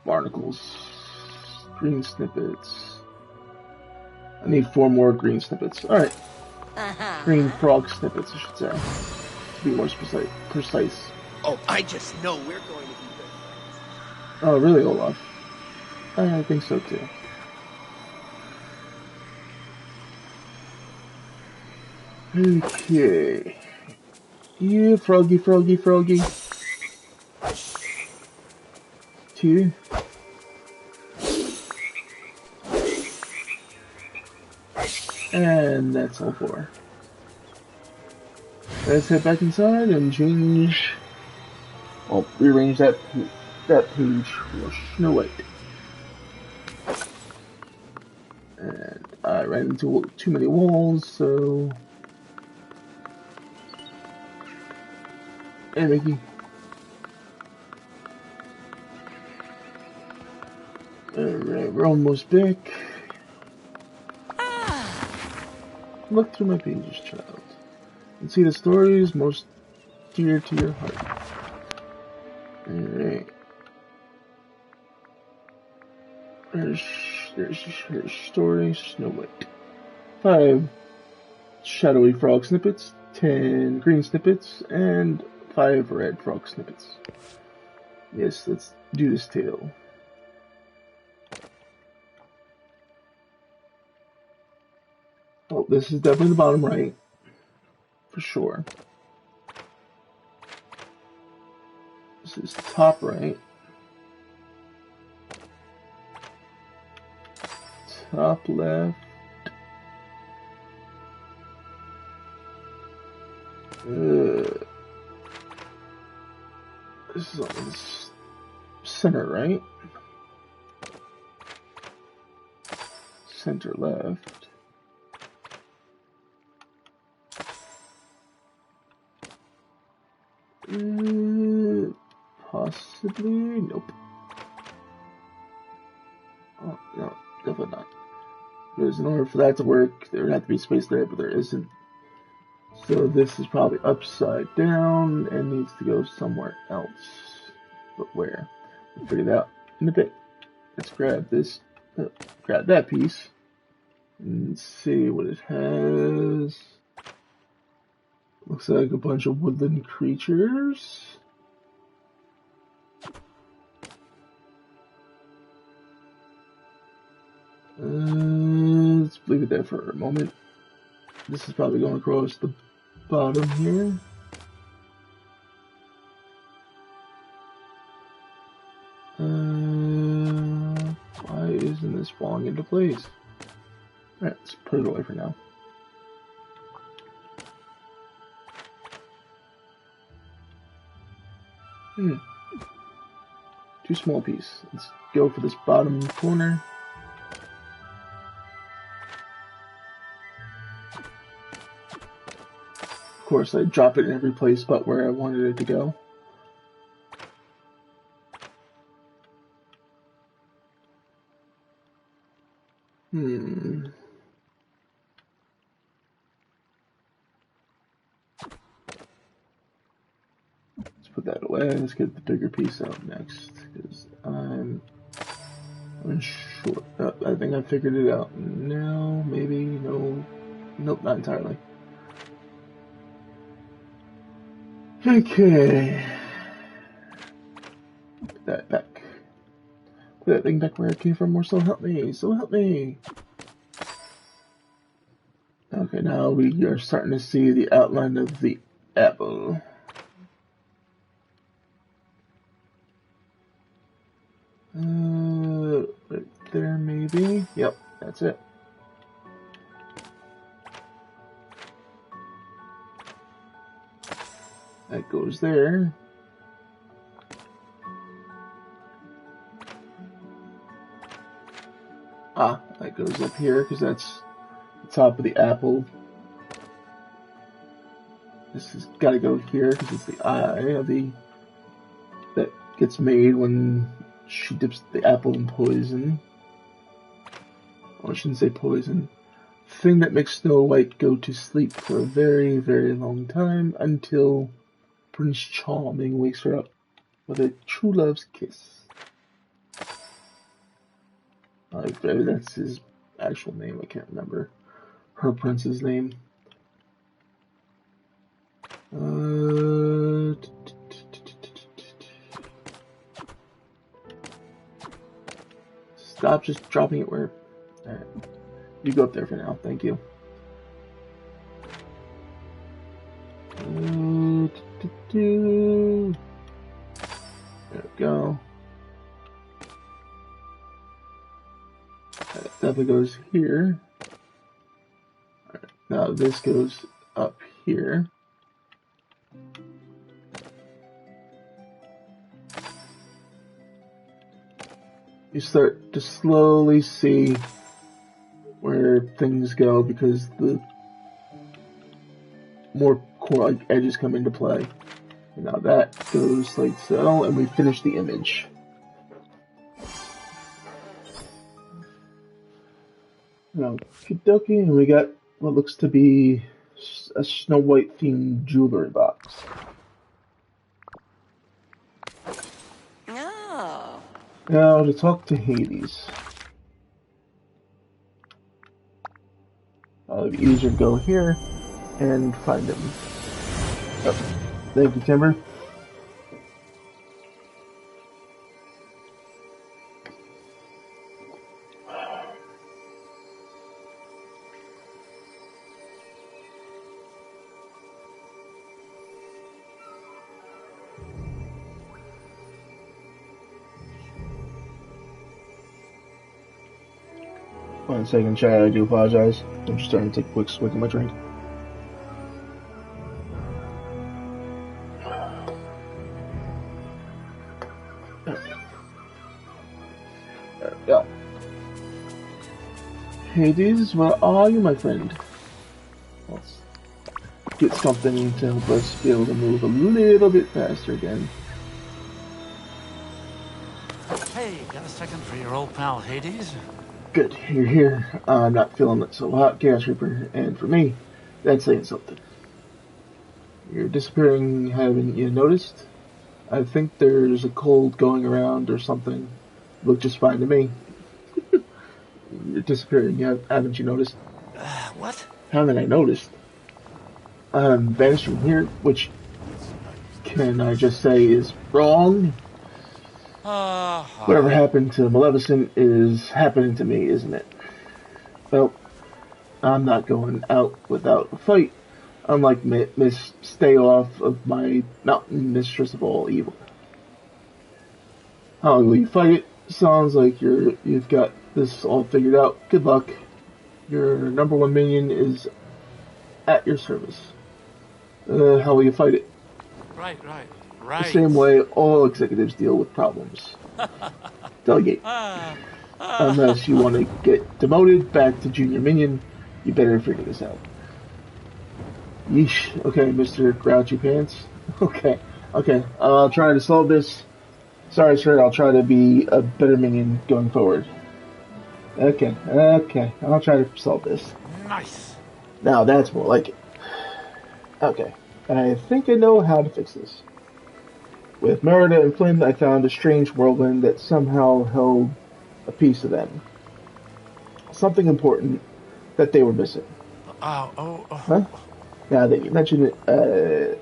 Barnacles. Green snippets. I need 4 more green snippets. Alright. Green frog snippets, I should say. To be more precise. Oh, I just know we're going to be good friends. Oh, really, Olaf? I think so, too. Okay. Yeah, froggy, froggy, froggy. 2. And that's all 4. Let's head back inside and change. Well, rearrange that page for Snow White. And I ran into too many walls, so. Hey, Mickey. Alright, we're almost back. Look through my pages, child, and see the stories most dear to your heart. Alright. There's her story, Snow White. 5 shadowy frog snippets, 10 green snippets, and 5 red frog snippets. Yes, let's do this tale. Oh, this is definitely the bottom right, for sure. This is top right. Top left. This is on the center right. Center left. Possibly. Nope. Oh, no, definitely not. Because in order for that to work, there would have to be space there, but there isn't. So this is probably upside down and needs to go somewhere else. But where? We'll figure that out in a bit. Let's grab this, grab that piece, and see what it has. Looks like a bunch of woodland creatures. Let's leave it there for a moment. This is probably going across the bottom here. Why isn't this falling into place? Alright, let's put it away for now. Too small a piece. Let's go for this bottom corner. Of course, I drop it in every place but where I wanted it to go. Let's put that away. Let's get the bigger piece out next, because I'm unsure. I think I figured it out. No, maybe, no. Nope, not entirely. Okay. Put that back. Put that thing back where it came from, or so help me. So help me. Okay, now we are starting to see the outline of the apple. Right there, maybe. Yep, that's it. That goes there. Ah, that goes up here because that's the top of the apple. This has got to go here because it's the eye of the that gets made when she dips the apple in poison. Well, I shouldn't say poison. Thing that makes Snow White go to sleep for a very, very long time until Prince Charming wakes her up with a true love's kiss. That's his actual name. I can't remember her prince's name. Stop just dropping it where. Alright. You go up there for now. Thank you. There we go. That definitely goes here. Alright, now this goes up here. You start to slowly see where things go because the more core edges come into play. And now that goes like so, and we finish the image. Okie dokie, and we got what looks to be a Snow White themed jewelry box. Oh. Now to talk to Hades. It'll be easier to go here and find him. Oh, thank you, Timber. 1 second, chat. I do apologize. I'm just starting to take a quick swig of my drink. Yeah. Hades, where are you, my friend? Let's get something to help us be able to move a little bit faster again. Hey, got a second for your old pal Hades? Good, you're here. I'm not feeling it so hot, Chaos Reaper, and for me, that's saying something. You're disappearing, haven't you noticed? I think there's a cold going around or something. Look just fine to me. You're disappearing, haven't you noticed? What? Haven't I noticed? I'm vanished from here, which can I just say is wrong? Whatever happened to Maleficent is happening to me, isn't it? Well, I'm not going out without a fight. Unlike Miss Stay Off of my mountain mistress of all evil. How will you fight it? Sounds like you've got this all figured out. Good luck. Your number one minion is at your service. How will you fight it? Right. The same way all executives deal with problems. Delegate. Unless you want to get demoted back to junior minion, you better figure this out. Yeesh. Okay, Mr. Grouchy Pants. Okay. I'll try to solve this. Sorry, sir. I'll try to be a better minion going forward. Okay. I'll try to solve this. Nice. Now that's more like it. Okay. I think I know how to fix this. With Merida and Flynn, I found a strange whirlwind that somehow held a piece of them. Something important that they were missing. Huh? Now that you mention it,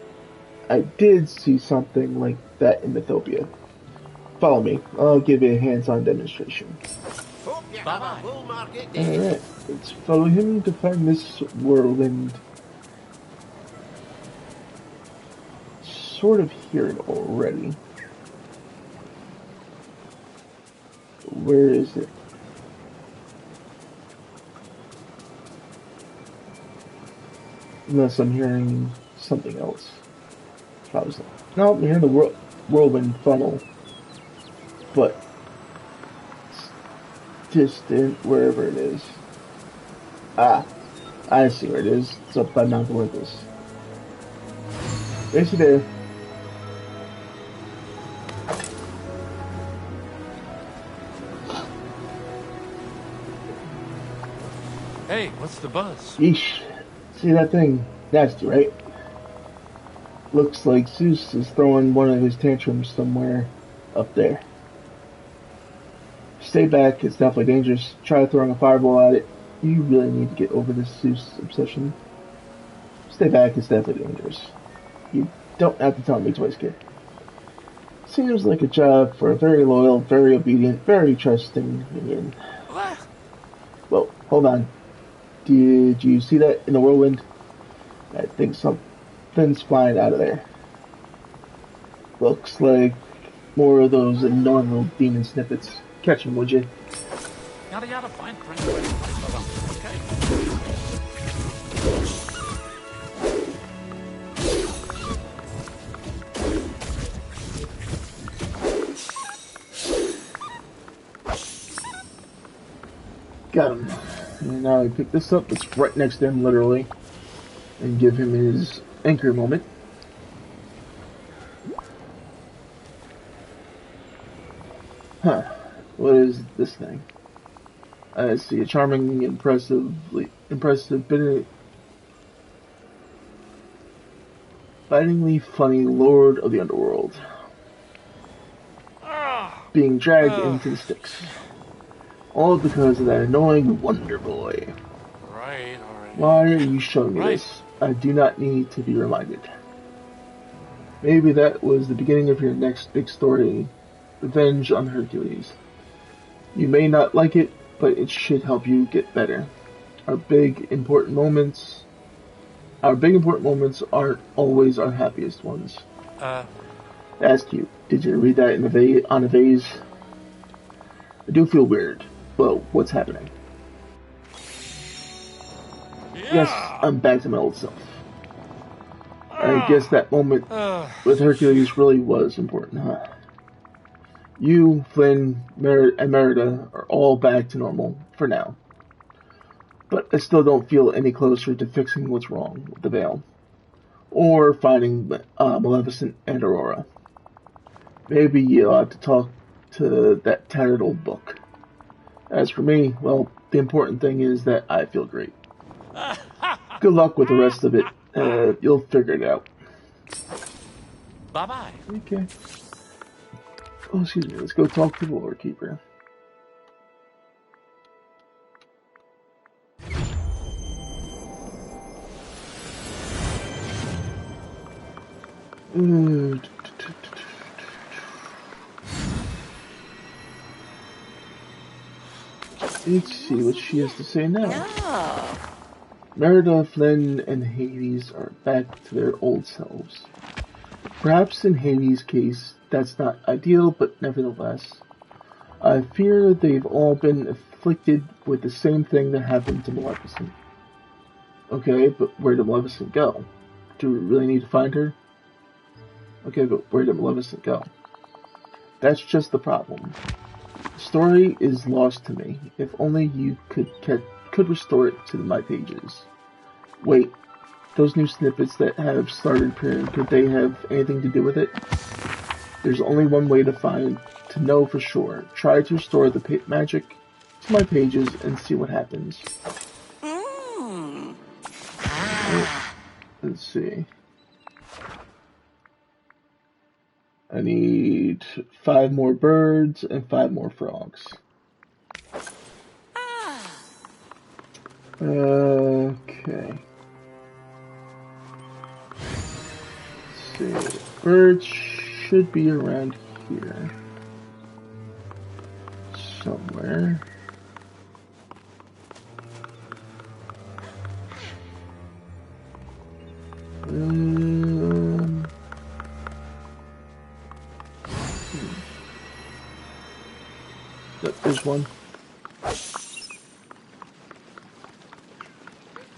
I did see something like that in Mythopia. Follow me. I'll give you a hands-on demonstration. Bye-bye. Alright, let's follow him to find this whirlwind. Sort of hear it already. Where is it? Unless I'm hearing something else. Probably so. No, I'm hearing the whirlwind funnel. But it's distant wherever it is. Ah, I see where it is. It's up by Mount Olympus. There's you there. Hey, what's the buzz? Yeesh. See that thing? Nasty, right? Looks like Zeus is throwing one of his tantrums somewhere up there. Stay back, it's definitely dangerous. Try throwing a fireball at it. You really need to get over this Zeus obsession. Stay back, it's definitely dangerous. You don't have to tell me twice, kid. Seems like a job for a very loyal, very obedient, very trusting minion. What? Well, hold on. Did you see that in the whirlwind? I think something's flying out of there. Looks like more of those annoying little demon snippets. Catch them, would you? Yada, fine print. Okay. Got him. And now I pick this up, it's right next to him, literally. And give him his anchor moment. Huh. What is this thing? I see a charming, impressive, bitingly funny lord of the underworld. Being dragged into the sticks. All because of that annoying Wonder Boy. Right, alright. Why are you showing me this? I do not need to be reminded. Maybe that was the beginning of your next big story. Revenge on Hercules. You may not like it, but it should help you get better. Our big important moments aren't always our happiest ones. That's cute. Did you read that on a vase? I do feel weird. Well, what's happening? Yes, I'm back to my old self. I guess that moment with Hercules really was important, huh? You, Flynn, and Merida are all back to normal for now. But I still don't feel any closer to fixing what's wrong with the Vale. Or finding Maleficent and Aurora. Maybe you'll have to talk to that tattered old book. As for me, well, the important thing is that I feel great. Good luck with the rest of it. You'll figure it out. Bye-bye. Okay. Oh, excuse me. Let's go talk to the Lord Keeper. Let's see what she has to say now. Merida, Flynn, and Hades are back to their old selves. Perhaps in Hades' case, that's not ideal, but nevertheless, I fear they've all been afflicted with the same thing that happened to Maleficent. Okay, but where did Maleficent go? Do we really need to find her? Okay, but where did Maleficent go? That's just the problem. The story is lost to me. If only you could restore it to my pages. Wait, those new snippets that have started appearing, could they have anything to do with it? There's only one way to know for sure. Try to restore the magic to my pages and see what happens. Let's see. I need 5 more birds and 5 more frogs. Okay. Let's see. Birds should be around here. Somewhere. There's one.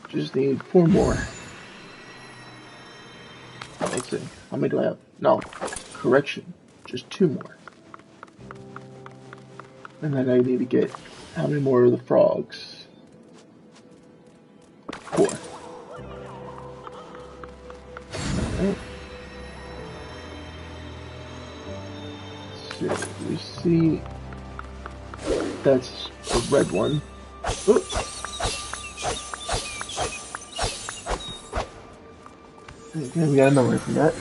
Just need 4 more. Let's see. How many do I have? No. Correction. Just 2 more. And then I need to get how many more of the frogs? 4. Alright. So we see that's a red one. Oops. Okay, we got another from that.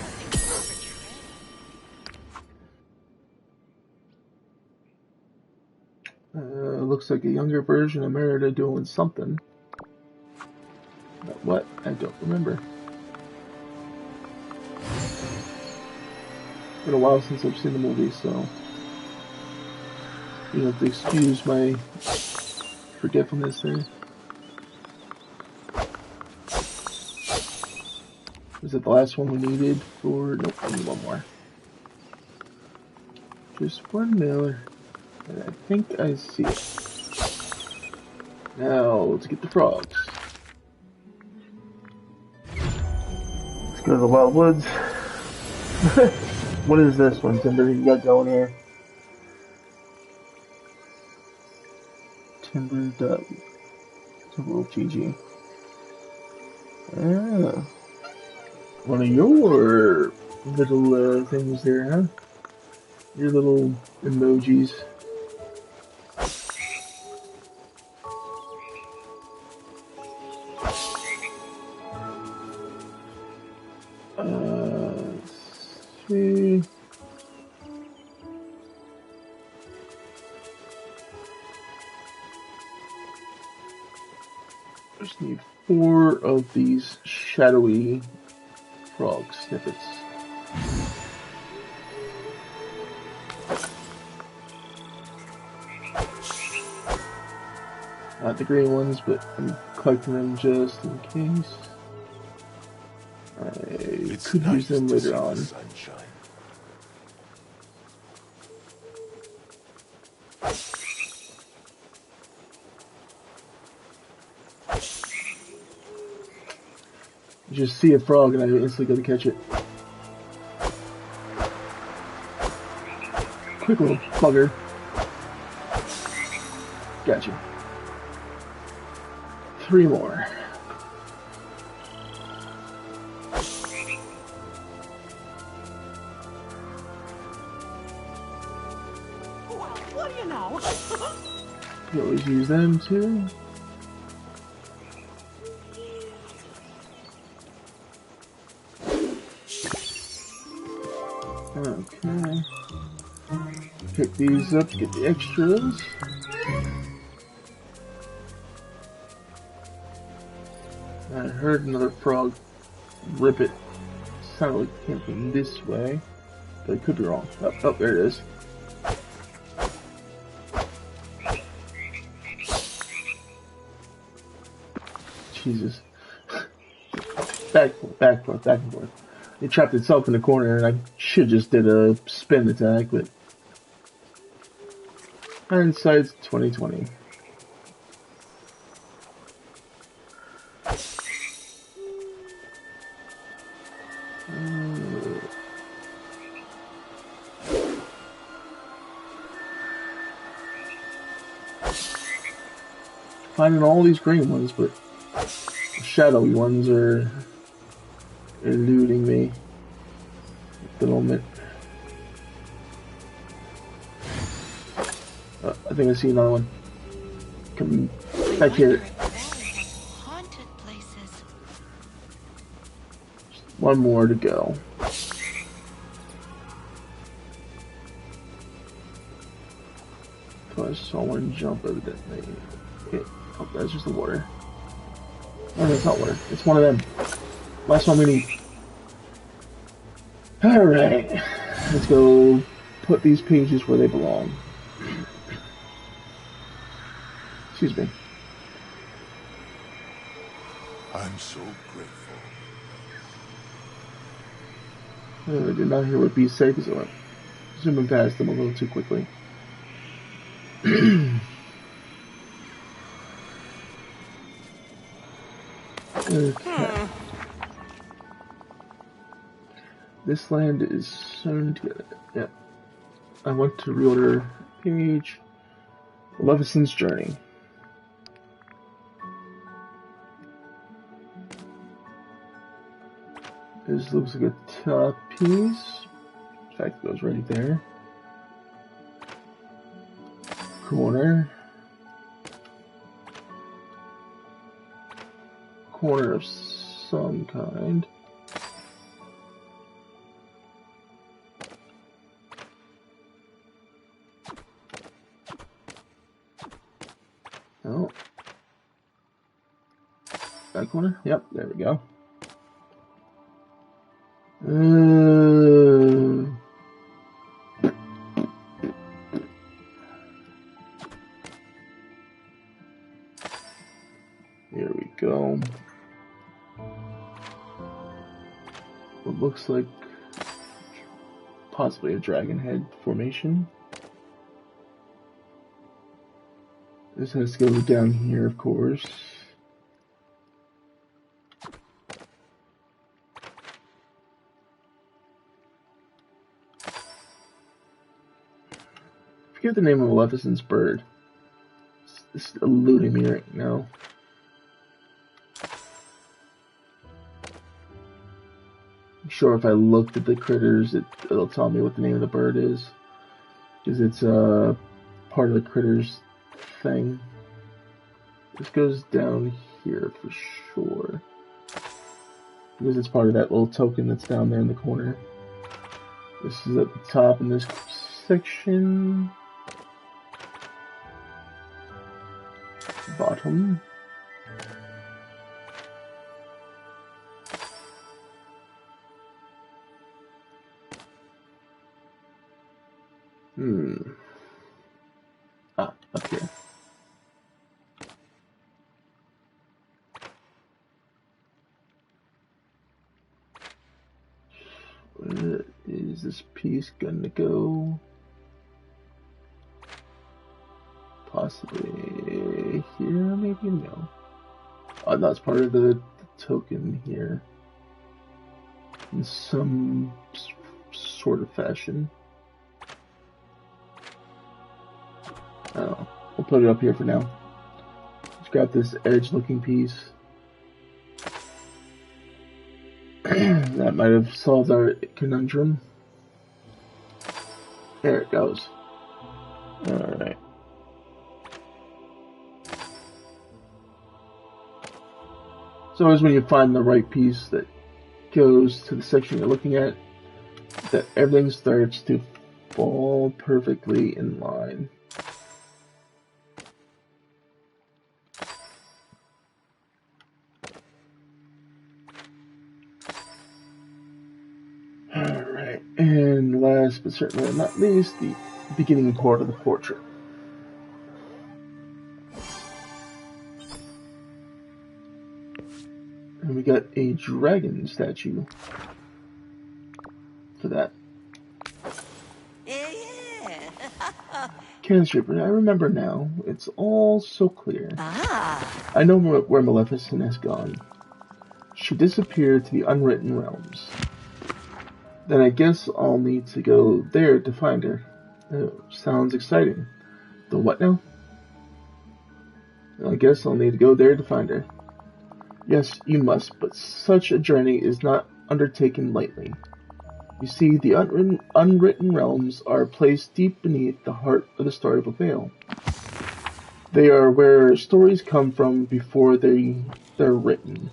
Looks like a younger version of Merida doing something. But what? I don't remember. It's been a while since I've seen the movie, so you have to excuse my forgetfulness there. Was it the last one we needed for? Nope, we need one more. Just one more. And I think I see it. Now, let's get the frogs. Let's go to the Wild Woods. What is this one, Timber, you got going here? Timber Dub. Timber GG. Ah. One of your little things there, huh? Your little emojis. Let's see. Just need 4 of these shadowy frog snippets. Not the green ones, but I'm collecting them just in case. I could use them later on. Just see a frog and I instantly go to catch it. Quick little bugger. Gotcha. 3 more. What do you know? You always use them too. Okay. Pick these up, get the extras. I heard another frog rip it. Sounded like it came from this way, but I could be wrong. Oh, there it is. Jesus. Back and forth. It trapped itself in the corner, and I should just did a spin attack, but hindsight's 2020. Finding all these green ones, but the shadowy ones are eluding me at the moment. I think I see another one. Come back here. Haunted places. One more to go. So I saw one jump evidently. Okay. Oh, that's just the water. Oh, that's not water. It's one of them. Last one we need. Alright. Let's go put these pages where they belong. Excuse me. I'm so grateful. I did not hear what B said because I went zooming past them a little too quickly. Okay. This land is soon to get. Yeah. I want to reorder page. Maleficent's Journey. This looks like a top piece. In fact, it goes right there. Corner. Corner of some kind. Oh. That corner? Yep, there we go. Here we go. What looks like possibly a dragon head formation. This has to go down here, of course. I forget the name of Maleficent's bird. It's eluding me right now. I'm sure if I looked at the critters, it'll tell me what the name of the bird is. Because it's part of the critters thing. This goes down here for sure. Because it's part of that little token that's down there in the corner. This is at the top in this section. Bottom. Ah, up here. Where is this piece gonna go? Possibly here, maybe? No. Oh, that's part of the token here. in some sort of fashion. Oh, we'll put it up here for now. Let's grab this edge-looking piece. That might have solved our conundrum. There it goes. Alright. So always when you find the right piece that goes to the section you're looking at, that everything starts to fall perfectly in line. Alright, and last but certainly not least, the beginning part of the portrait. And we got a dragon statue for that. Canstripper, I remember now. It's all so clear. I know where Maleficent has gone. She disappeared to the unwritten realms. Then I guess I'll need to go there to find her. Sounds exciting. The what now? I guess I'll need to go there to find her. Yes, you must, but such a journey is not undertaken lightly. You see, the unwritten realms are placed deep beneath the heart of the Starry Vale. They are where stories come from before they're written,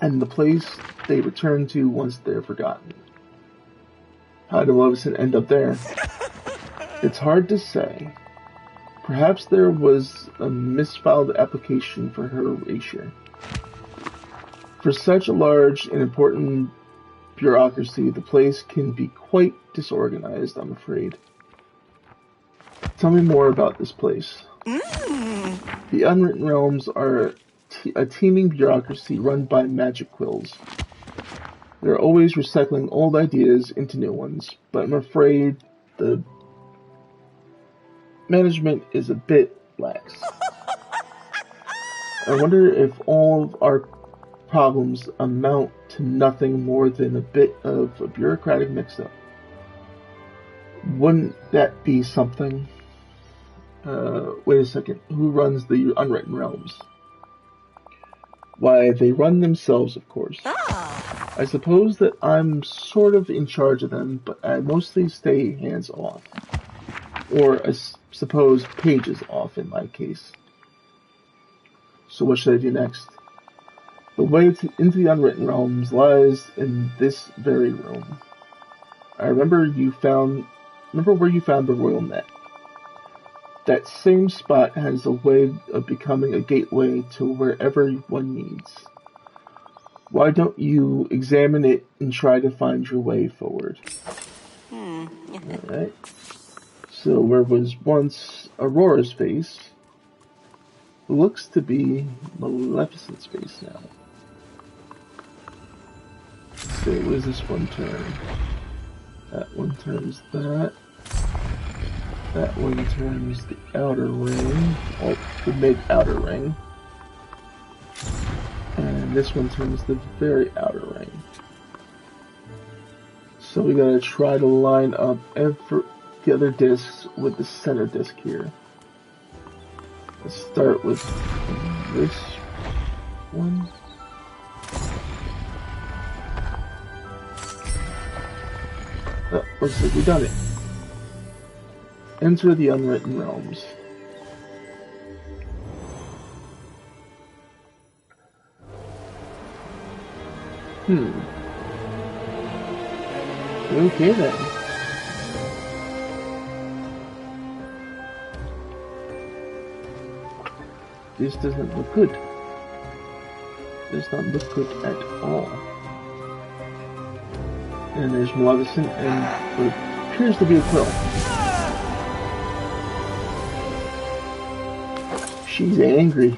and the place they return to once they're forgotten. How did Maleficent end up there? It's hard to say. Perhaps there was a misfiled application for her erasure. For such a large and important bureaucracy, the place can be quite disorganized, I'm afraid. Tell me more about this place. The Unwritten Realms are a teeming bureaucracy run by magic quills. They're always recycling old ideas into new ones, but I'm afraid the management is a bit lax. I wonder if all of our problems amount to nothing more than a bit of a bureaucratic mix-up. Wouldn't that be something? Wait a second. Who runs the Unwritten Realms? Why, they run themselves, of course. I suppose that I'm sort of in charge of them, but I mostly stay hands-off. Or, I suppose, pages off in my case. So what should I do next? The way into the Unwritten Realms lies in this very room. I remember where you found the royal net. That same spot has a way of becoming a gateway to wherever one needs. Why don't you examine it and try to find your way forward? Alright. So where was once Aurora's face, looks to be Maleficent's face now. So what does this one turn? That one turns that. That one turns the outer ring, or the mid-outer ring. And this one turns the very outer ring. So we gotta try to line up the other discs with the center disc here. Let's start with this one. Oh, looks like we've done it. Enter the Unwritten Realms. Okay then. This doesn't look good. Does not look good at all. And there's Maleficent and what appears to be a quill. She's angry.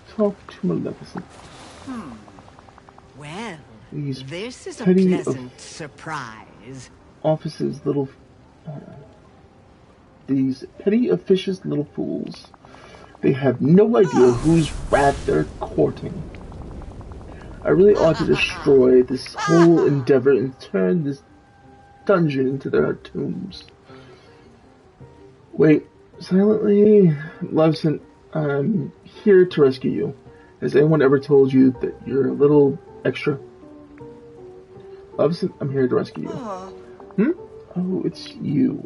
Talk to Maleficent. Well, These this is a petty pleasant surprise. Office's little these petty, officious little fools. They have no idea whose wrath they're courting. I really ought to destroy this whole endeavor and turn this dungeon into their tombs. Wait, silently, Loveson, I'm here to rescue you. Has anyone ever told you that you're a little extra? Loveson, I'm here to rescue you. Oh, it's you.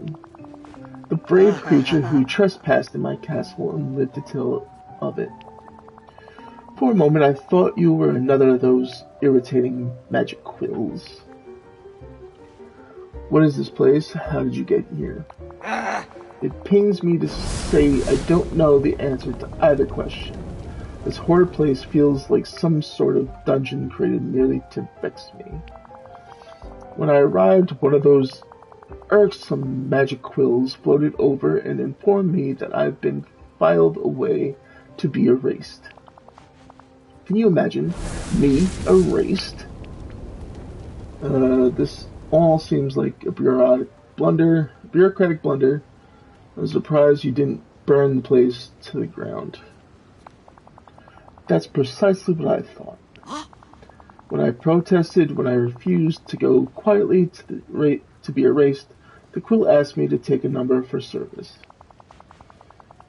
The brave creature who trespassed in my castle and lived to tell of it. For a moment I thought you were another of those irritating magic quills. What is this place? How did you get here? It pains me to say I don't know the answer to either question. This horrid place feels like some sort of dungeon created merely to vex me. When I arrived, one of those irksome magic quills floated over and informed me that I've been filed away to be erased. Can you imagine me erased? This all seems like a bureaucratic blunder. I'm surprised you didn't burn the place to the ground. That's precisely what I thought. When I protested, when I refused to go quietly to be erased, the quill asked me to take a number for service.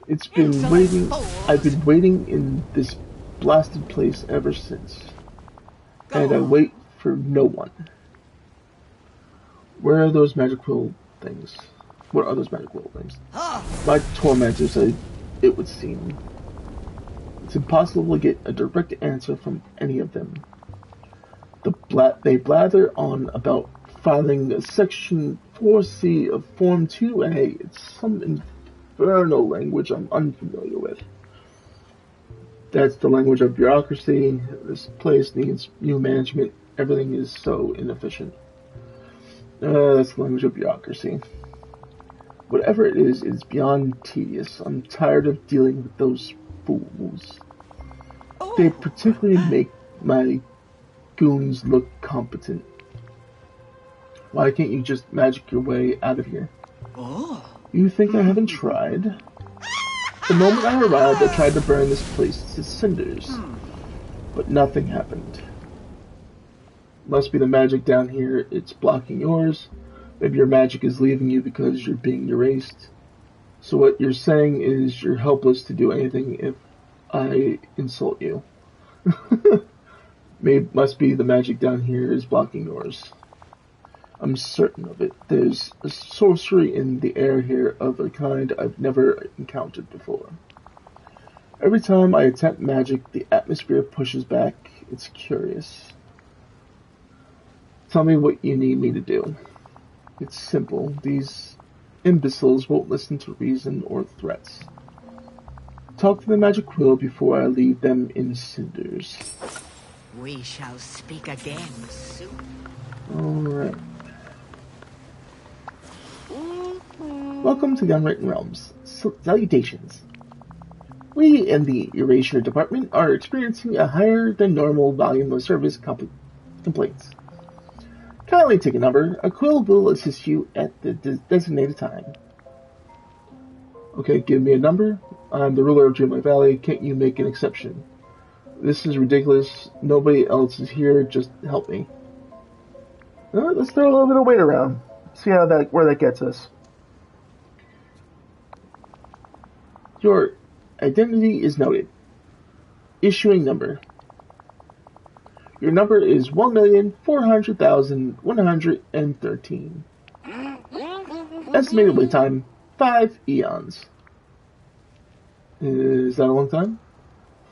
I've been waiting in this blasted place ever since. And I wait for no one. Where are those magic quill things? What are those magic quill things? My tormentors, it would seem. It's impossible to get a direct answer from any of them. They blather on about filing a Section 4C of Form 2A. It's some infernal language I'm unfamiliar with. That's the language of bureaucracy. This place needs new management. Everything is so inefficient. That's the language of bureaucracy. Whatever it is beyond tedious. I'm tired of dealing with those fools. They particularly make my goons look competent. Why can't you just magic your way out of here? You think I haven't tried? The moment I arrived, I tried to burn this place to cinders, but nothing happened. Must be the magic down here, it's blocking yours. Maybe your magic is leaving you because you're being erased. So what you're saying is you're helpless to do anything if I insult you. Must be the magic down here is blocking yours. I'm certain of it. There's a sorcery in the air here of a kind I've never encountered before. Every time I attempt magic, the atmosphere pushes back. It's curious. Tell me what you need me to do. It's simple. These imbeciles won't listen to reason or threats. Talk to the magic quill before I leave them in cinders. We shall speak again soon. Alright. Welcome to the Unwritten Realms. Salutations. We in the Erasure Department are experiencing a higher than normal volume of service complaints. Kindly take a number. A quill will assist you at the designated time. Okay, give me a number. I'm the ruler of Dreamlight Valley. Can't you make an exception? This is ridiculous. Nobody else is here. Just help me. Alright, let's throw a little bit of weight around. See where that gets us. Your identity is noted. Issuing number. Your number is 1,400,113. Estimated wait time, 5 eons. Is that a long time?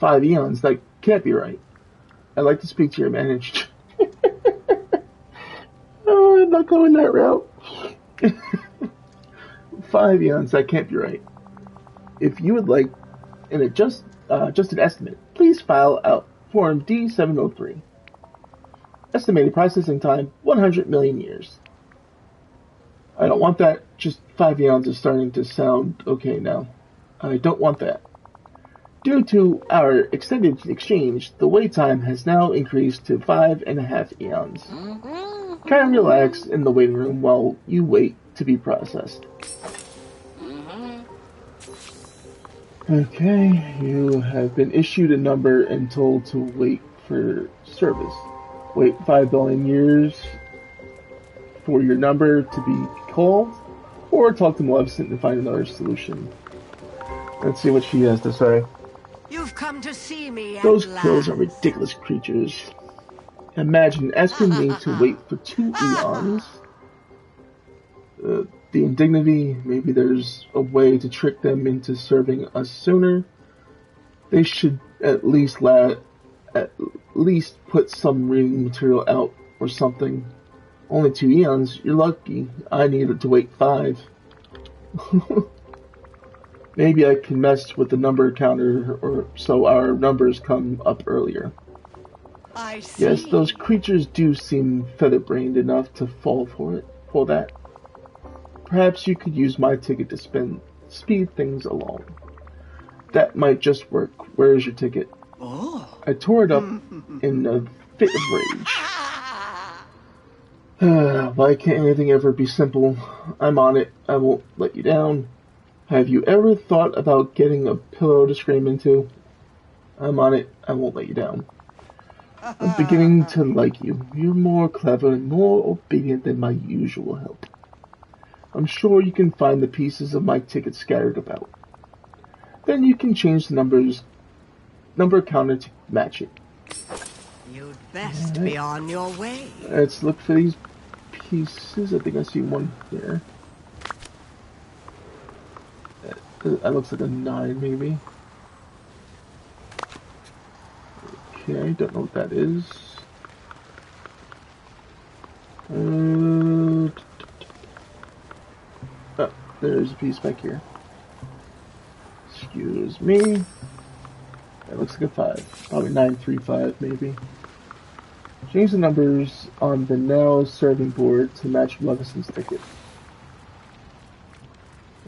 5 eons, that can't be right. I'd like to speak to your manager. Oh, I'm not going that route. 5 eons, that can't be right. If you would like just an estimate, please file out Form D703. Estimated processing time, 100 million years. I don't want that. Just 5 eons is starting to sound okay now. I don't want that. Due to our extended exchange, the wait time has now increased to 5.5 eons. Kindly relax in the waiting room while you wait to be processed. Okay, you have been issued a number and told to wait for service. Wait 5 billion years for your number to be called, or talk to Maleficent and find another solution. Let's see what she has to say. You've come to see me Those at quills are last. ridiculous creatures. Imagine asking me to wait for 2 eons. The indignity, maybe there's a way to trick them into serving us sooner. They should at least put some reading material out or something. Only 2 eons? You're lucky. I needed to wait 5. Maybe I can mess with the number counter or so our numbers come up earlier. I see. Yes, those creatures do seem feather-brained enough to fall for that. Perhaps you could use my ticket to speed things along. That might just work. Where is your ticket? Oh. I tore it up in a fit of rage. Why can't anything ever be simple? I'm on it. I won't let you down. Have you ever thought about getting a pillow to scream into? I'm on it. I won't let you down. I'm beginning to like you. You're more clever and more obedient than my usual help. I'm sure you can find the pieces of my ticket scattered about. Then you can change the number counter to match it. You'd best be on your way. Let's look for these pieces. I think I see one here. That looks like a 9, maybe. Okay, don't know what that is. Oh, there's a piece back here. Excuse me. That looks like a 5. Probably 935, maybe. Change the numbers on the now serving board to match Maleficent's ticket.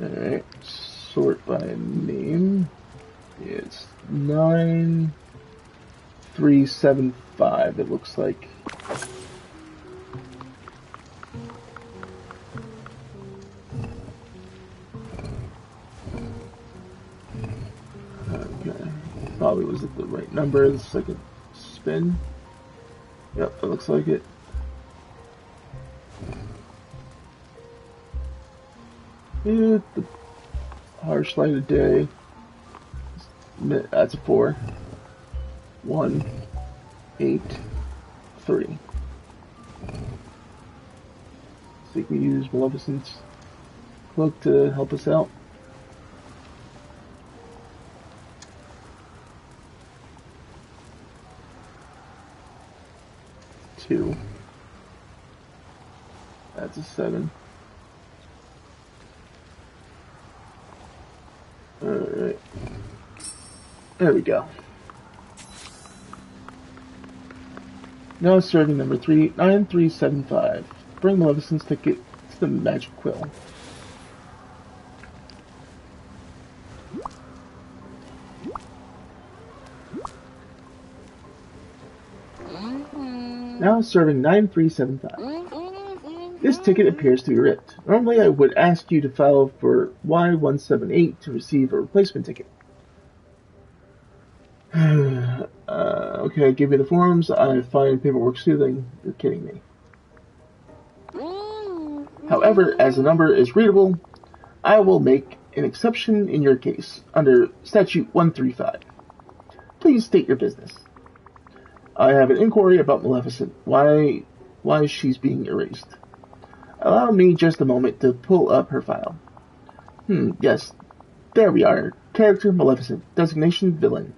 Alright, sort by name. It's 9375, it looks like. Okay, probably was it the right number. It's like a spin. Yep, it looks like it. Yeah, the harsh light of day. That's a 4. 1, 8, 3. So we can use Maleficent's cloak to help us out. Two. That's a 7. Alright. There we go. Now serving number 9375. Bring Maleficent's ticket to the magic quill. Now serving 9375. This ticket appears to be ripped. Normally I would ask you to file for Y178 to receive a replacement ticket. Okay, give me the forms. I find paperwork soothing. You're kidding me. However, as the number is readable, I will make an exception in your case under Statute 135. Please state your business. I have an inquiry about Maleficent. Why she's being erased. Allow me just a moment to pull up her file. Yes. There we are. Character Maleficent. Designation Villain.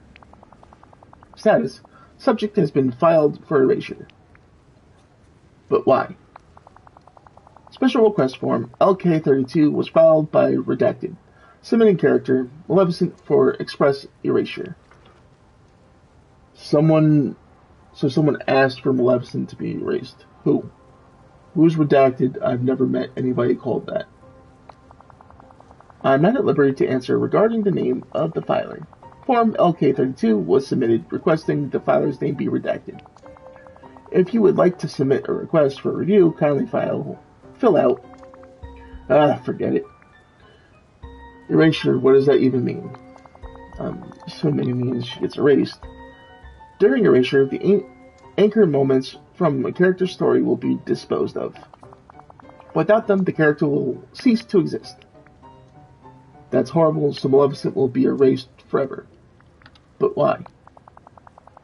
Status. Subject has been filed for erasure. But why? Special request form LK32 was filed by Redacted. Submitting character Maleficent for express erasure. Someone asked for Maleficent to be erased. Who? Who's Redacted? I've never met anybody called that. I'm not at liberty to answer regarding the name of the filer. Form LK32 was submitted requesting the filer's name be redacted. If you would like to submit a request for review, kindly fill out. Forget it. Erasure, what does that even mean? So many means she gets erased. During erasure, the anchor moments from a character's story will be disposed of. Without them, the character will cease to exist. That's horrible, so Maleficent will be erased forever. But why?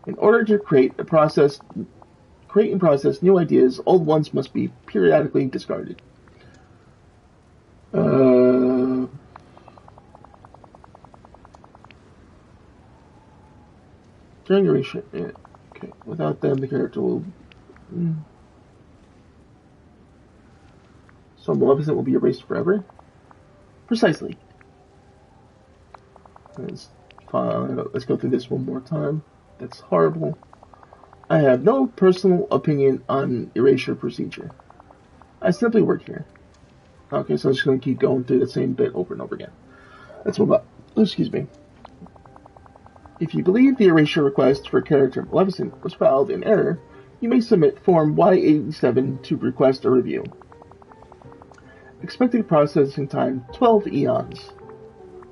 In order to create and process new ideas, old ones must be periodically discarded. During erasure, yeah. Okay. Without them, the character will. So Maleficent will be erased forever? Precisely. Let's go through this one more time. That's horrible. I have no personal opinion on erasure procedure. I simply work here. Okay, so I'm just going to keep going through the same bit over and over again. Let's move on. Excuse me. If you believe the erasure request for character Maleficent was filed in error, you may submit Form Y87 to request a review. Expected processing time, 12 eons.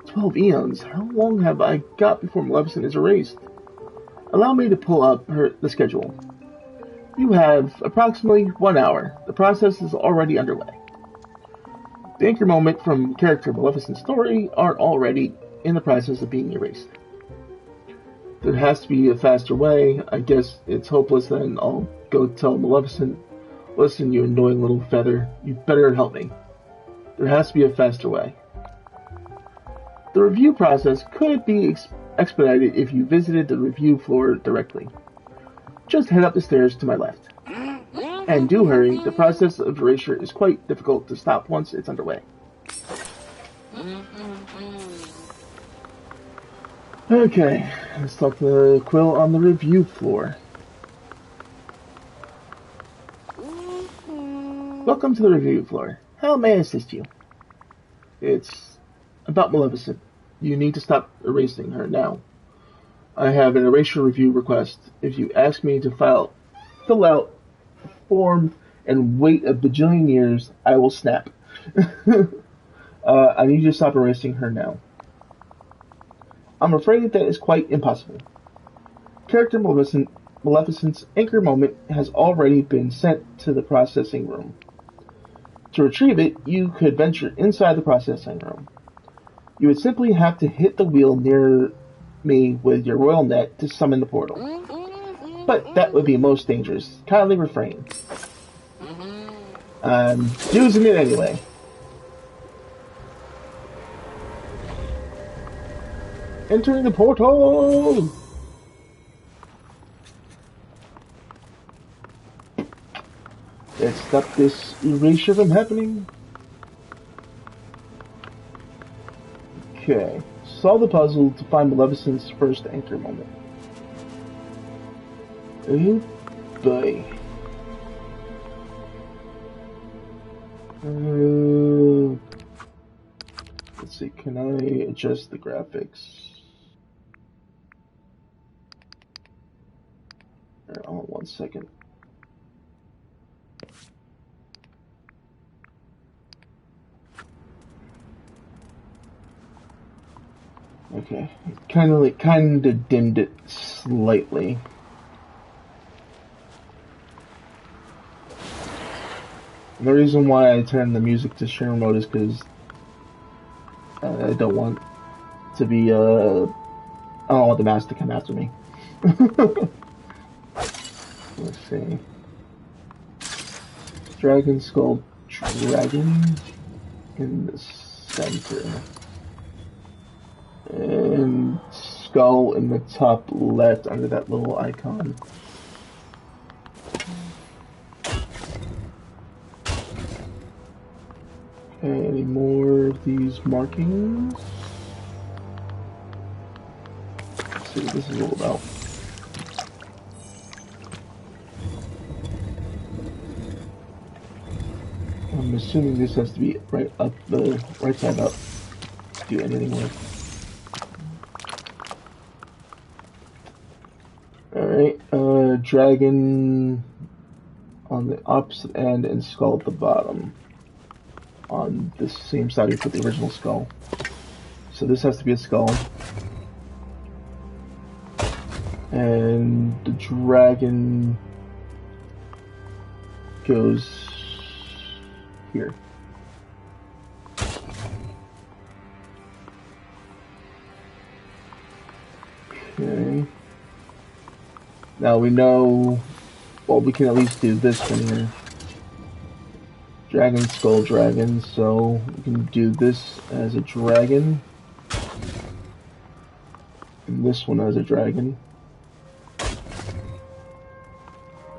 12 eons? How long have I got before Maleficent is erased? Allow me to pull up the schedule. You have approximately 1 hour. The process is already underway. The anchor moment from character Maleficent's story are already in the process of being erased. There has to be a faster way. I guess it's hopeless, then I'll go tell Maleficent, listen, you annoying little feather, you better help me. There has to be a faster way. The review process could be expedited if you visited the review floor directly. Just head up the stairs to my left. And do hurry, the process of erasure is quite difficult to stop once it's underway. Okay, let's talk to Quill on the review floor. Welcome to the review floor. How may I assist you? It's about Maleficent. You need to stop erasing her now. I have an erasure review request. If you ask me to fill out a form and wait a bajillion years, I will snap. I need you to stop erasing her now. I'm afraid that is quite impossible. Character Maleficent's anchor moment has already been sent to the processing room. To retrieve it, you could venture inside the processing room. You would simply have to hit the wheel near me with your royal net to summon the portal. But that would be most dangerous. Kindly refrain. I'm using it anyway. Entering the portal! Let's stop this erasure from happening. Okay. Solve the puzzle to find Maleficent's first anchor moment. Oh boy. Let's see, can I adjust the graphics? Hold on 1 second. Okay, kind of dimmed it slightly. And the reason why I turned the music to streamer mode is because I don't want to be I don't want the mouse to come after me. Let's see. Dragon Skull Dragon in the center. And skull in the top left under that little icon. Okay, any more of these markings? Let's see what this is all about. I'm assuming this has to be right up the right side up to do anything with. Alright, dragon on the opposite end and skull at the bottom. On the same side we put the original skull. So this has to be a skull. And the dragon goes here. Okay. Now we know, well, we can at least do this one here. Dragon, skull, dragon, so we can do this as a dragon. And this one as a dragon.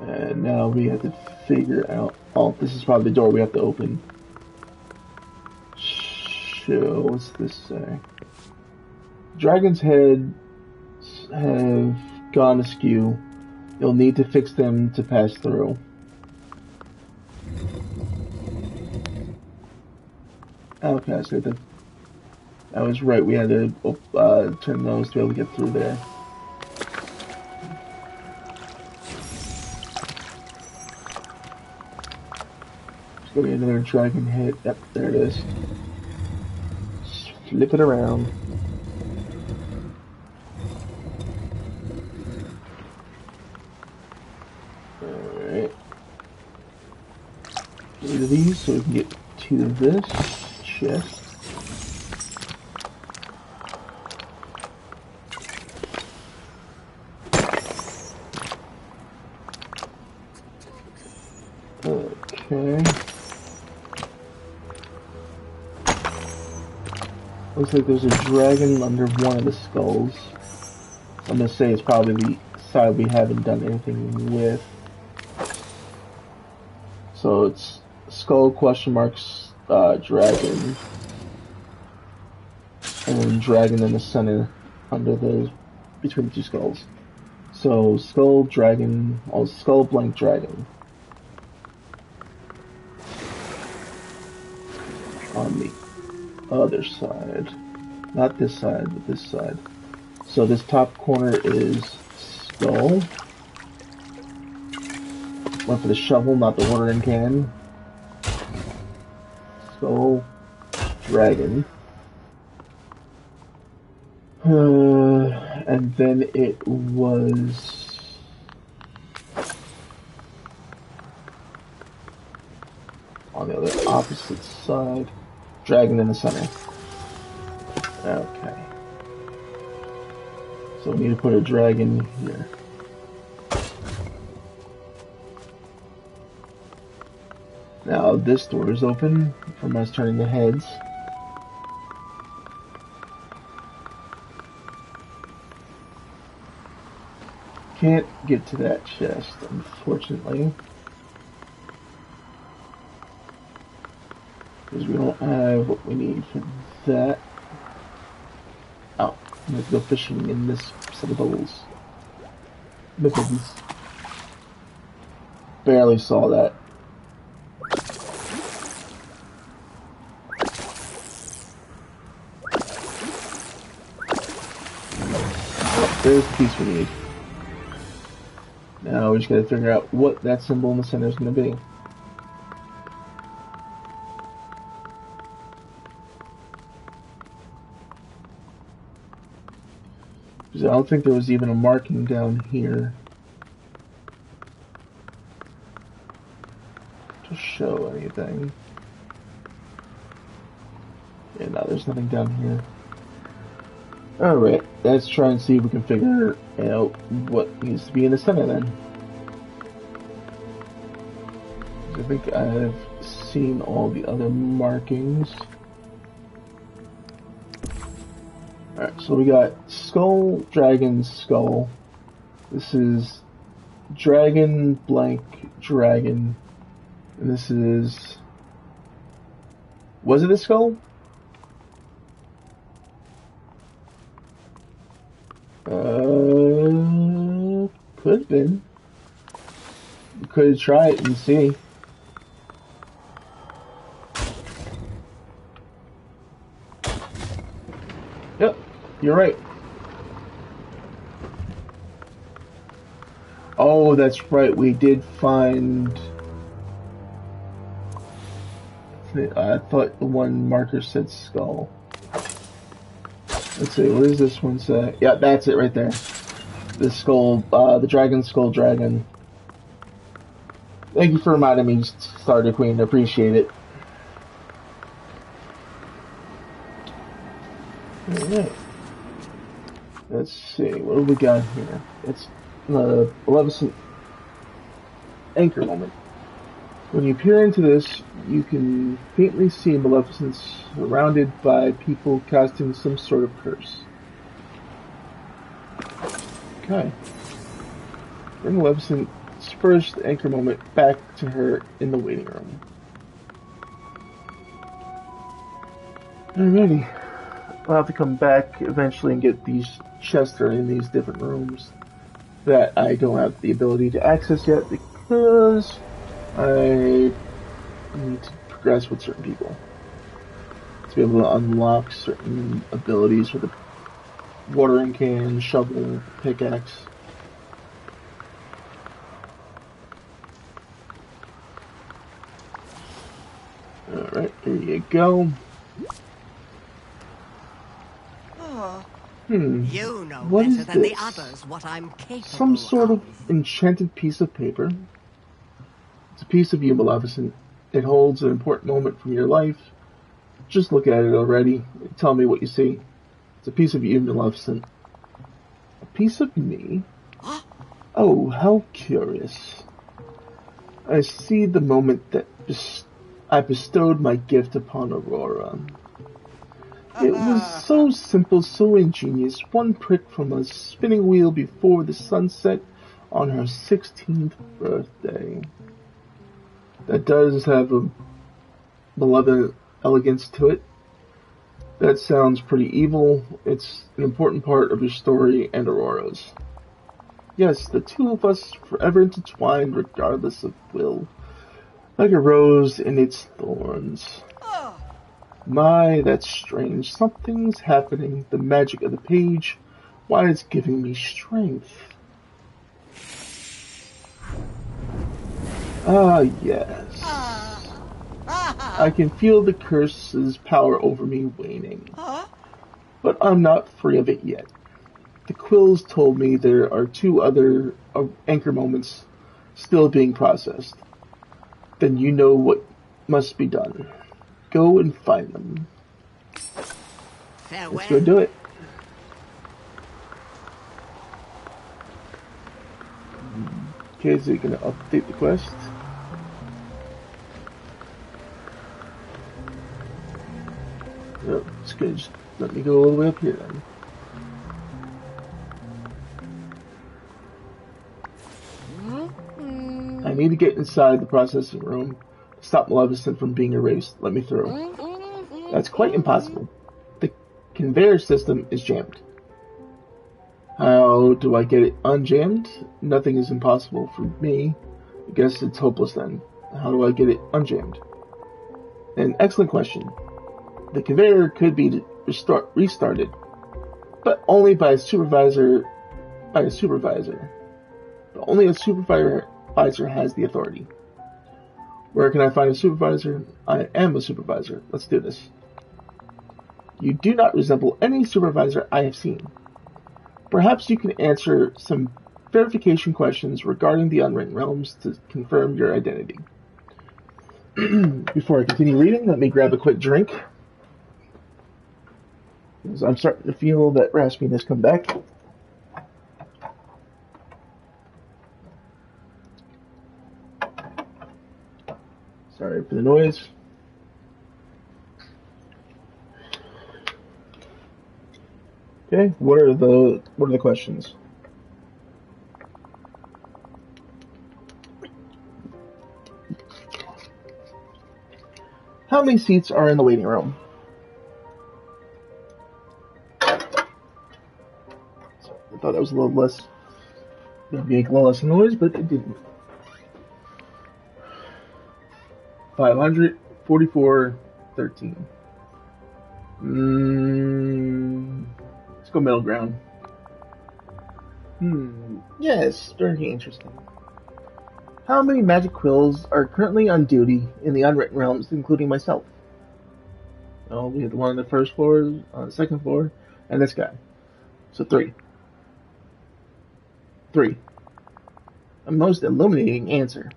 And now we have to figure out, oh, this is probably the door we have to open. So, what's this say? Dragon's heads have gone askew. You'll need to fix them to pass through. Okay, so I was right. We had to turn those to be able to get through there. Let's go get another dragon head. Yep, there it is. Just flip it around. These so we can get to this chest. Okay. Looks like there's a dragon under one of the skulls. I'm gonna say it's probably the side we haven't done anything with. So it's skull question marks dragon, and then dragon in the center under the between the two skulls. So skull dragon, or skull blank dragon on the other side, not this side, but this side. So this top corner is skull. Went for the shovel, not the watering can. Skull, dragon. And then it was... on the other opposite side. Dragon in the center. Okay. So we need to put a dragon here. Now this door is open from us turning the heads. Can't get to that chest, unfortunately. Because we don't have what we need for that. Oh, I'm gonna go fishing in this set of bubbles. Mittens. Barely saw that. There's the piece we need. Now we just gotta figure out what that symbol in the center is gonna be. Because I don't think there was even a marking down here to show anything. Yeah, no, there's nothing down here. Alright, let's try and see if we can figure out what needs to be in the center then. I think I've seen all the other markings. Alright, so we got skull, dragon, skull. This is dragon, blank, dragon. And this is... was it a skull? Could have been. We could try it and see. Yep, you're right. Oh, that's right, we did find... I thought the one marker said skull. Let's see, what does this one say? Yeah, that's it right there. the skull, the dragon skull dragon. Thank you for reminding me, Stardew Queen. I appreciate it. Alright. Let's see, what do we got here? It's the Maleficent anchor moment. When you peer into this, you can faintly see Maleficent surrounded by people casting some sort of curse. Okay. Bring Maleficent's first anchor moment back to her in the waiting room. Alrighty. I'll have to come back eventually and get these chests that are in these different rooms that I don't have the ability to access yet because I need to progress with certain people to be able to unlock certain abilities with a watering can, shovel, pickaxe. Alright, there you go. You know What better is than the this? others what I'm capable Some sort of of. enchanted piece of paper. It's a piece of you, Maleficent. It holds an important moment from your life. Just look at it already. Tell me what you see. It's a piece of you, Maleficent. A piece of me? Oh, how curious. I see the moment that I bestowed my gift upon Aurora. It was so simple, so ingenious. One prick from a spinning wheel before the sunset on her 16th birthday. That does have a malevolent elegance to it. That sounds pretty evil. It's an important part of your story and Aurora's. Yes, the two of us forever intertwined regardless of will. Like a rose in its thorns. My, that's strange. Something's happening. The magic of the page. Why, it's giving me strength. Ah, yes. I can feel the curse's power over me waning. But I'm not free of it yet. The quills told me there are 2 other anchor moments still being processed. Then you know what must be done. Go and find them. Farewell. Let's go do it. Okay, is it going to update the quest? Nope, it's going to just let me go all the way up here then. I need to get inside the processing room to stop Maleficent from being erased. Let me through. That's quite impossible. The conveyor system is jammed. How do I get it unjammed? Nothing is impossible for me. I guess it's hopeless then. How do I get it unjammed? An excellent question. The conveyor could be restarted, but only by a supervisor. But only a supervisor has the authority. Where can I find a supervisor? I am a supervisor. Let's do this. You do not resemble any supervisor I have seen. Perhaps you can answer some verification questions regarding the Unwritten Realms to confirm your identity. Before I continue reading, let me grab a quick drink. Because I'm starting to feel that raspiness come back. Sorry for the noise. Okay, what are the questions? How many seats are in the waiting room? I thought that was a little less, maybe a little less noise, but it didn't. 544.13. Let's go middle ground. Yes, very interesting. How many magic quills are currently on duty in the Unwritten Realms, including myself? Oh, we have the one on the first floor, on the second floor, and this guy. So 3. 3. A most illuminating answer.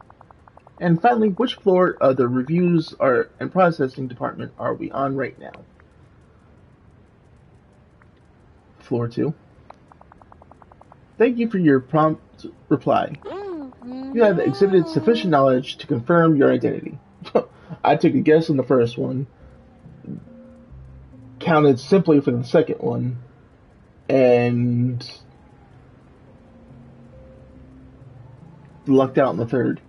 And finally, which floor of the reviews and processing department are we on right now? Floor 2. Thank you for your prompt reply. You have exhibited sufficient knowledge to confirm your identity. I took a guess on the first one, counted simply for the second one, and lucked out in the third.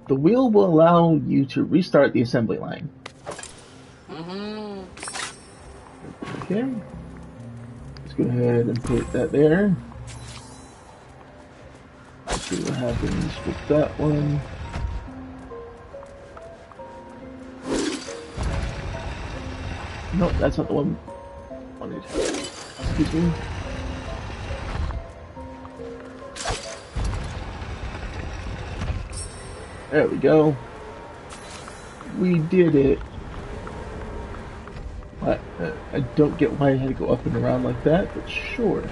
The wheel will allow you to restart the assembly line. Okay. Let's go ahead and put that there. Let's see what happens with that one. Nope, that's not the one I wanted. Excuse me. There we go. We did it. I don't get why I had to go up and around like that, but sure.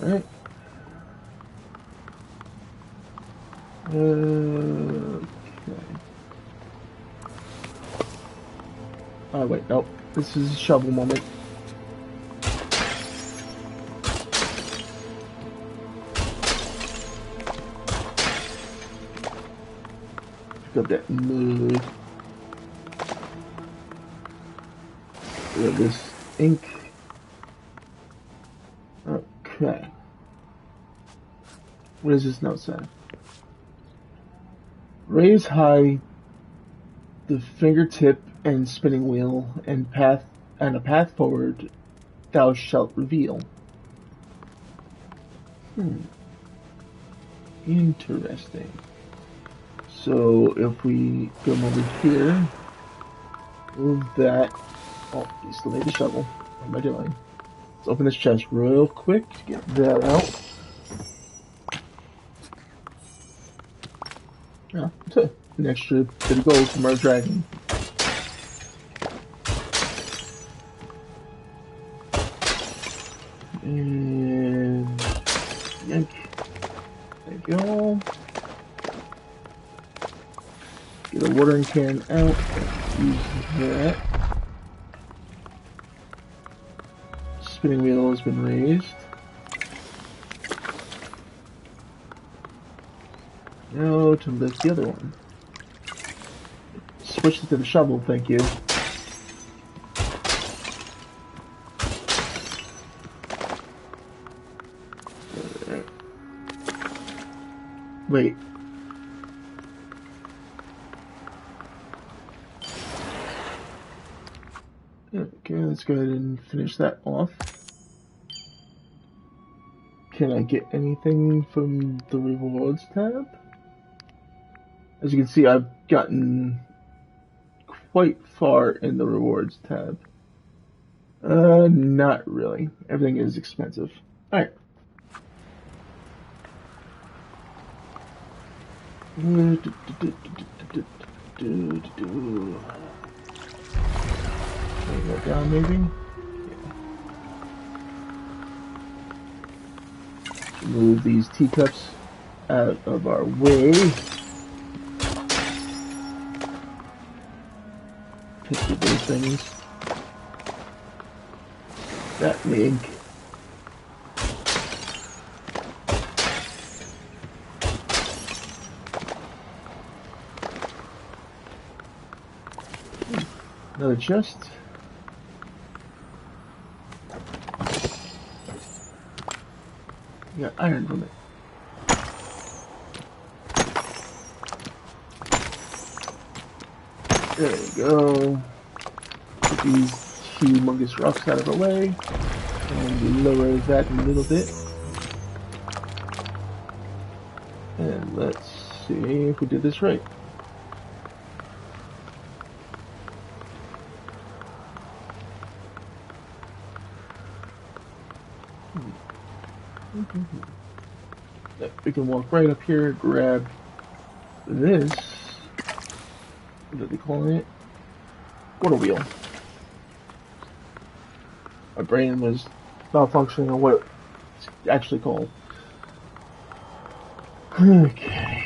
Alright. Okay. Oh wait, nope. This is a shovel moment. Pick up that mud. Look at this ink. Okay. What does this note say? Raise high the fingertip and spinning wheel, and a path forward thou shalt reveal. Interesting. So if we come over here, move that. Oh, you still need the shovel. What am I doing? Let's open this chest real quick to get that out. Yeah, an extra bit of gold from our dragon. And yank. There you go. Get a watering can out. Use that. Spinning wheel has been raised. Now to lift the other one. Switch it to the shovel, thank you. Wait. Okay, let's go ahead and finish that off. Can I get anything from the rewards tab? As you can see, I've gotten quite far in the rewards tab. Not really. Everything is expensive. Alright. Bring that down, maybe? Yeah. Move these teacups out of our way. Pick up those things. That leg. Another chest. Yeah, iron from it. There we go. Put these humongous rocks out of our way. And lower that a little bit. And let's see if we did this right. We can walk right up here, grab this, What are they calling it? Water wheel. My brain was malfunctioning on what it's actually called. Okay.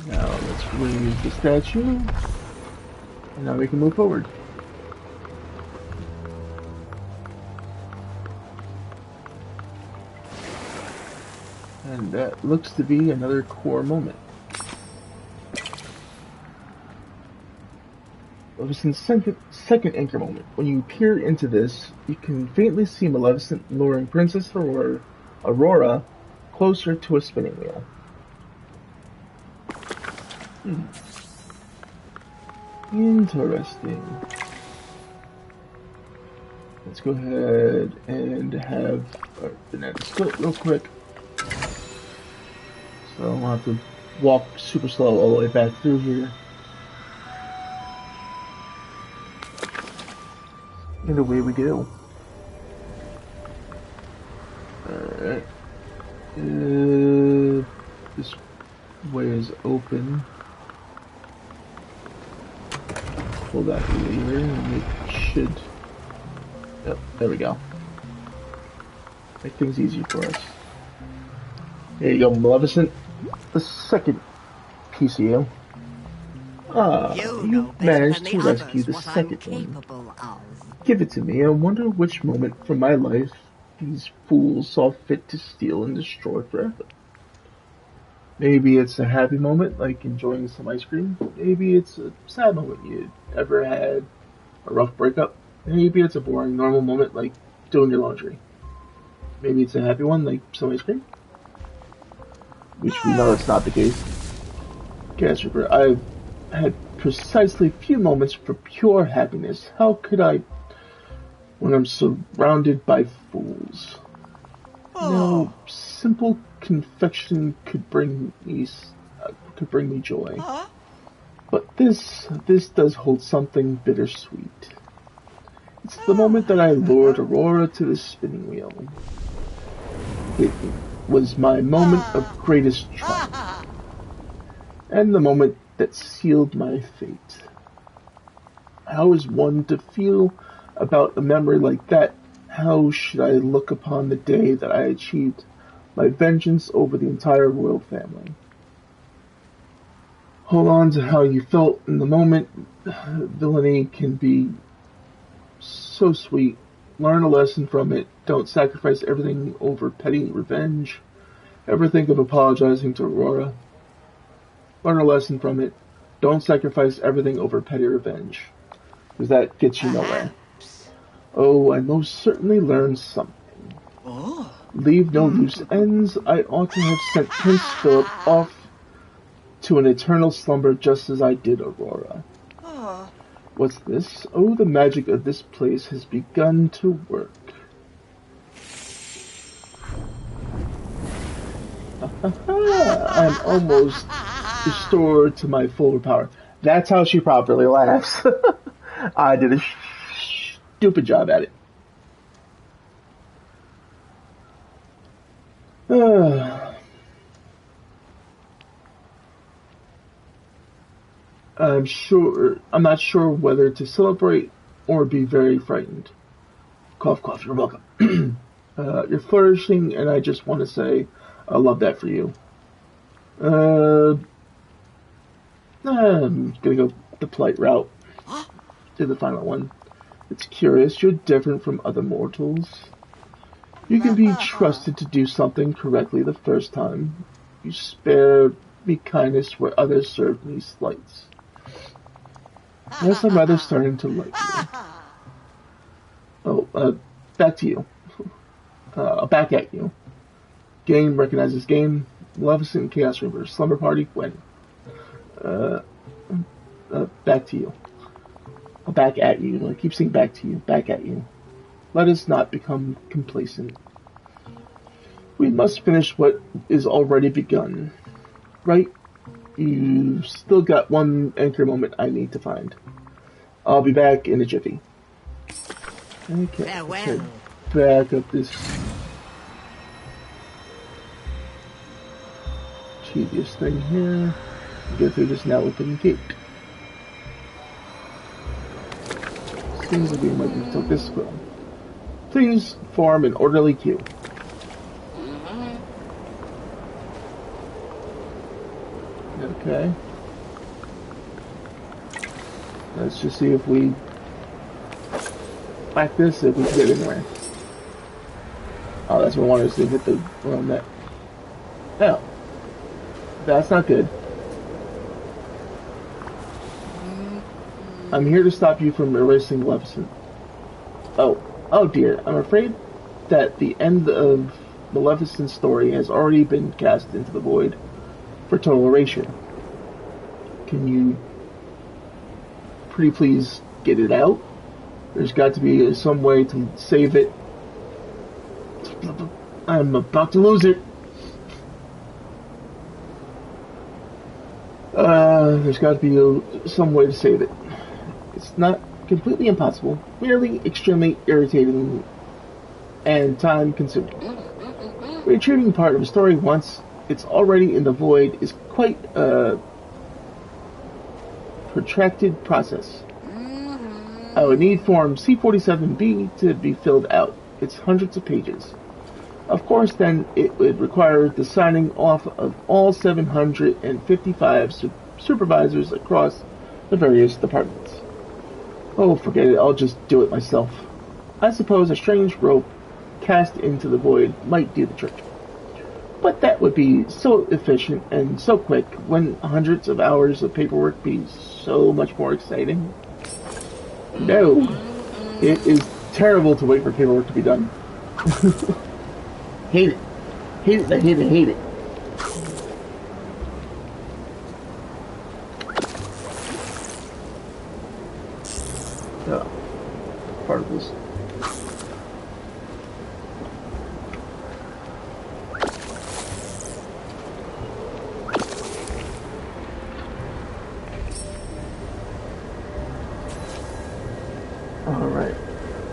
Now let's remove the statue. And now we can move forward. And that looks to be another core moment. Maleficent's second anchor moment. When you peer into this, you can faintly see Maleficent luring Princess Aurora closer to a spinning wheel. Interesting. Let's go ahead and have our banana split real quick. So I'll have to walk super slow all the way back through here. And away we go. Alright. This way is open. Pull that lever and it should... Yep, there we go. Make things easier for us. There you go, Maleficent. The second piece of you. Ah, you managed to rescue the second one. Give it to me. I wonder which moment from my life these fools saw fit to steal and destroy forever. Maybe it's a happy moment, like enjoying some ice cream. Maybe it's a sad moment you ever had a rough breakup. Maybe it's a boring, normal moment, like doing your laundry. Maybe it's a happy one, like some ice cream. Which we know that's not the case. Gas Reaper, I've had precisely few moments for pure happiness. How could I, when I'm surrounded by fools? No simple confection could bring me joy. But this does hold something bittersweet. It's the moment that I lured Aurora to the spinning wheel. It was my moment of greatest triumph, and the moment that sealed my fate. How is one to feel about a memory like that? How should I look upon the day that I achieved my vengeance over the entire royal family? Hold on to how you felt in the moment. Villainy can be so sweet. Learn a lesson from it. Don't sacrifice everything over petty revenge. Ever think of apologizing to Aurora? Learn a lesson from it. Don't sacrifice everything over petty revenge. Because that gets you nowhere. Oh, I most certainly learned something. Leave no loose ends. I ought to have sent Prince Philip off to an eternal slumber just as I did Aurora. What's this? Oh, the magic of this place has begun to work. I'm almost restored to my full power. That's how she properly laughs. I did a stupid job at it. I'm not sure whether to celebrate or be very frightened. Cough, cough, you're welcome. You're flourishing, and I just want to say, I love that for you. I'm gonna go the polite route. To the final one. It's curious, you're different from other mortals. You can be trusted to do something correctly the first time. You spare me kindness where others serve me slights. Yes, I'm rather starting to like you. Oh, back to you. Back at you. Game recognizes game. Maleficent Chaos Reaper. Slumber Party when? Back to you. Back at you. I keep saying back to you. Back at you. Let us not become complacent. We must finish what is already begun. Right? You still got one anchor moment I need to find. I'll be back in a jiffy. Okay. Farewell. Back up this tedious thing here. Get through this now with the gate. Seems to be my took this well. Please form an orderly queue. Okay. Let's just see if we whack this, if we can get anywhere. Oh, that's what I wanted us to hit the around that. Oh. That's not good. I'm here to stop you from erasing Maleficent. Oh dear. I'm afraid that the end of Maleficent's story has already been cast into the void for total erasure. Can you pretty please get it out? There's got to be some way to save it. I'm about to lose it. There's got to be some way to save it. It's not completely impossible, merely extremely irritating and time-consuming. Retrieving part of a story once it's already in the void is quite a protracted process. I would need Form C47B to be filled out. It's hundreds of pages. Of course, then it would require the signing off of all 755 supervisors across the various departments. Oh, forget it, I'll just do it myself. I suppose a strange rope cast into the void might do the trick. But that would be so efficient and so quick, when hundreds of hours of paperwork be so much more exciting. No, it is terrible to wait for paperwork to be done. Hate it. Hate it, I hate it, hate it. Part of this. Alright,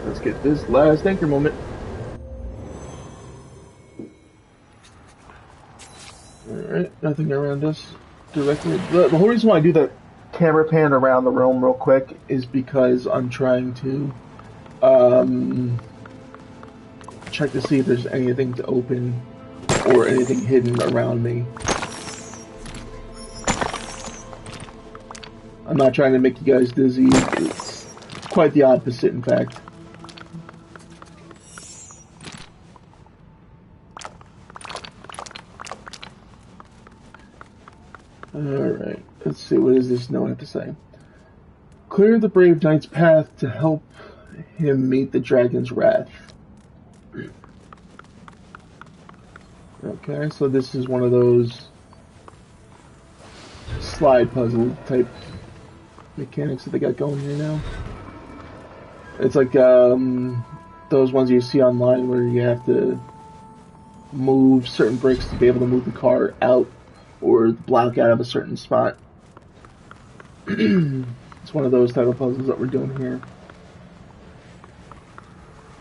let's get this last anchor moment. Alright, nothing around us directly. The whole reason why I do that camera pan around the room real quick is because I'm trying to check to see if there's anything to open or anything hidden around me. I'm not trying to make you guys dizzy. It's quite the opposite, in fact. Alright, let's see, what does this note have to say? Clear the brave knight's path to help him meet the dragon's wrath. Okay, so this is one of those slide puzzle type mechanics that they got going here now. It's like those ones you see online where you have to move certain bricks to be able to move the car out or block out of a certain spot. It's one of those type of puzzles that we're doing here.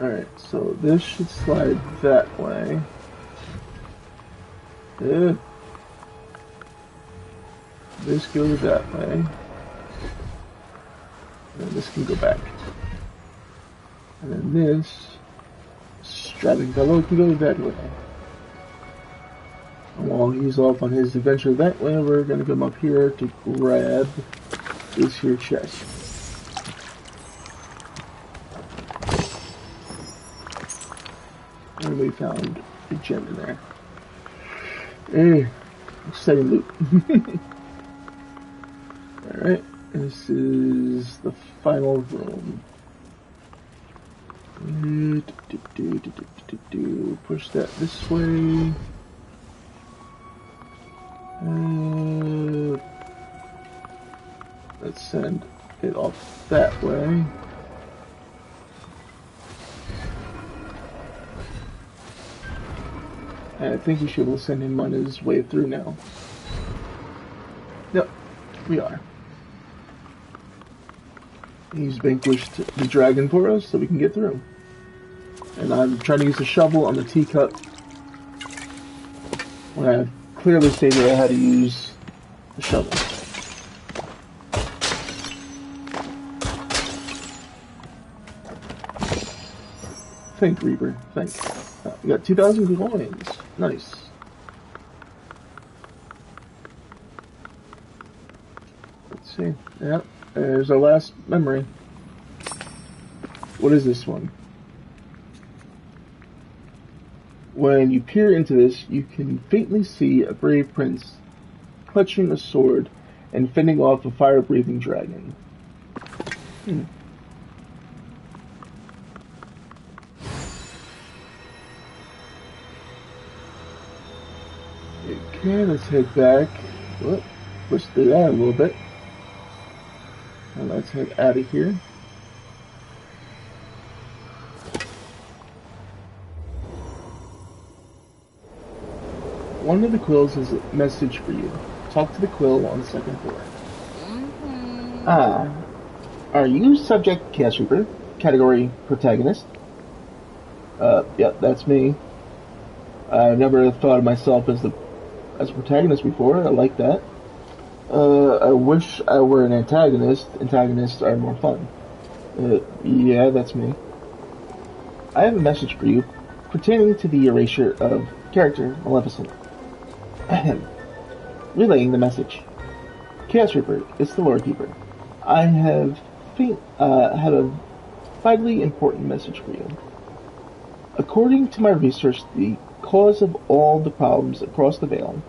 Alright, so this should slide that way. This goes that way. And this can go back. And then this strapping fellow can go that way. And while he's off on his adventure that way, we're gonna come up here to grab this here chest. And we found a gem in there. Hey, exciting loot. Alright, this is the final room. Push that this way. Let's send it off that way. And I think we should be able to send him on his way through now. Yep, we are. He's vanquished the dragon for us so we can get through. And I'm trying to use the shovel on the teacup when I have clearly stated I had to use the shovel. Think, Reaper, think. We got 2,000 coins. Nice. Let's see. Yep, there's our last memory. What is this one? When you peer into this, you can faintly see a brave prince clutching a sword and fending off a fire-breathing dragon. Okay, let's head back. Whoop, push through that a little bit. And let's head out of here. One of the quills has a message for you. Talk to the quill on the second floor. Ah, are you subject Chaos Reaper? Category protagonist? Yeah, that's me. I never thought of myself as a protagonist before. I like that. I wish I were an antagonist. Antagonists are more fun. Yeah, that's me. I have a message for you pertaining to the erasure of character Maleficent. Relaying the message. Chaos Reaper, it's the Lord Keeper. I have had a vitally important message for you. According to my research, the cause of all the problems across the Vale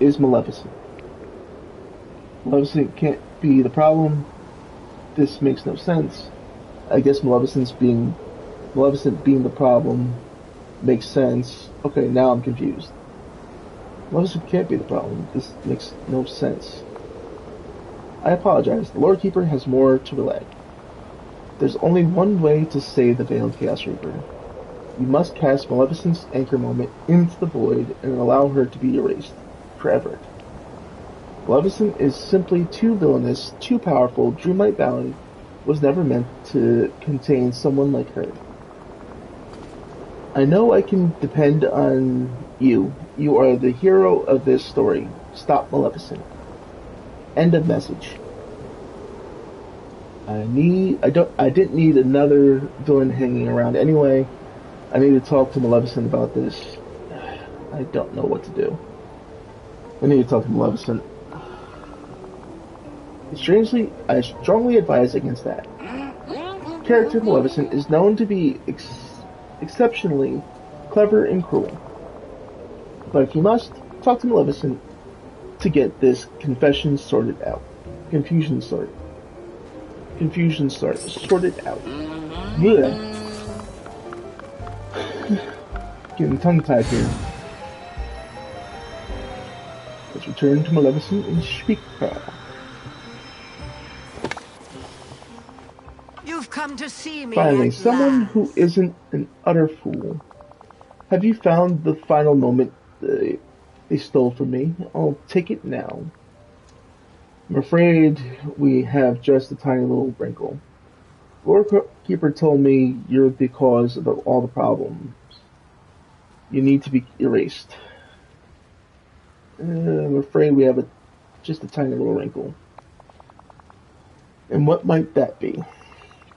is Maleficent. Maleficent can't be the problem. This makes no sense. I guess Maleficent being the problem makes sense. Okay, now I'm confused. Maleficent can't be the problem. This makes no sense. I apologize. The Lord Keeper has more to relay. There's only one way to save the Veiled Chaos Reaper. You must cast Maleficent's anchor moment into the void and allow her to be erased. Forever. Maleficent is simply too villainous, too powerful. Dreamlight Valley was never meant to contain someone like her. I know I can depend on you. You are the hero of this story. Stop Maleficent. End of message. I didn't need another villain hanging around anyway. I need to talk to Maleficent about this. I don't know what to do. I need to talk to Maleficent. Strangely, I strongly advise against that. Character Maleficent is known to be exceptionally clever and cruel. But if you must, talk to Maleficent to get this confusion sorted out. Sorted out. Yeah. Getting tongue-tied here. Let's return to Maleficent and speak to her. You've come to see me. Finally, someone who isn't an utter fool. Have you found the final moment they stole from me? I'll take it now. I'm afraid we have just a tiny little wrinkle. Lord Keeper told me you're the cause of all the problems. You need to be erased. I'm afraid we have just a tiny little wrinkle. And what might that be?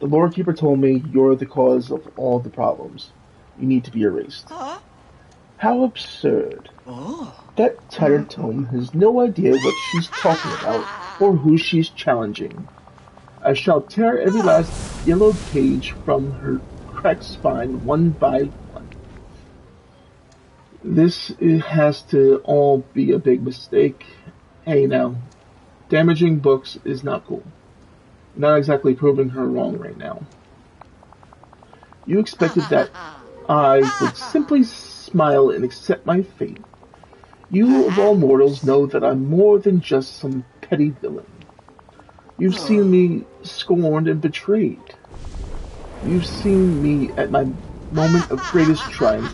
The Lord Keeper told me you're the cause of all the problems. You need to be erased. Huh? How absurd. Oh. That tattered tome has no idea what she's talking about or who she's challenging. I shall tear every last yellowed page from her cracked spine one by one. This has to all be a big mistake. Hey now, damaging books is not cool. Not exactly proving her wrong right now. You expected that I would simply smile and accept my fate. You of all mortals know that I'm more than just some petty villain. You've seen me scorned and betrayed. You've seen me at my moment of greatest triumph,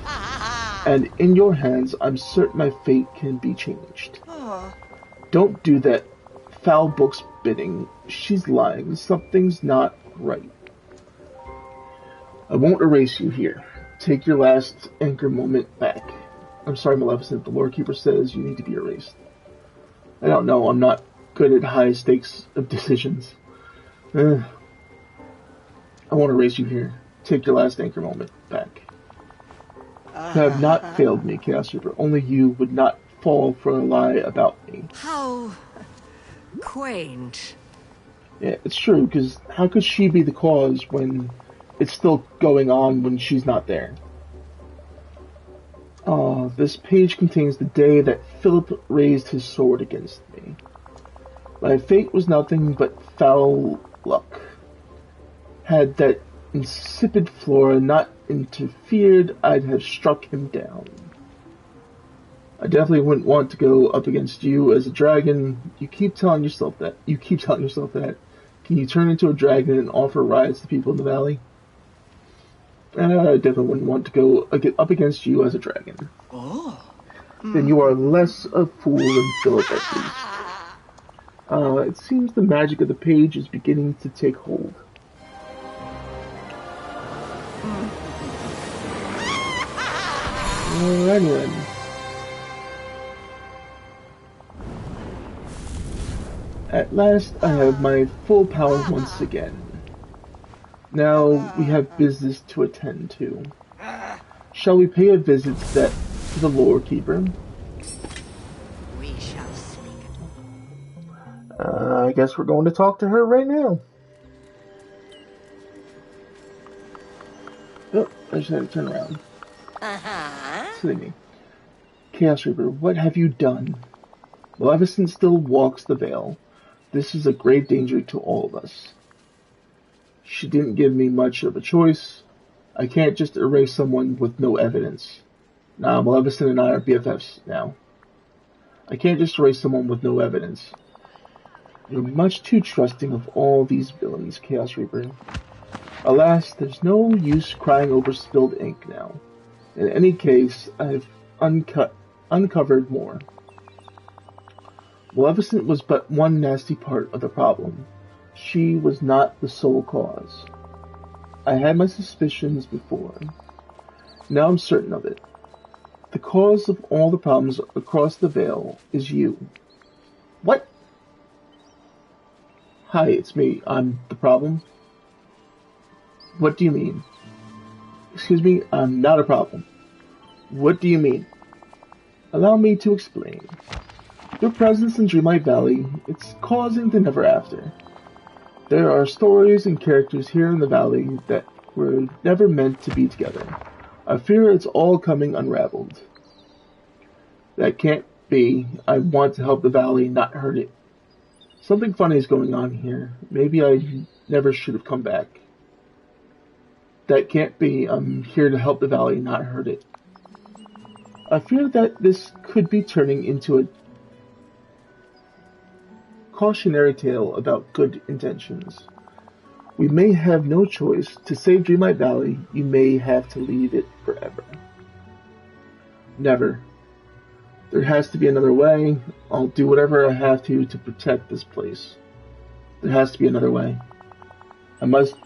and in your hands I'm certain my fate can be changed. Don't do that foul book's bidding. She's lying. Something's not right. I won't erase you here. Take your last anchor moment back. I'm sorry, Maleficent. The Lord Keeper says you need to be erased. I don't know. I'm not good at high stakes of decisions. I want to erase you here. Take your last anchor moment back. You have not failed me, Chaos Reaper. Only you would not fall for a lie about me. How quaint. Yeah, it's true, because how could she be the cause when it's still going on when she's not there? This page contains the day that Philip raised his sword against me. My fate was nothing but foul luck. Had that insipid Flora not interfered, I'd have struck him down. I definitely wouldn't want to go up against you as a dragon. You keep telling yourself that. Can you turn into a dragon and offer rides to people in the valley? And I definitely wouldn't want to go up against you as a dragon. Oh. Then you are less a fool than Philip, at least. It seems the magic of the page is beginning to take hold. Alrighty then. At last, I have my full power once again. Now we have business to attend to. Shall we pay a visit to the Lore Keeper? We shall speak. I guess we're going to talk to her right now. Oh, I just had to turn around. Silly me. Chaos Reaper, what have you done? Maleficent still walks the Vale. This is a grave danger to all of us. She didn't give me much of a choice. I can't just erase someone with no evidence. Nah, Maleficent and I are BFFs now. I can't just erase someone with no evidence. You're much too trusting of all these villains, Chaos Reaper. Alas, there's no use crying over spilled ink now. In any case, I've uncovered more. Maleficent was but one nasty part of the problem. She was not the sole cause. I had my suspicions before. Now I'm certain of it. The cause of all the problems across the Vale is you. What? Hi, it's me. I'm the problem? What do you mean? Excuse me, I'm not a problem. What do you mean? Allow me to explain. Your presence in Dreamlight Valley, it's causing the never after. There are stories and characters here in the valley that were never meant to be together. I fear it's all coming unraveled. That can't be. I want to help the valley, not hurt it. Something funny is going on here. Maybe I never should have come back. That can't be. I'm here to help the valley, not hurt it. I fear that this could be turning into a cautionary tale about good intentions. We may have no choice. To save Dreamlight Valley, you may have to leave it forever. Never. There has to be another way. I'll do whatever I have to protect this place. There has to be another way. I must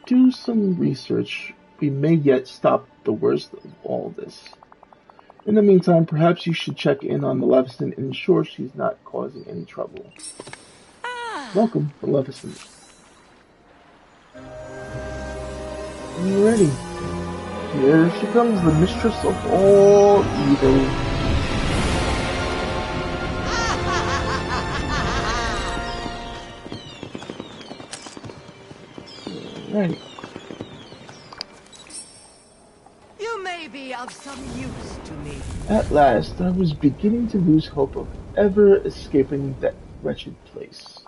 do some research. We may yet stop the worst of all this. In the meantime, perhaps you should check in on Maleficent and ensure she's not causing any trouble. Welcome, Maleficent. Alrighty. Here she comes, the mistress of all evil. Alrighty. You may be of some use to me. At last, I was beginning to lose hope of ever escaping that wretched place.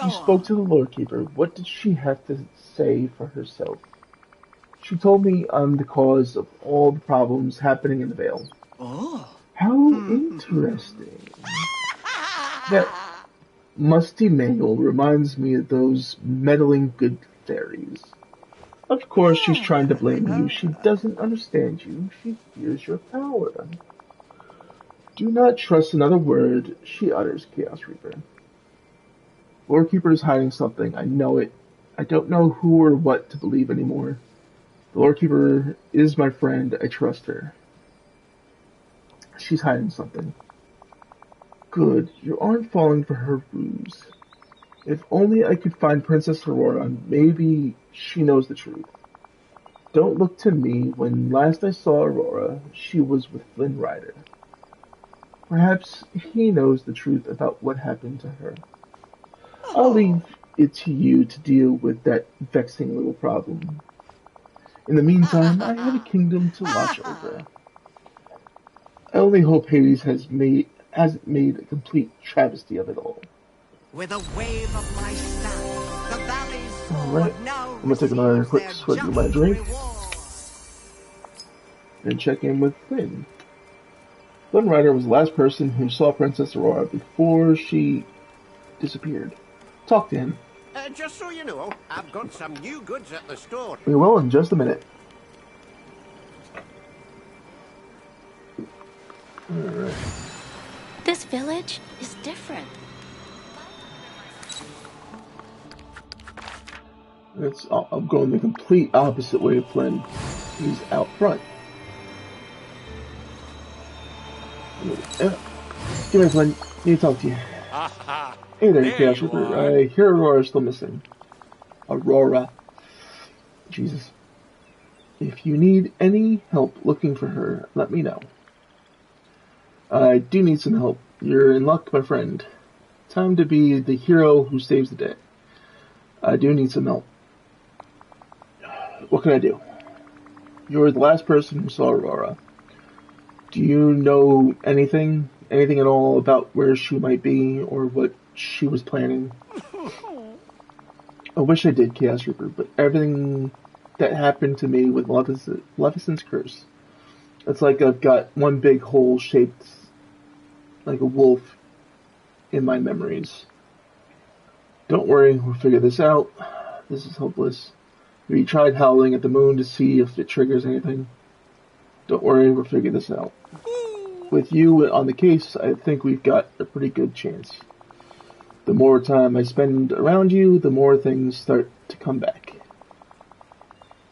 You spoke to the Lord Keeper. What did she have to say for herself? She told me I'm the cause of all the problems happening in the Vale. Oh. How interesting. That musty manual reminds me of those meddling good fairies. Of course she's trying to blame you. She doesn't understand you. She fears your power. Do not trust another word she utters, Chaos Reaper. Lord Keeper is hiding something. I know it. I don't know who or what to believe anymore. The Lord Keeper is my friend. I trust her. She's hiding something. Good, you aren't falling for her ruse. If only I could find Princess Aurora, maybe she knows the truth. Don't look to me. When last I saw Aurora, she was with Flynn Rider. Perhaps he knows the truth about what happened to her. I'll leave it to you to deal with that vexing little problem. In the meantime, I have a kingdom to watch over. I only hope Hades hasn't made a complete travesty of it all. With a wave of my staff, the valley's Alright, now I'm gonna take another quick receives swig their of my just drink reward. and check in with Flynn. Flynn Rider was the last person who saw Princess Aurora before she disappeared. Talk to him. Just so you know, I've got some new goods at the store. We will in just a minute. Alright. This village is different. I'm going the complete opposite way of Flynn. He's out front. Give me Flynn. Need to talk to you. Hey there, Chaos Reaper. I hear Aurora's still missing. Aurora. Jesus. If you need any help looking for her, let me know. I do need some help. You're in luck, my friend. Time to be the hero who saves the day. I do need some help. What can I do? You're the last person who saw Aurora. Do you know anything at all about where she might be or what she was planning? I wish I did, Chaos Reaper, but everything that happened to me with Maleficent's curse, it's like I've got one big hole shaped like a wolf in my memories. Don't worry, we'll figure this out. This is hopeless. Have you tried howling at the moon to see if it triggers anything? Don't worry, we'll figure this out. With you on the case, I think we've got a pretty good chance. The more time I spend around you, the more things start to come back.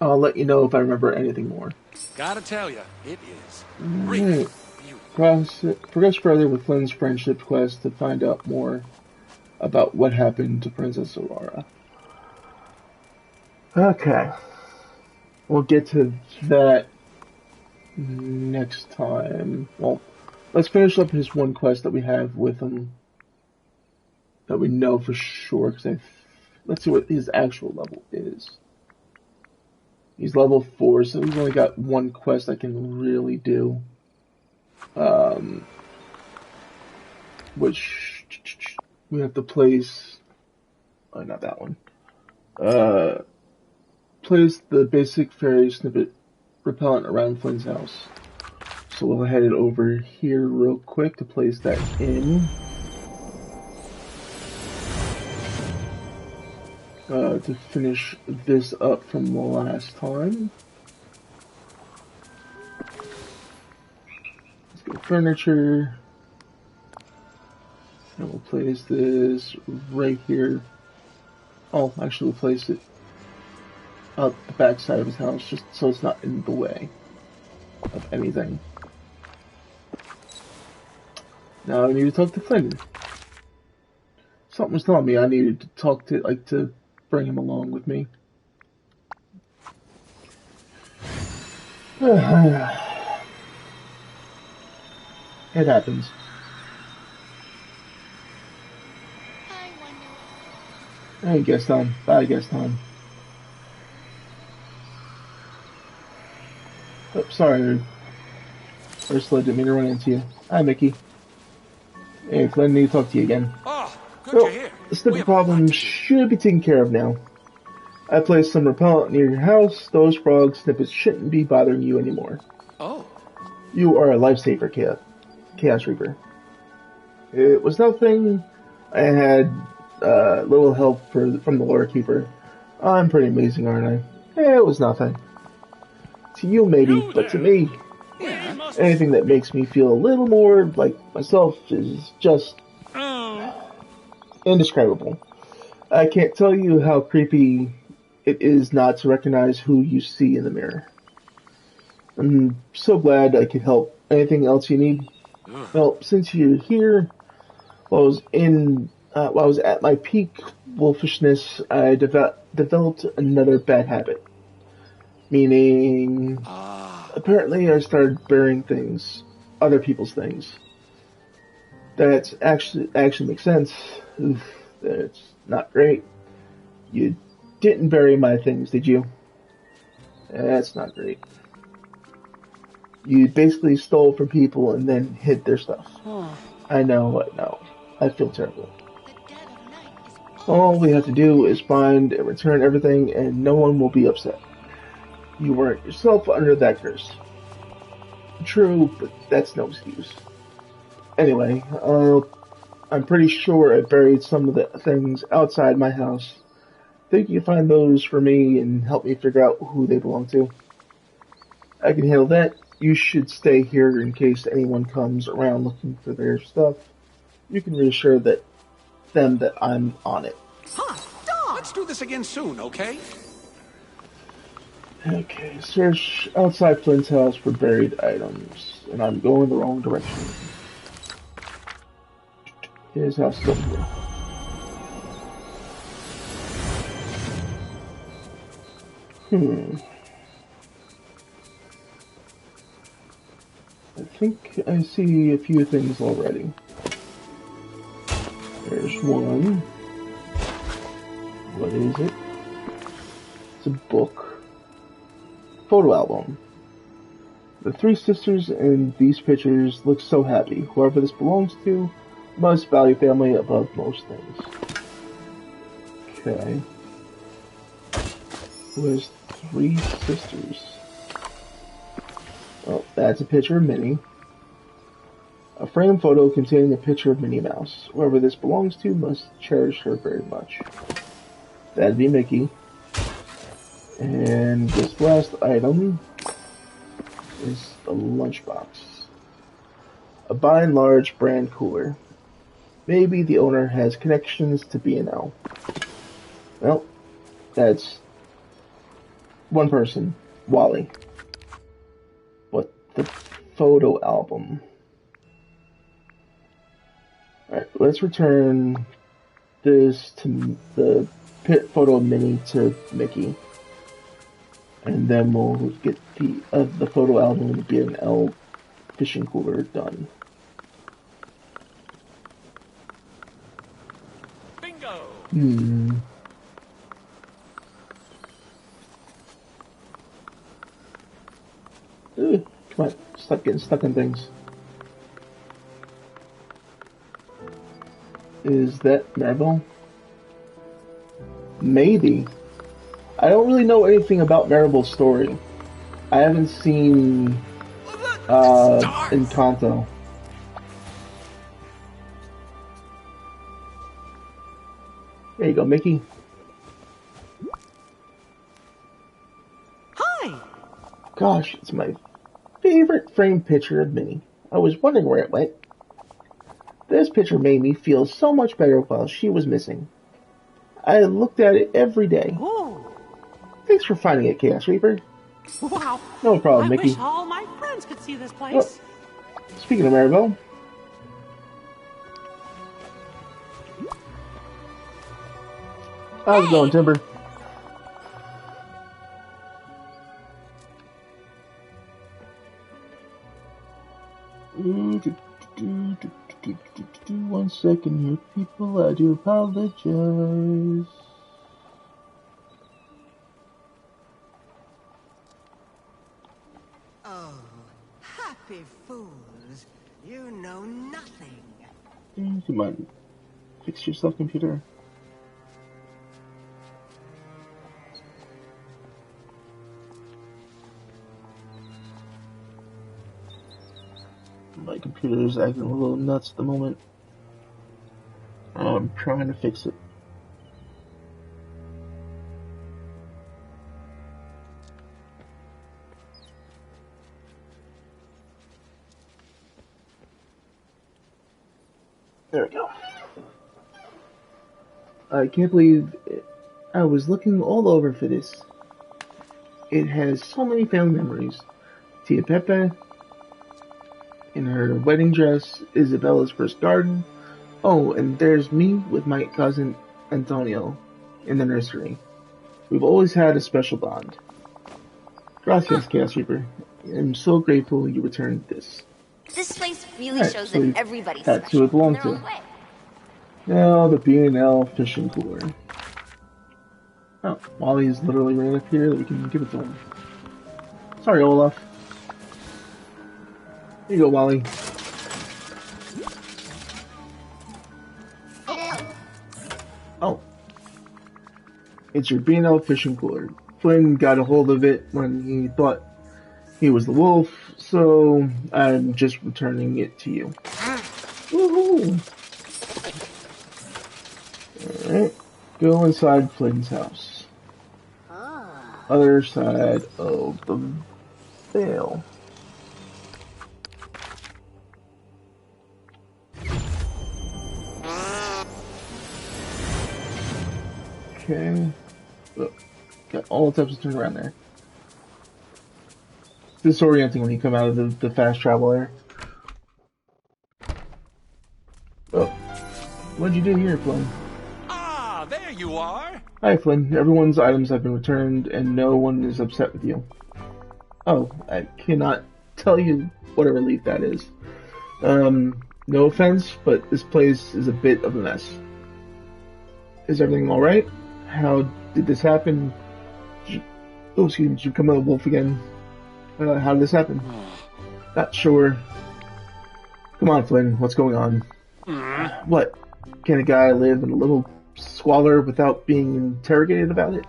I'll let you know if I remember anything more. Gotta tell you, it is. Alright. Progress further with Flynn's friendship quest to find out more about what happened to Princess Aurora. Okay. We'll get to that next time. Well, let's finish up his one quest that we have with him that we know for sure, because let's see what his actual level is. He's level 4, so he's only got one quest I can really do. Which we have to place. Oh, not that one. Place the basic fairy snippet repellent around Flynn's house. So we'll head it over here real quick to place that in. To finish this up from the last time. Let's go furniture. And we'll place this right here. Oh, actually we'll place it out the back side of his house, just so it's not in the way of anything. Now I need to talk to Flynn. Something was telling me I needed to talk to, bring him along with me. It happens. I wonder. Hey, Gaston. Bye, Gaston. Oh, sorry, Ursula, didn't mean to run into you. Hi, Mickey. Hey, Flynn, need to talk to you again. Oh, good Well, you're here. the snippet problem should be taken care of now. I placed some repellent near your house. Those frog snippets shouldn't be bothering you anymore. Oh. You are a lifesaver, Chaos Reaper. It was nothing. I had little help from the Lore Keeper. I'm pretty amazing, aren't I? It was nothing. To you, maybe, but to me, anything that makes me feel a little more like myself is just indescribable. I can't tell you how creepy it is not to recognize who you see in the mirror. I'm so glad I could help. Anything else you need? Well, since you're here, while I was at my peak wolfishness, I developed another bad habit. Meaning, apparently I started burying things, other people's things. That actually makes sense. Oof, that's not great. You didn't bury my things, did you? That's not great. You basically stole from people and then hid their stuff. I know. I feel terrible. The dead of night is All we have to do is find and return everything, and no one will be upset. You weren't yourself under that curse. True, but that's no excuse. Anyway, I'm pretty sure I buried some of the things outside my house. Think you can find those for me and help me figure out who they belong to? I can handle that. You should stay here in case anyone comes around looking for their stuff. You can reassure them that I'm on it. Let's do this again soon, okay? Okay, search outside Flint's house for buried items, and I'm going the wrong direction. His house is up here. I think I see a few things already. There's one. What is it? It's a book. Photo album. The three sisters in these pictures look so happy. Whoever this belongs to must value family above most things. Okay. Who has three sisters? Oh, that's a picture of Minnie. A framed photo containing a picture of Minnie Mouse. Whoever this belongs to must cherish her very much. That'd be Mickey. And this last item is a lunchbox. A by and large brand cooler. Maybe the owner has connections to B&L. Well, that's one person, Wally. But the photo album. Alright, let's return this to the pit photo of Minnie to Mickey. And then we'll get the photo album and B&L fishing cooler done. Bingo! Come on, stop getting stuck in things. Is that Maribel? Maybe. I don't really know anything about Maribel's story. I haven't seen Encanto. There you go, Mickey. Hi! Gosh, it's my favorite framed picture of Minnie. I was wondering where it went. This picture made me feel so much better while she was missing. I looked at it every day. Ooh. Thanks for finding it, Chaos Reaper. Wow. No problem, I Mickey. wish all my friends could see this place. Oh, speaking of Maribel. How's it going, Timber? One second here, people. I do apologize. Oh, happy fools. You know nothing. Come on. Fix yourself, computer. My computer is acting a little nuts at the moment. I'm trying to fix it. There we go. I can't believe it. I was looking all over for this. It has so many family memories. Tia Pepe, in her wedding dress, Isabella's first garden. Oh, and there's me with my cousin Antonio in the nursery. We've always had a special bond. Gracias, Chaos Reaper. I'm so grateful you returned this. This place really Alright, shows so that everybody's that's who it special in belonged their to. own way. Now the B&L fishing cooler. Oh, Wally's literally right up here that we can give it to him. Sorry, Olaf. Here you go, Wally. Oh. It's your B&L fishing cooler. Flynn got a hold of it when he thought he was the wolf, so I'm just returning it to you. Woohoo! Alright. Go inside Flynn's house. Other side of the veil. Okay. Look. Got all the types of turn around there. It's disorienting when you come out of the fast travel there. Oh. What'd you do here, Flynn? Ah, there you are. Hi, Flynn. Everyone's items have been returned, and no one is upset with you. Oh, I cannot tell you what a relief that is. No offense, but this place is a bit of a mess. Is everything alright? How did this happen? Did you become a wolf again? How did this happen? Not sure. Come on, Flynn, what's going on? What? Can a guy live in a little squalor without being interrogated about it?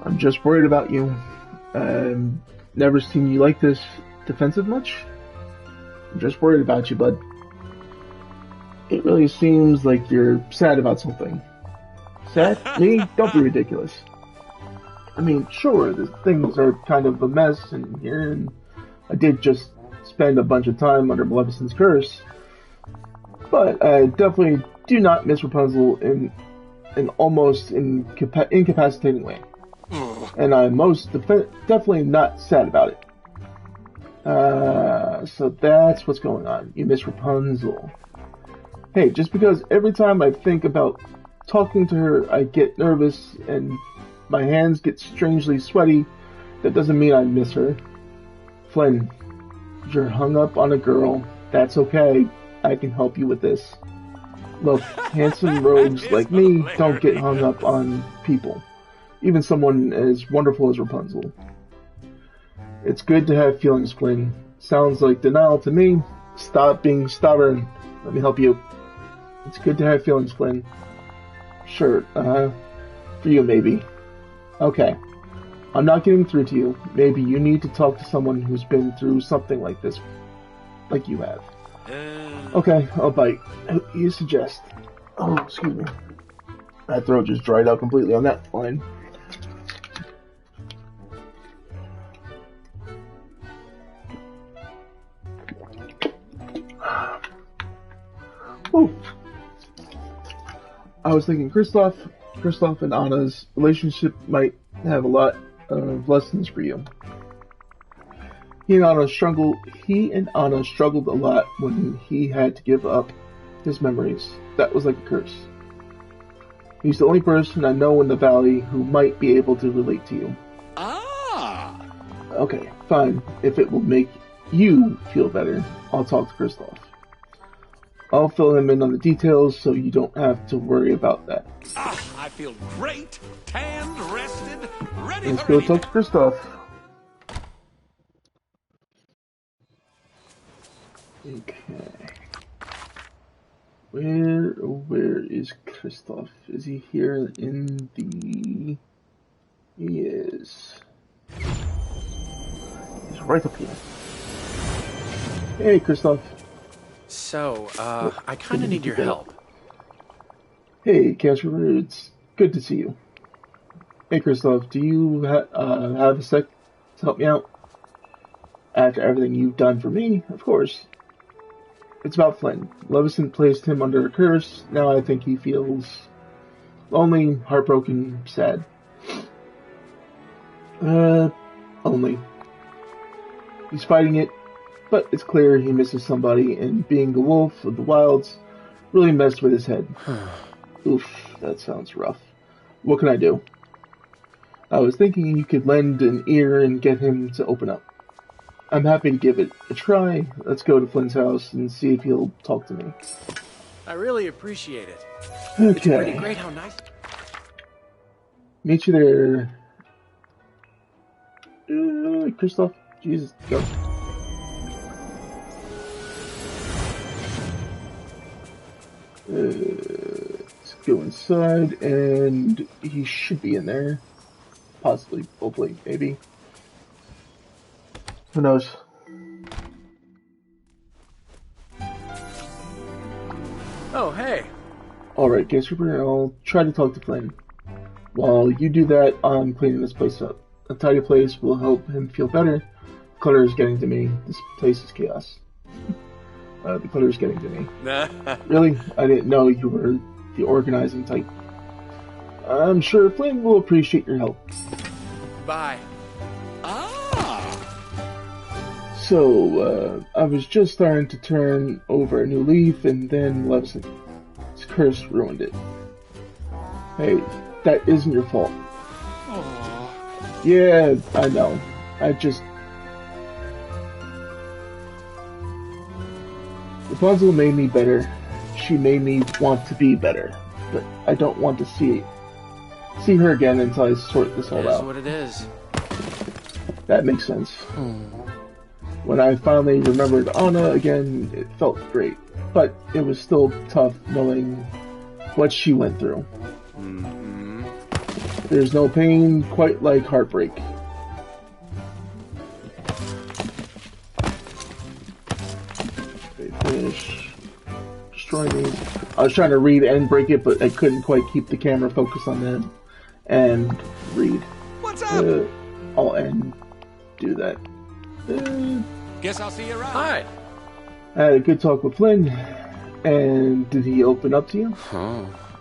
I'm just worried about you. Never seen you like this defensive much. I'm just worried about you, bud. It really seems like you're sad about something. Sad? Me? Don't be ridiculous. I mean, sure, the things are kind of a mess in here, and I did just spend a bunch of time under Maleficent's curse. But I definitely do not miss Rapunzel in an almost incapacitating way. And I'm definitely not sad about it. So that's what's going on. You miss Rapunzel. Hey, just because every time I think about talking to her, I get nervous and my hands get strangely sweaty, that doesn't mean I miss her. Flynn, you're hung up on a girl. That's okay. I can help you with this. Look, handsome rogues like me don't get hung up on people. Even someone as wonderful as Rapunzel. It's good to have feelings, Flynn. Sounds like denial to me. Stop being stubborn. Let me help you. It's good to have feelings, Flynn. Sure, for you maybe. Okay. I'm not getting through to you. Maybe you need to talk to someone who's been through something like this. Like you have. Okay, I'll bite. You suggest. Oh, excuse me. That throat just dried out completely on that line. Ooh. I was thinking Kristoff and Anna's relationship might have a lot of lessons for you. He and Anna struggled a lot when he had to give up his memories. That was like a curse. He's the only person I know in the Valley who might be able to relate to you. Ah! Okay, fine. If it will make you feel better, I'll talk to Kristoff. I'll fill him in on the details so you don't have to worry about that. Ah, I feel great, tanned, rested, ready Let's for go anything. talk to Kristoff. Okay. Where is Kristoff? Is he here in the... He is. He's right up here. Hey, Kristoff. So, I kinda need your help. Hey, Casper, it's good to see you. Hey, Kristoff, do you have a sec to help me out? After everything you've done for me, of course. It's about Flynn. Maleficent placed him under a curse. Now I think he feels lonely, heartbroken, sad. Only. He's fighting it, but it's clear he misses somebody, and being a wolf of the wilds really messed with his head. Oof, that sounds rough. What can I do? I was thinking you could lend an ear and get him to open up. I'm happy to give it a try. Let's go to Flynn's house and see if he'll talk to me. I really appreciate it. Okay. It's pretty great how nice. Meet you there. Kristoff, Jesus, go. Let's go inside, and he should be in there. Possibly, hopefully, maybe. Who knows? Oh, hey. Alright, Guest Reaper, I'll try to talk to Flynn. While you do that, I'm cleaning this place up. A tidy place will help him feel better. Clutter is getting to me. This place is chaos. The clutter is getting to me. Really? I didn't know you were the organizing type. I'm sure Flynn will appreciate your help. Bye. So, I was just starting to turn over a new leaf, and then Levison's curse ruined it. Hey, that isn't your fault. Yeah, I know. Rapunzel made me better. She made me want to be better. But I don't want to see her again until I sort this all out. It is what it is. That makes sense. When I finally remembered Anna again, it felt great. But it was still tough knowing what she went through. There's no pain quite like heartbreak. Okay, finish. Destroy these. I was trying to read and break it, but I couldn't quite keep the camera focused on that. And read. What's up? I'll end. Do that. Guess I'll see you around. Hi. I had a good talk with Flynn. And did he open up to you?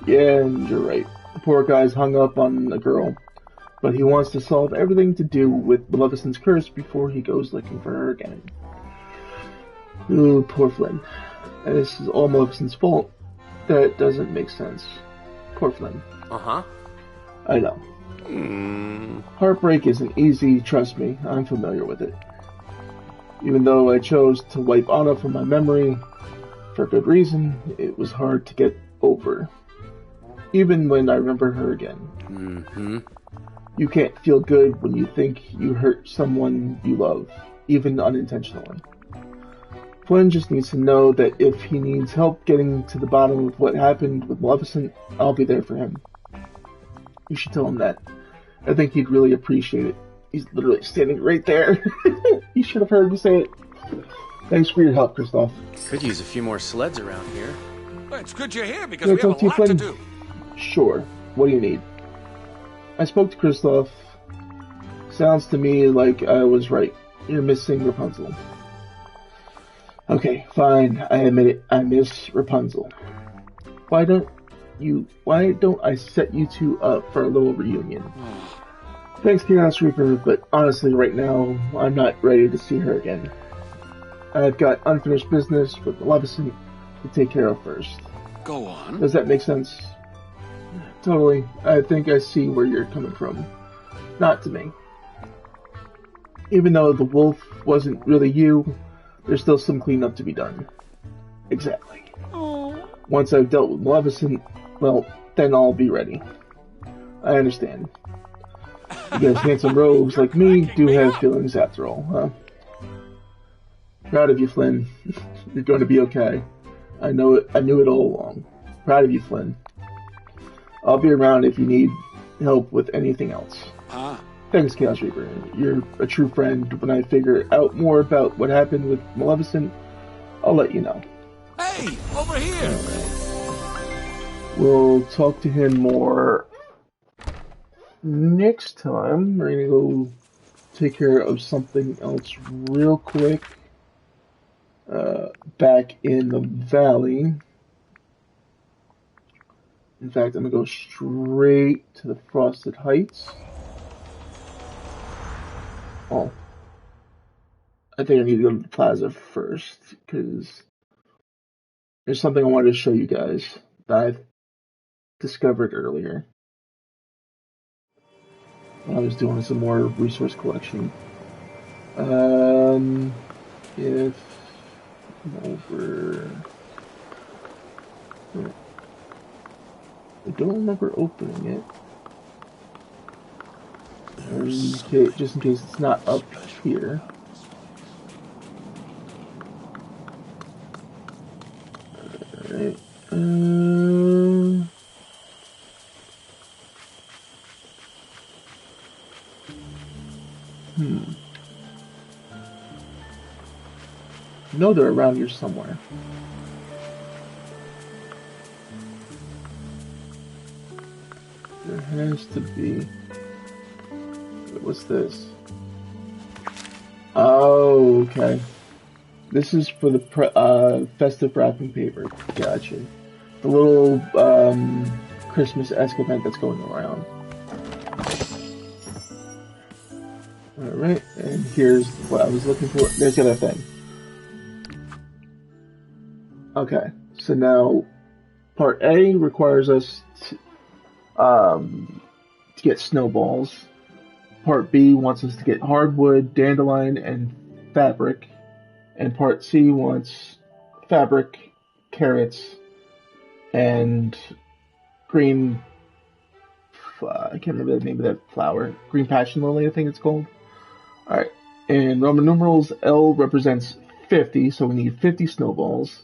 Yeah, you're right. The poor guy's hung up on a girl. But he wants to solve everything to do with Maleficent's curse before he goes looking for her again. Ooh, poor Flynn. And this is all Maleficent's fault. That doesn't make sense. Poor Flynn. I know. Heartbreak isn't easy, trust me. I'm familiar with it. Even though I chose to wipe Anna from my memory, for good reason, it was hard to get over. Even when I remember her again. You can't feel good when you think you hurt someone you love, even unintentionally. Flynn just needs to know that if he needs help getting to the bottom of what happened with Maleficent, I'll be there for him. You should tell him that. I think he'd really appreciate it. He's literally standing right there. You should have heard me say it. Thanks for your help, Kristoff. Could use a few more sleds around here. Well, it's good you're here because we have a lot to do. Sure. What do you need? I spoke to Kristoff. Sounds to me like I was right. You're missing Rapunzel. Okay, fine. I admit it. I miss Rapunzel. Why don't I set you two up for a little reunion? Thanks, Chaos Reaper, but honestly, right now, I'm not ready to see her again. I've got unfinished business with Maleficent to take care of first. Go on. Does that make sense? Totally. I think I see where you're coming from. Not to me. Even though the wolf wasn't really you, there's still some cleanup to be done. Exactly. Once I've dealt with Maleficent, well, then I'll be ready. I understand. You guys handsome rogues like me do have feelings after all, huh? Proud of you, Flynn. You're going to be okay. I know it. I knew it all along. Proud of you, Flynn. I'll be around if you need help with anything else. Thanks, Chaos Reaper. You're a true friend. When I figure out more about what happened with Maleficent, I'll let you know. Hey, over here! Right. We'll talk to him more next time. We're gonna go take care of something else real quick. Back in the valley. In fact, I'm gonna go straight to the Frosted Heights. Oh. I think I need to go to the plaza first because there's something I wanted to show you guys that I discovered earlier when I was doing some more resource collection. If over, I don't remember opening it. Just in case it's not up here. Alright. No, they're around here somewhere. There has to be. What's this? Oh, okay. This is for the festive wrapping paper. Gotcha. The little Christmas-esque event that's going around. Alright, and here's what I was looking for. There's the other thing. Okay, so now part A requires us to get snowballs. Part B wants us to get hardwood, dandelion, and fabric. And part C wants fabric, carrots, and green. I can't remember the name of that flower. Green passion lily, I think it's called. Alright. And Roman numerals, L represents 50, so we need 50 snowballs.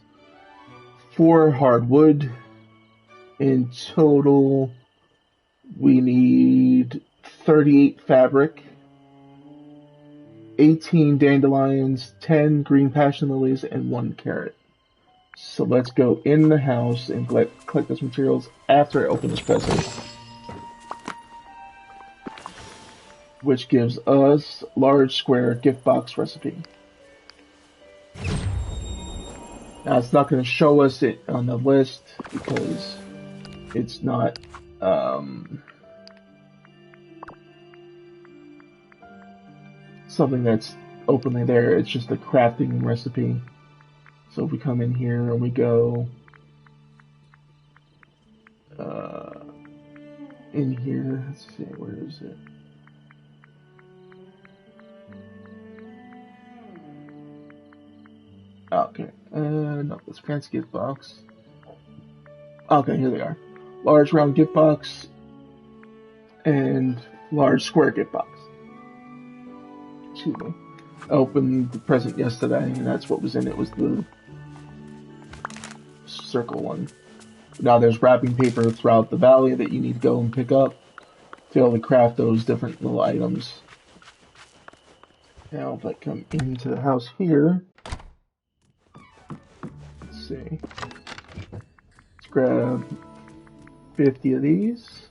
4 hardwood. In total, we need 38 fabric, 18 dandelions, 10 green passion lilies, and 1 carrot. So let's go in the house and collect those materials after I open this present. Which gives us large square gift box recipe. Now it's not going to show us it on the list because it's not something that's openly there. It's just a crafting recipe. So if we come in here and we go in here, let's see, where is it? Okay, no, this fancy gift box. Okay, here they are. Large round gift box and large square gift box. Excuse me. I opened the present yesterday, and that's what was in it, was the circle one. Now there's wrapping paper throughout the valley that you need to go and pick up to be able to craft those different little items. Now if I come into the house here, let's see. Let's grab 50 of these.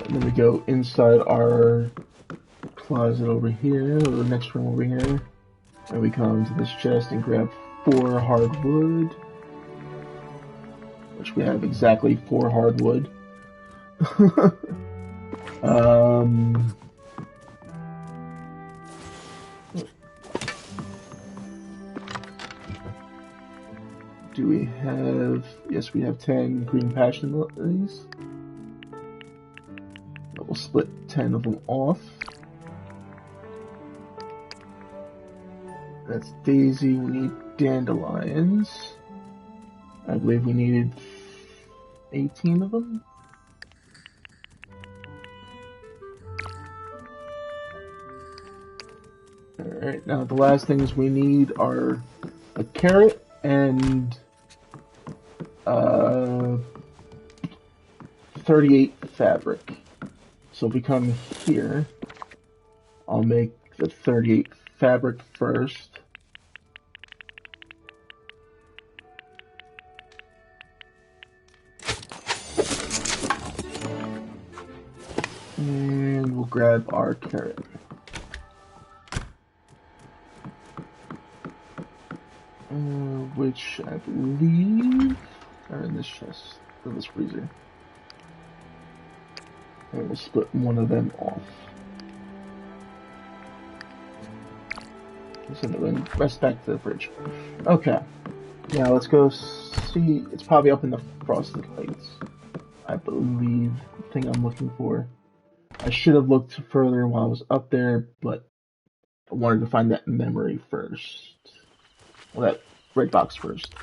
Then we go inside our closet over here, or the next room over here, and we come to this chest and grab 4 hardwood, which we have exactly 4 hardwood. Do we have? Yes, we have 10 green passion lilies. We'll split 10 of them off. That's Daisy. We need dandelions. I believe we needed 18 of them. Alright, now the last things we need are a carrot and 38 fabric. So if we come here, I'll make the 38 fabric first. And we'll grab our carrot. Which I believe are in this chest, in this freezer. And we'll split one of them off. Send the rest back to the fridge. Okay. Now let's go see. It's probably up in the frosted lights. I believe the thing I'm looking for. I should have looked further while I was up there, but I wanted to find that memory first. Well, that red box first.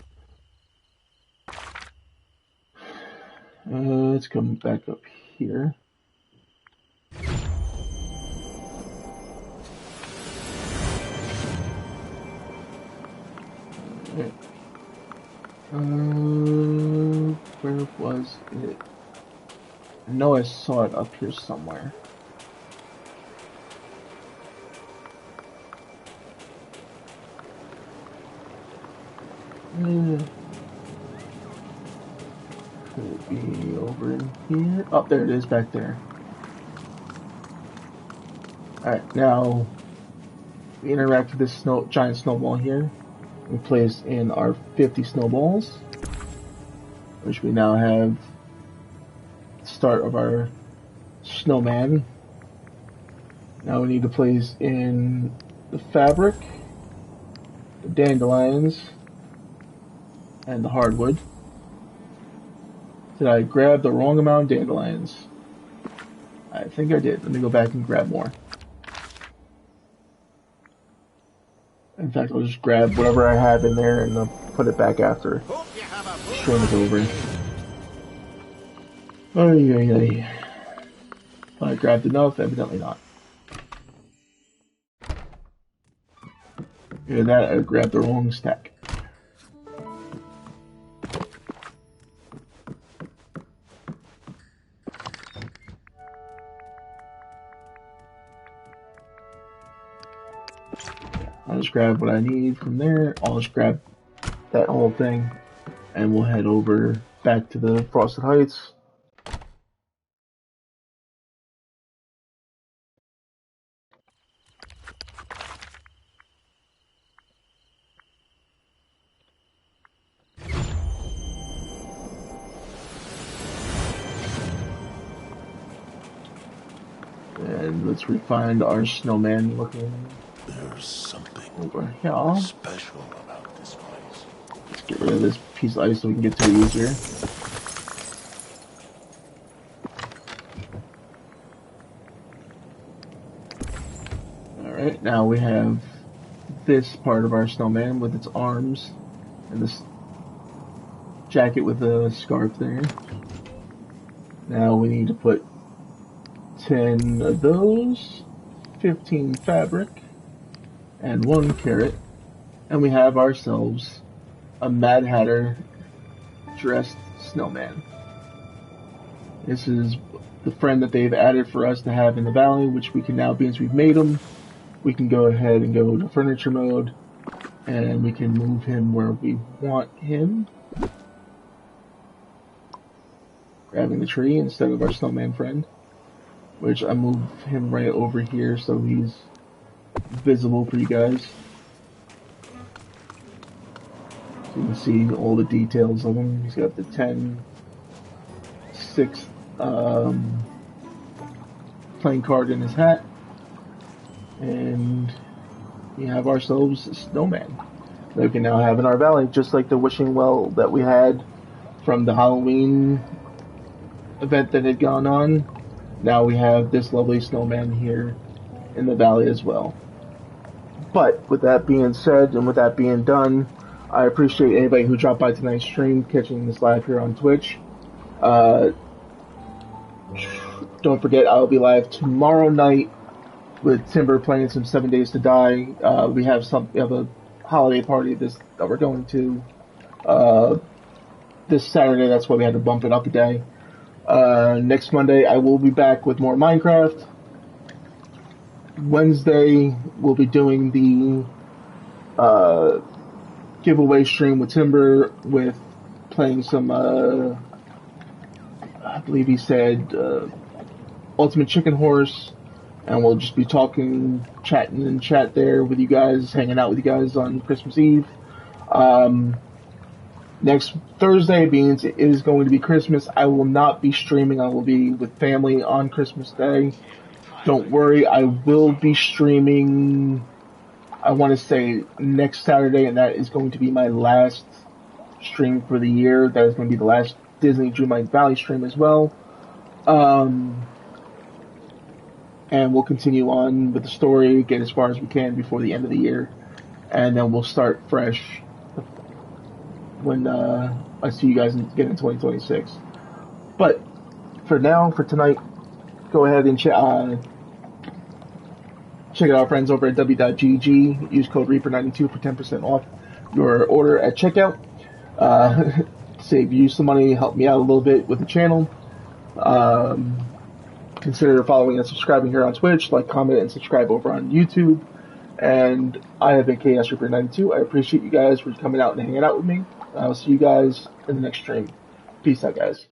Let's come back up here. Right. Where was it? I know I saw it up here somewhere. Could it be over in here? Oh, there it is back there. Alright, now we interact with this giant snowball here. We place in our 50 snowballs, which we now have the start of our snowman. Now we need to place in the fabric, the dandelions, and the hardwood. Did I grab the wrong amount of dandelions? I think I did. Let me go back and grab more. In fact, I'll just grab whatever I have in there and I'll put it back after stream is over. I grabbed enough? Evidently not. Yeah, that I grabbed the wrong stack. I'll just grab what I need from there. I'll just grab that whole thing and we'll head over back to the Frosted Heights. And let's refine our snowman looking. There's something over here. Special about this place. Let's get rid of this piece of ice so we can get to it easier. Alright, now we have this part of our snowman with its arms and this jacket with a scarf there. Now we need to put 10 of those, 15 fabric, and 1 carrot, and we have ourselves a Mad Hatter dressed snowman. This is the friend that they've added for us to have in the valley, which we can now, since we've made him, we can go ahead and go to furniture mode, and we can move him where we want him. Grabbing the tree instead of our snowman friend, which I move him right over here so he's visible for you guys. So you can see all the details of him. He's got the 10-6 playing card in his hat. And we have ourselves a snowman that we can now have in our valley, just like the wishing well that we had from the Halloween event that had gone on. Now we have this lovely snowman here in the valley as well. But with that being said, and with that being done, I appreciate anybody who dropped by tonight's stream, catching this live here on Twitch. Don't forget, I'll be live tomorrow night with Timber playing some 7 Days to Die. We have a holiday party that we're going to this Saturday. That's why we had to bump it up a day. Next Monday, I will be back with more Minecraft. Wednesday, we'll be doing the giveaway stream with Timber, with playing some, I believe he said, Ultimate Chicken Horse, and we'll just be talking, chatting in chat there with you guys, hanging out with you guys on Christmas Eve. Next Thursday means it is going to be Christmas. I will not be streaming. I will be with family on Christmas Day. Don't worry, I will be streaming, I want to say, next Saturday, and that is going to be my last stream for the year. That is going to be the last Disney Dreamlight Valley stream as well. And we'll continue on with the story, get as far as we can before the end of the year, and then we'll start fresh when I see you guys get in 2026. But for now, for tonight, go ahead and check out our friends over at w.gg. Use code Reaper92 for 10% off your order at checkout. Save you some money, help me out a little bit with the channel. Consider following and subscribing here on Twitch, like, comment, and subscribe over on YouTube. And I have been Chaos Reaper 92. I appreciate you guys for coming out and hanging out with me. I'll see you guys in the next stream. Peace out, guys.